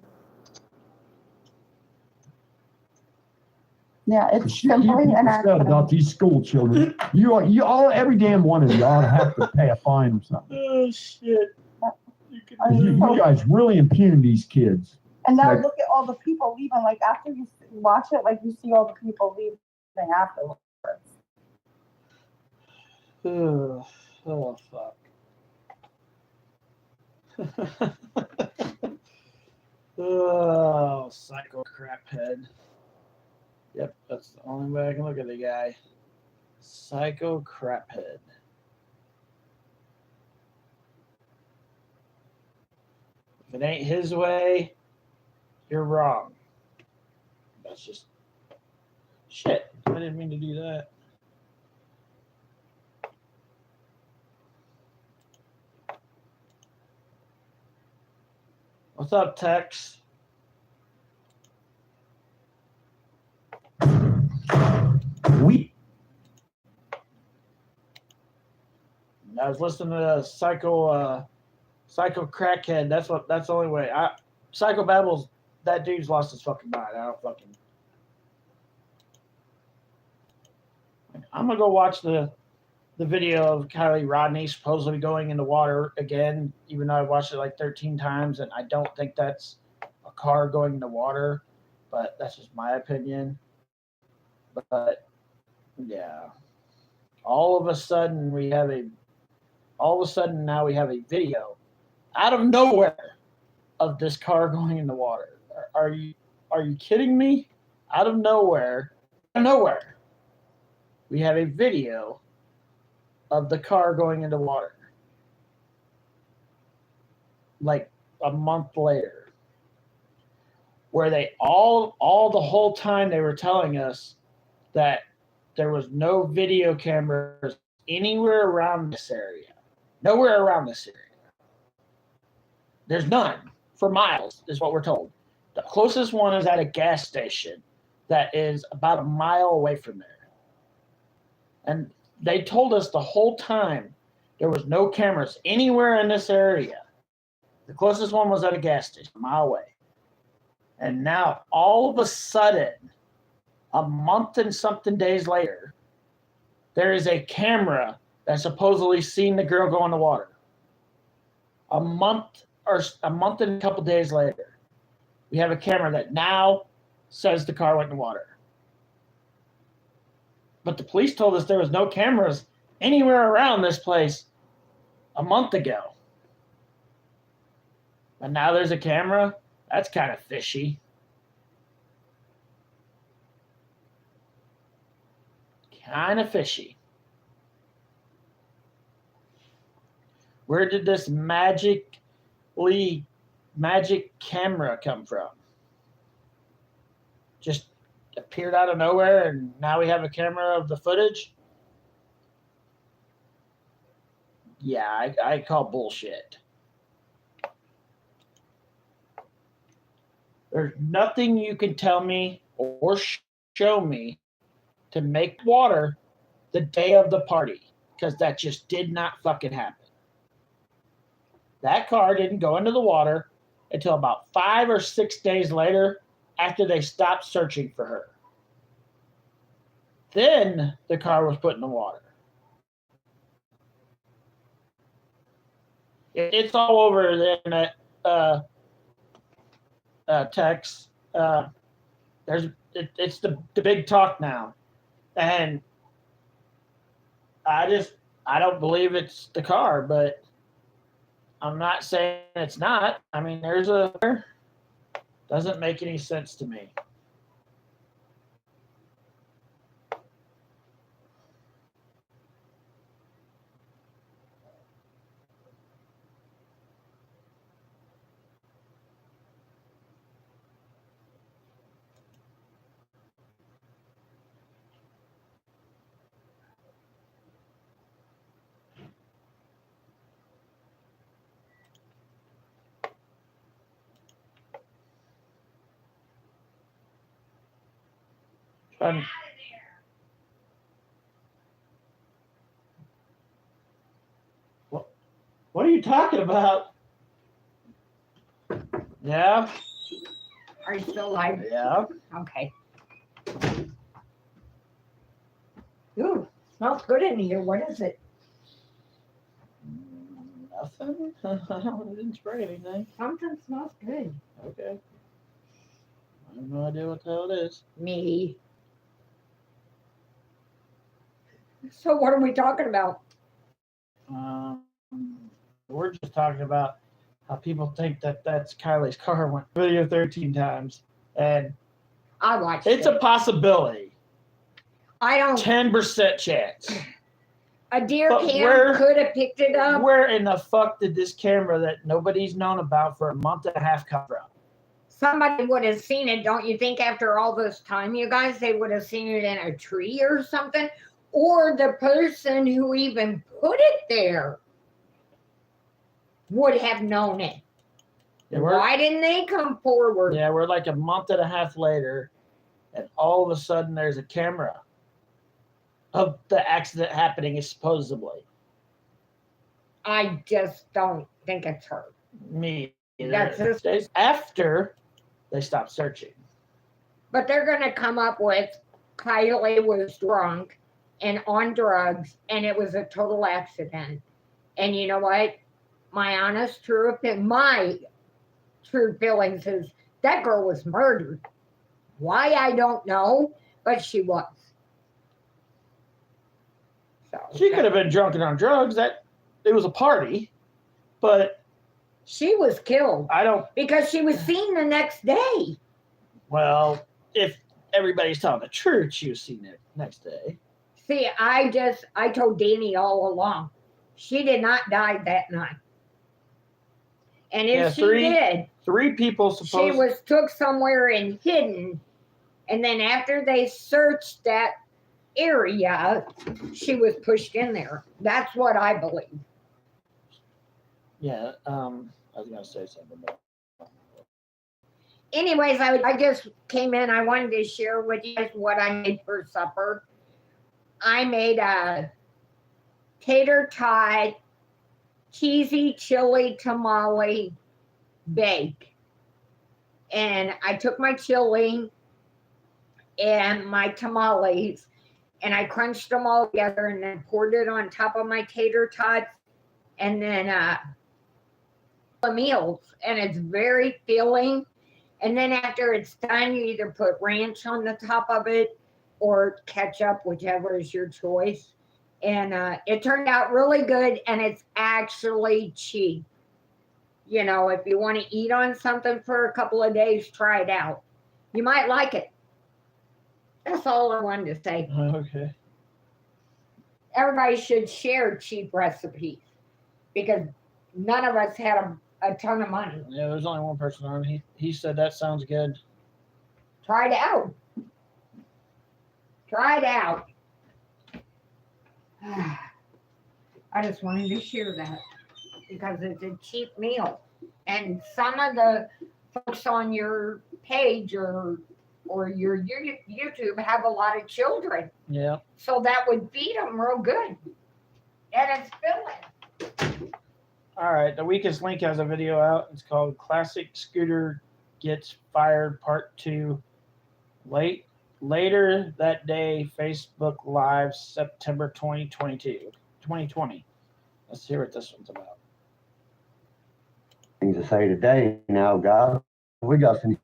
Yeah, it's You simply people an said accident. about these school children. You all, every damn one of you ought to have to pay a fine or something. Oh shit! You guys really impugn these kids. And now Like- look at all the people leaving. Like after you watch it, like you see all the people leaving afterwards. Oh fuck. Oh, psycho craphead. Yep, that's the only way I can look at the guy. Psycho craphead. If it ain't his way, you're wrong. That's just shit. I didn't mean to do that. What's up, Tex? I was listening to Psycho Crackhead. That's the only way. Psycho Babbles, that dude's lost his fucking mind. I'm gonna go watch the video of Kylie Rodney supposedly going in the water again, even though I watched it like 13 times, and I don't think that's a car going in the water, but that's just my opinion. But yeah, all of a sudden now we have a video out of nowhere of this car going in the water. Are you kidding me? Out of nowhere, we have a video of the car going into water. Like a month later. Where they all the whole time they were telling us that there was no video cameras anywhere around this area. Nowhere around this area. There's none for miles, is what we're told. The closest one is at a gas station that is about a mile away from there. And they told us the whole time there was no cameras anywhere in this area. The closest one was at a gas station, a mile away. And now, all of a sudden, a month and something days later, there is a camera that supposedly seen the girl go in the water. A month and a couple days later, we have a camera that now says the car went in the water. But the police told us there was no cameras anywhere around this place a month ago. And now there's a camera? That's kind of fishy. Kind of fishy. Where did this magic camera come from? Just appeared out of nowhere and now we have a camera of the footage? Yeah, I call bullshit. There's nothing you can tell me or show me to make water the day of the party, because that just did not fucking happen. That car didn't go into the water until about 5 or 6 days later after they stopped searching for her. Then the car was put in the water. It's all over the internet, Tex. It's the big talk now. And I don't believe it's the car, but I'm not saying it's not. I mean, doesn't make any sense to me. What are you talking about? Yeah? Are you still live? Yeah. Okay. Ooh, smells good in here. What is it? Nothing? I didn't spray anything. Something smells good. Okay. I have no idea what the hell it is. Me. So what are we talking about? We're just talking about how people think that that's Kylie's car went video 13 times, and I watched it's it. a possibility. I don't. 10% chance. A deer But cam could have picked it up. Where in the fuck did this camera that nobody's known about for a month and a half come from? Somebody would have seen it, don't you think, after all this time, you guys? They would have seen it in a tree or something. Or the person who even put it there would have known it. Yeah, Why didn't they come forward? Yeah, we're like a month and a half later, and all of a sudden there's a camera of the accident happening, supposedly. I just don't think it's her. Me either. That's just- Days after they stopped searching. But they're going to come up with Kylie was drunk and on drugs, and it was a total accident. And you know what? My honest, true opinion, my true feelings is that girl was murdered. Why, I don't know, but she was. So She could have been drunk and on drugs. That it was a party, but she was killed. I don't. Because she was seen the next day. Well, if everybody's telling the truth, she was seen it next day. See, I told Danny all along, she did not die that night. And if she did, three people she supposed. was took somewhere and hidden. And then after they searched that area, she was pushed in there. That's what I believe. Yeah, I was gonna say something about. Anyways, I just came in. I wanted to share with you guys what I made for supper. I made a tater tot, cheesy chili tamale bake. And I took my chili and my tamales and I crunched them all together and then poured it on top of my tater tots and then the meals. And it's very filling. And then after it's done, you either put ranch on the top of it or ketchup, whichever is your choice. And it turned out really good, and it's actually cheap. You know, if you want to eat on something for a couple of days, try it out. You might like it. That's all I wanted to say. Okay. Everybody should share cheap recipes because none of us had a ton of money. Yeah, there's only one person on. He said that sounds good. Try it out. Try it out. I just wanted to share that because it's a cheap meal. And some of the folks on your page or your YouTube have a lot of children. Yeah. So that would feed them real good. And it's filling. All right. The Weakest Link has a video out. It's called Classic Scooter Gets Fired Part 2. Later that day, Facebook Live, September 2020. Let's hear what this one's about. Things to say today now, guys. We got some.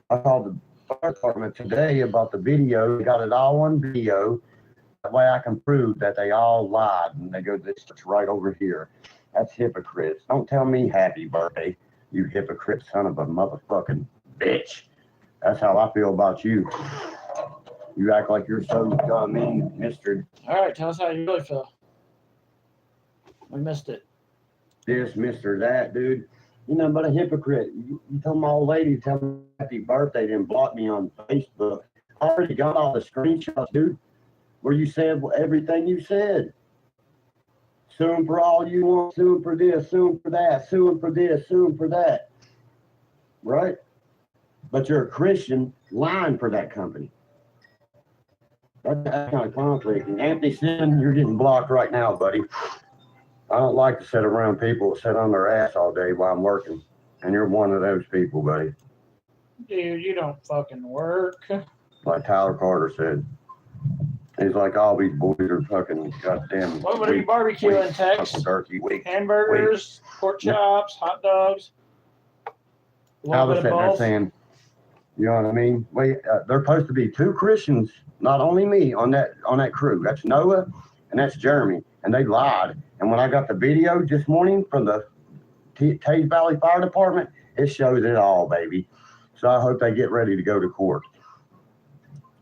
I called the fire department today about the video. They got it all on video. That way I can prove that they all lied. And they go, this is right over here. That's hypocrites. Don't tell me happy birthday, you hypocrite son of a motherfucking bitch. That's how I feel about you. You act like you're so mean, Mr. All right. Tell us how you really feel. We missed it. This, Mr. That, dude. You know, but a hypocrite. You told my old lady to tell me happy birthday, then block me on Facebook. I already got all the screenshots, dude, where you said everything you said. Suing for all you want, suing for this, suing for that, suing for this, suing for that. Right? But you're a Christian lying for that company. That's that kind of conflict. And Anthony Sin, you're getting blocked right now, buddy. I don't like to sit around people that sit on their ass all day while I'm working. And you're one of those people, buddy. Dude, you don't fucking work. Like Tyler Carter said. He's like, all these boys are fucking goddamn. What are you barbecuing, Tex? Turkey, weak. Hamburgers, pork chops, hot dogs. I was sitting there both. saying, You know what I mean? They're supposed to be 2 Christians, not only me on that crew. That's Noah and that's Jeremy, and they lied. And when I got the video this morning from the Taze Valley Fire Department, it shows it all, baby. So I hope they get ready to go to court.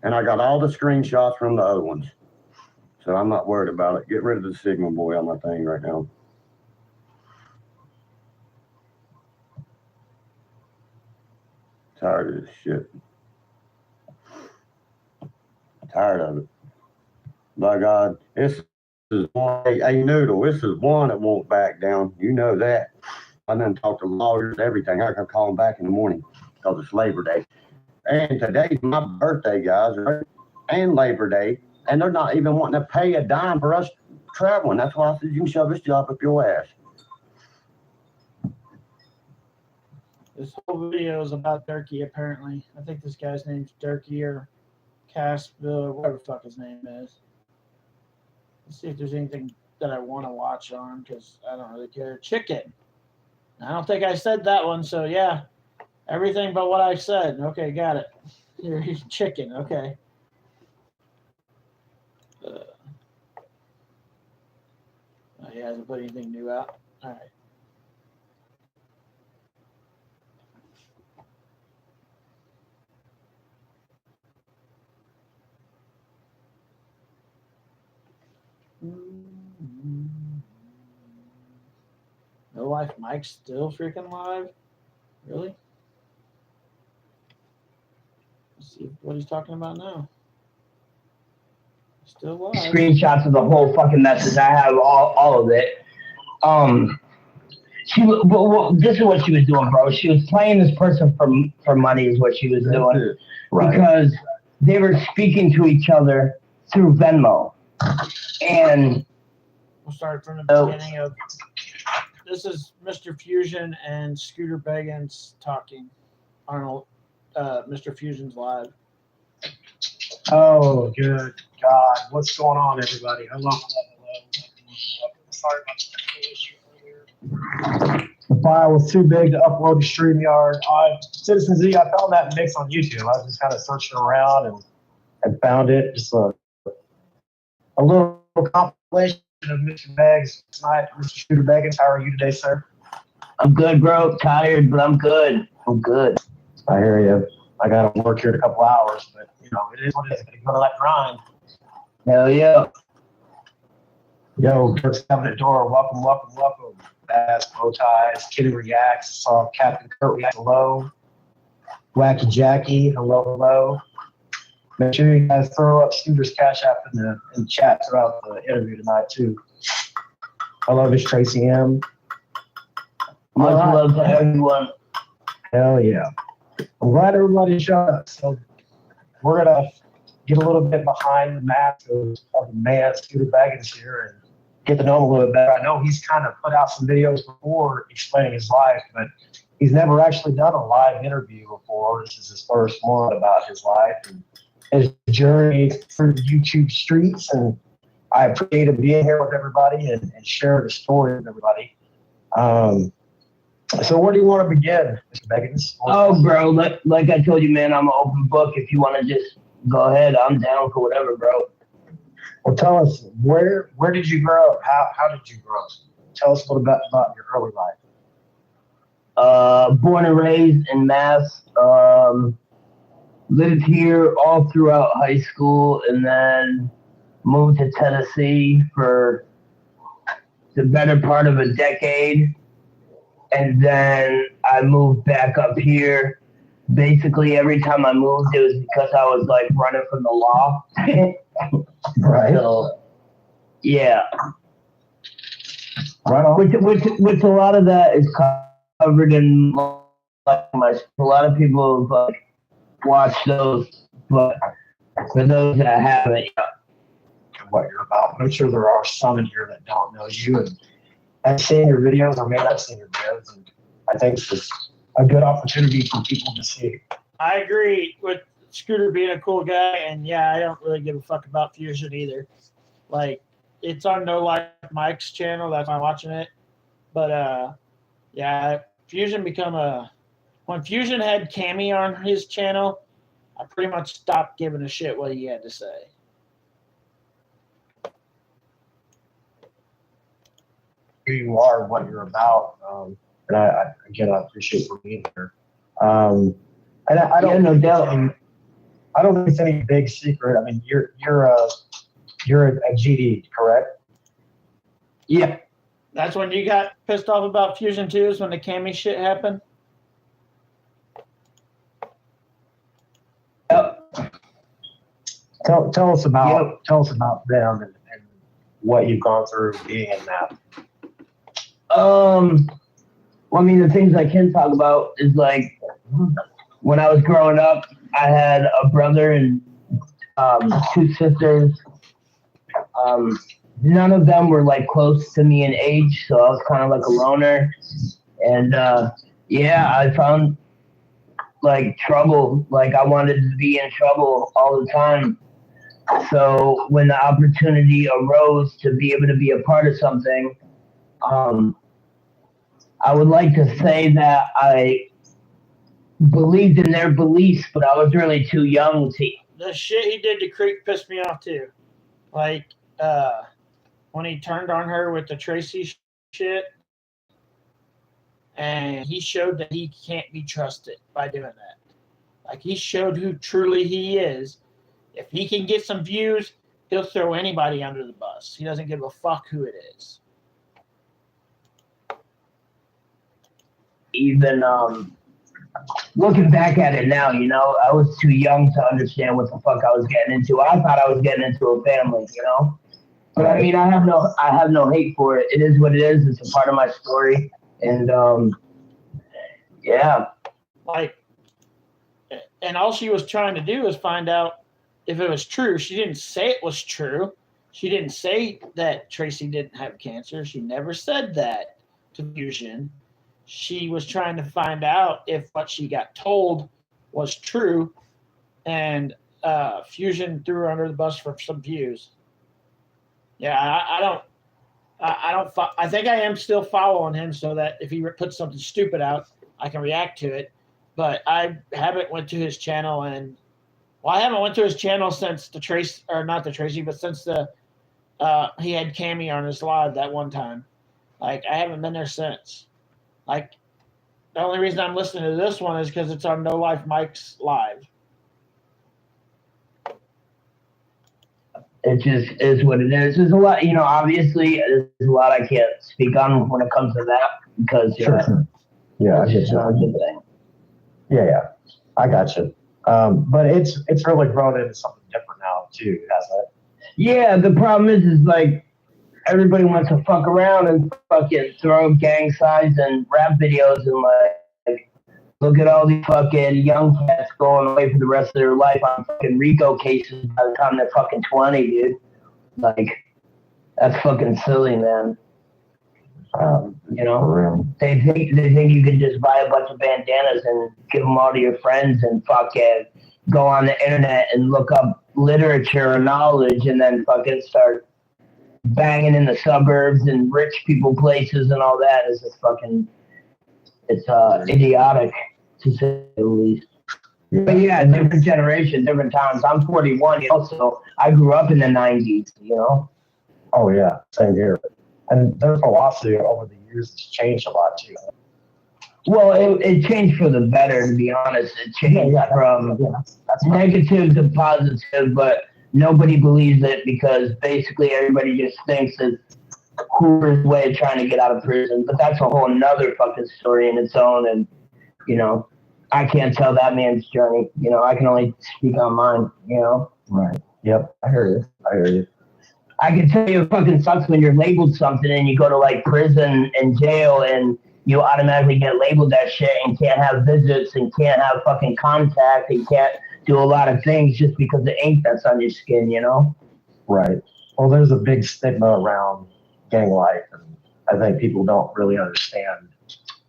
And I got all the screenshots from the other ones. So I'm not worried about it. Get rid of the signal boy on my thing right now. Tired of this shit. Tired of it. By God, this is one. Hey, Noodle, this is one that won't back down. You know that. I done talked to lawyers, everything. I can call them back in the morning because it's Labor Day. And today's my birthday, guys, right? And Labor Day. And they're not even wanting to pay a dime for us traveling. That's why I said you can shove this job up your ass. This whole video is about Durkee, apparently. I think this guy's name's Durkee or Cassville or whatever the fuck his name is. Let's see if there's anything that I want to watch on because I don't really care. Chicken. I don't think I said that one, so yeah. Everything but what I said. Okay, got it. Here's chicken. Okay. He hasn't put anything new out. All right. No Life Mike's still freaking live? Really? Let's see what he's talking about now. Still live. Screenshots of the whole fucking message. I have all of it. This is what she was doing, bro. She was playing this person for money is what she was doing. Right. Because they were speaking to each other through Venmo. And we'll start from the beginning of this is Mr. Fusion and Scooter Beggins talking. Arnold, Mr. Fusion's live. Oh, good God. What's going on, everybody? Hello. Sorry about the issue earlier. The file was too big to upload to StreamYard. Citizen Z, I found that mix on YouTube. I was just kind of searching around and found it. Just a little compilation of Mr. Beggs tonight. Mr. Shooter Beggins, how are you today, sir? I'm good, bro. Tired, but I'm good. I'm good. I hear you. I got to work here in a couple hours, but you know, it is what it is. Gotta go to that grind. Hell yeah. Yo, Dirk's Cabinet Door, welcome, welcome, welcome. Bass, bow ties, Kitty reacts, saw Captain Kurt react hello. Wacky Jackie, hello, hello. Make sure you guys throw up Scooter's Cash App in the chat throughout the interview tonight too. Hello, Miss Tracy M. Much love to everyone. Hell yeah. I'm glad everybody showed up. So we're gonna get a little bit behind the mask of the man Scooter Beggins here and get to know him a little bit better. I know he's kind of put out some videos before explaining his life, but he's never actually done a live interview before. This is his first one about his life and his journey through the YouTube streets. And I appreciate him being here with everybody and sharing the story with everybody. So where do you want to begin, Mr. Beggins? Oh, bro, like I told you, man, I'm an open book. If you want to just go ahead, I'm down for whatever, bro. Well, tell us, where did you grow up? How did you grow up? Tell us a little bit about your early life. Born and raised in Mass. Lived here all throughout high school and then moved to Tennessee for the better part of a decade. And then I moved back up here. Basically, every time I moved, it was because I was like running from the law. Right. So, yeah. Right on. Which a lot of that is covered in like a lot of people have watched those, but for those that haven't, what you're about. I'm sure there are some in here that don't know you and have seen your videos or may not have seen your videos. And I think it's just a good opportunity for people to see. I agree with Scooter being a cool guy, and yeah, I don't really give a fuck about Fusion either. Like, it's on No Life Mike's channel, that's why I'm watching it. But yeah, Fusion become a when Fusion had Cammy on his channel, I pretty much stopped giving a shit what he had to say. Who you are, what you're about, and I appreciate you being here. And I don't, no doubt. I don't think it's any big secret. I mean, you're a GD, correct? Yeah. That's when you got pissed off about Fusion 2 is when the Cammy shit happened? Tell us about them and what you've gone through being in that. Well, I mean, the things I can talk about is like when I was growing up, I had a brother and 2 sisters. None of them were like close to me in age, so I was kind of like a loner. And yeah, I found like trouble. Like I wanted to be in trouble all the time. So when the opportunity arose to be able to be a part of something, I would like to say that I believed in their beliefs, but I was really too young to. The shit he did to Creek pissed me off too. Like, when he turned on her with the Tracy shit, and he showed that he can't be trusted by doing that. Like, he showed who truly he is. If he can get some views, he'll throw anybody under the bus. He doesn't give a fuck who it is. Even looking back at it now, you know, I was too young to understand what the fuck I was getting into. I thought I was getting into a family, you know. But I mean, I have no hate for it. It is what it is. It's a part of my story, and yeah. Like, and all she was trying to do is find out if it was true. She didn't say it was true. She didn't say that Tracy didn't have cancer. She never said that to Fusion. She was trying to find out if what she got told was true, and Fusion threw her under the bus for some views. Yeah, I think I am still following him so that if he puts something stupid out, I can react to it. But I haven't went to his channel I haven't went to his channel since the Tracy, or not the Tracy, but since the he had Cammy on his live that one time. Like, I haven't been there since. Like, the only reason I'm listening to this one is because it's on No Life Mike's live. It just is what it is. There's a lot, you know, obviously, there's a lot I can't speak on when it comes to that because, Sure. Yeah, I get you. Yeah, I got you. But it's really grown into something different now, too, hasn't it? Yeah, the problem is like, everybody wants to fuck around and fucking throw gang signs and rap videos and like look at all these fucking young cats going away for the rest of their life on fucking RICO cases by the time they're fucking 20, dude. Like, that's fucking silly, man. You know, they think you can just buy a bunch of bandanas and give them all to your friends and fucking go on the internet and look up literature or knowledge and then fucking start banging in the suburbs and rich people places and all that. Is just fucking, it's idiotic to say the least. But yeah, different generation, different times. I'm 41, you know, so I grew up in the 90s, you know. Oh yeah, same here. And their philosophy over the years has changed a lot too. Well, it changed for the better, to be honest. It changed from negative to positive, but nobody believes it because basically everybody just thinks it's Hoover's way of trying to get out of prison. But that's a whole nother fucking story in its own. And, you know, I can't tell that man's journey. You know, I can only speak on mine, you know? Right. Yep. I hear you. I can tell you it fucking sucks when you're labeled something and you go to like prison and jail and you automatically get labeled that shit and can't have visits and can't have fucking contact and can't do a lot of things just because of the ink that's on your skin, you know? Right. Well, there's a big stigma around gang life, and I think people don't really understand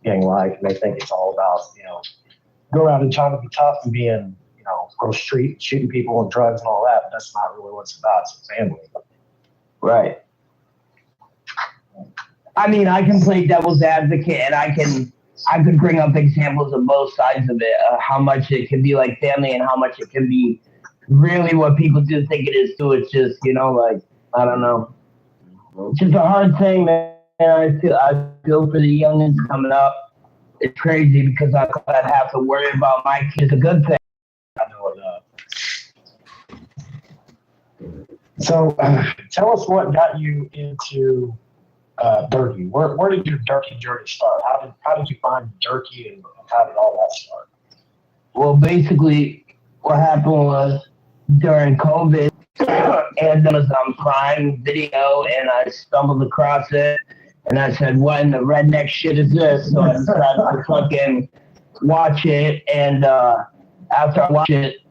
gang life, and they think it's all about, you know, go around and trying to be tough and being, you know, go street, shooting people and drugs and all that, but that's not really what it's about. It's a family. Right. I mean, I can play devil's advocate and I can I could bring up examples of both sides of it, how much it can be like family and how much it can be really what people do think it is too. It's just, you know, like, I don't know. It's just a hard thing, man. I feel for the youngins coming up. It's crazy because I have to worry about my kids. A good thing. So, tell us what got you into Durkee. Where did your Durkee journey start? How did you find Durkee, and how did all that start? Well, basically, what happened was during COVID, and there was Prime Video, and I stumbled across it, and I said, "What in the redneck shit is this?" So I decided to fucking watch it, and after I watched it,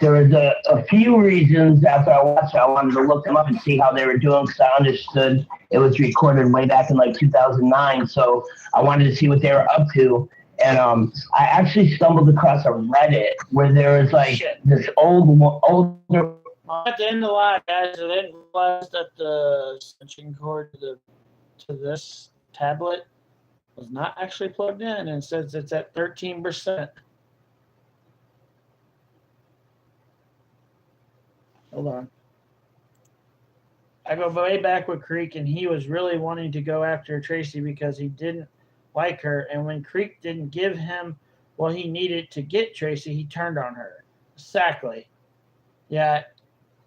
there was a few reasons after I watched it, I wanted to look them up and see how they were doing, because I understood it was recorded way back in like 2009, so I wanted to see what they were up to. And I actually stumbled across a Reddit where there was like this older. At the end of the line, guys, I didn't realize that the extension cord to this tablet was not actually plugged in, and it says it's at 13%. Hold on. I go way back with Creek, and he was really wanting to go after Tracy because he didn't like her. And when Creek didn't give him what he needed to get Tracy, he turned on her. Exactly. Yeah,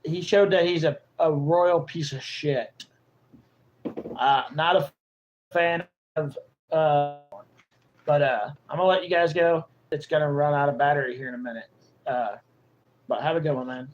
he showed that he's a royal piece of shit. Not a fan of, but I'm going to let you guys go. It's going to run out of battery here in a minute. But have a good one, man.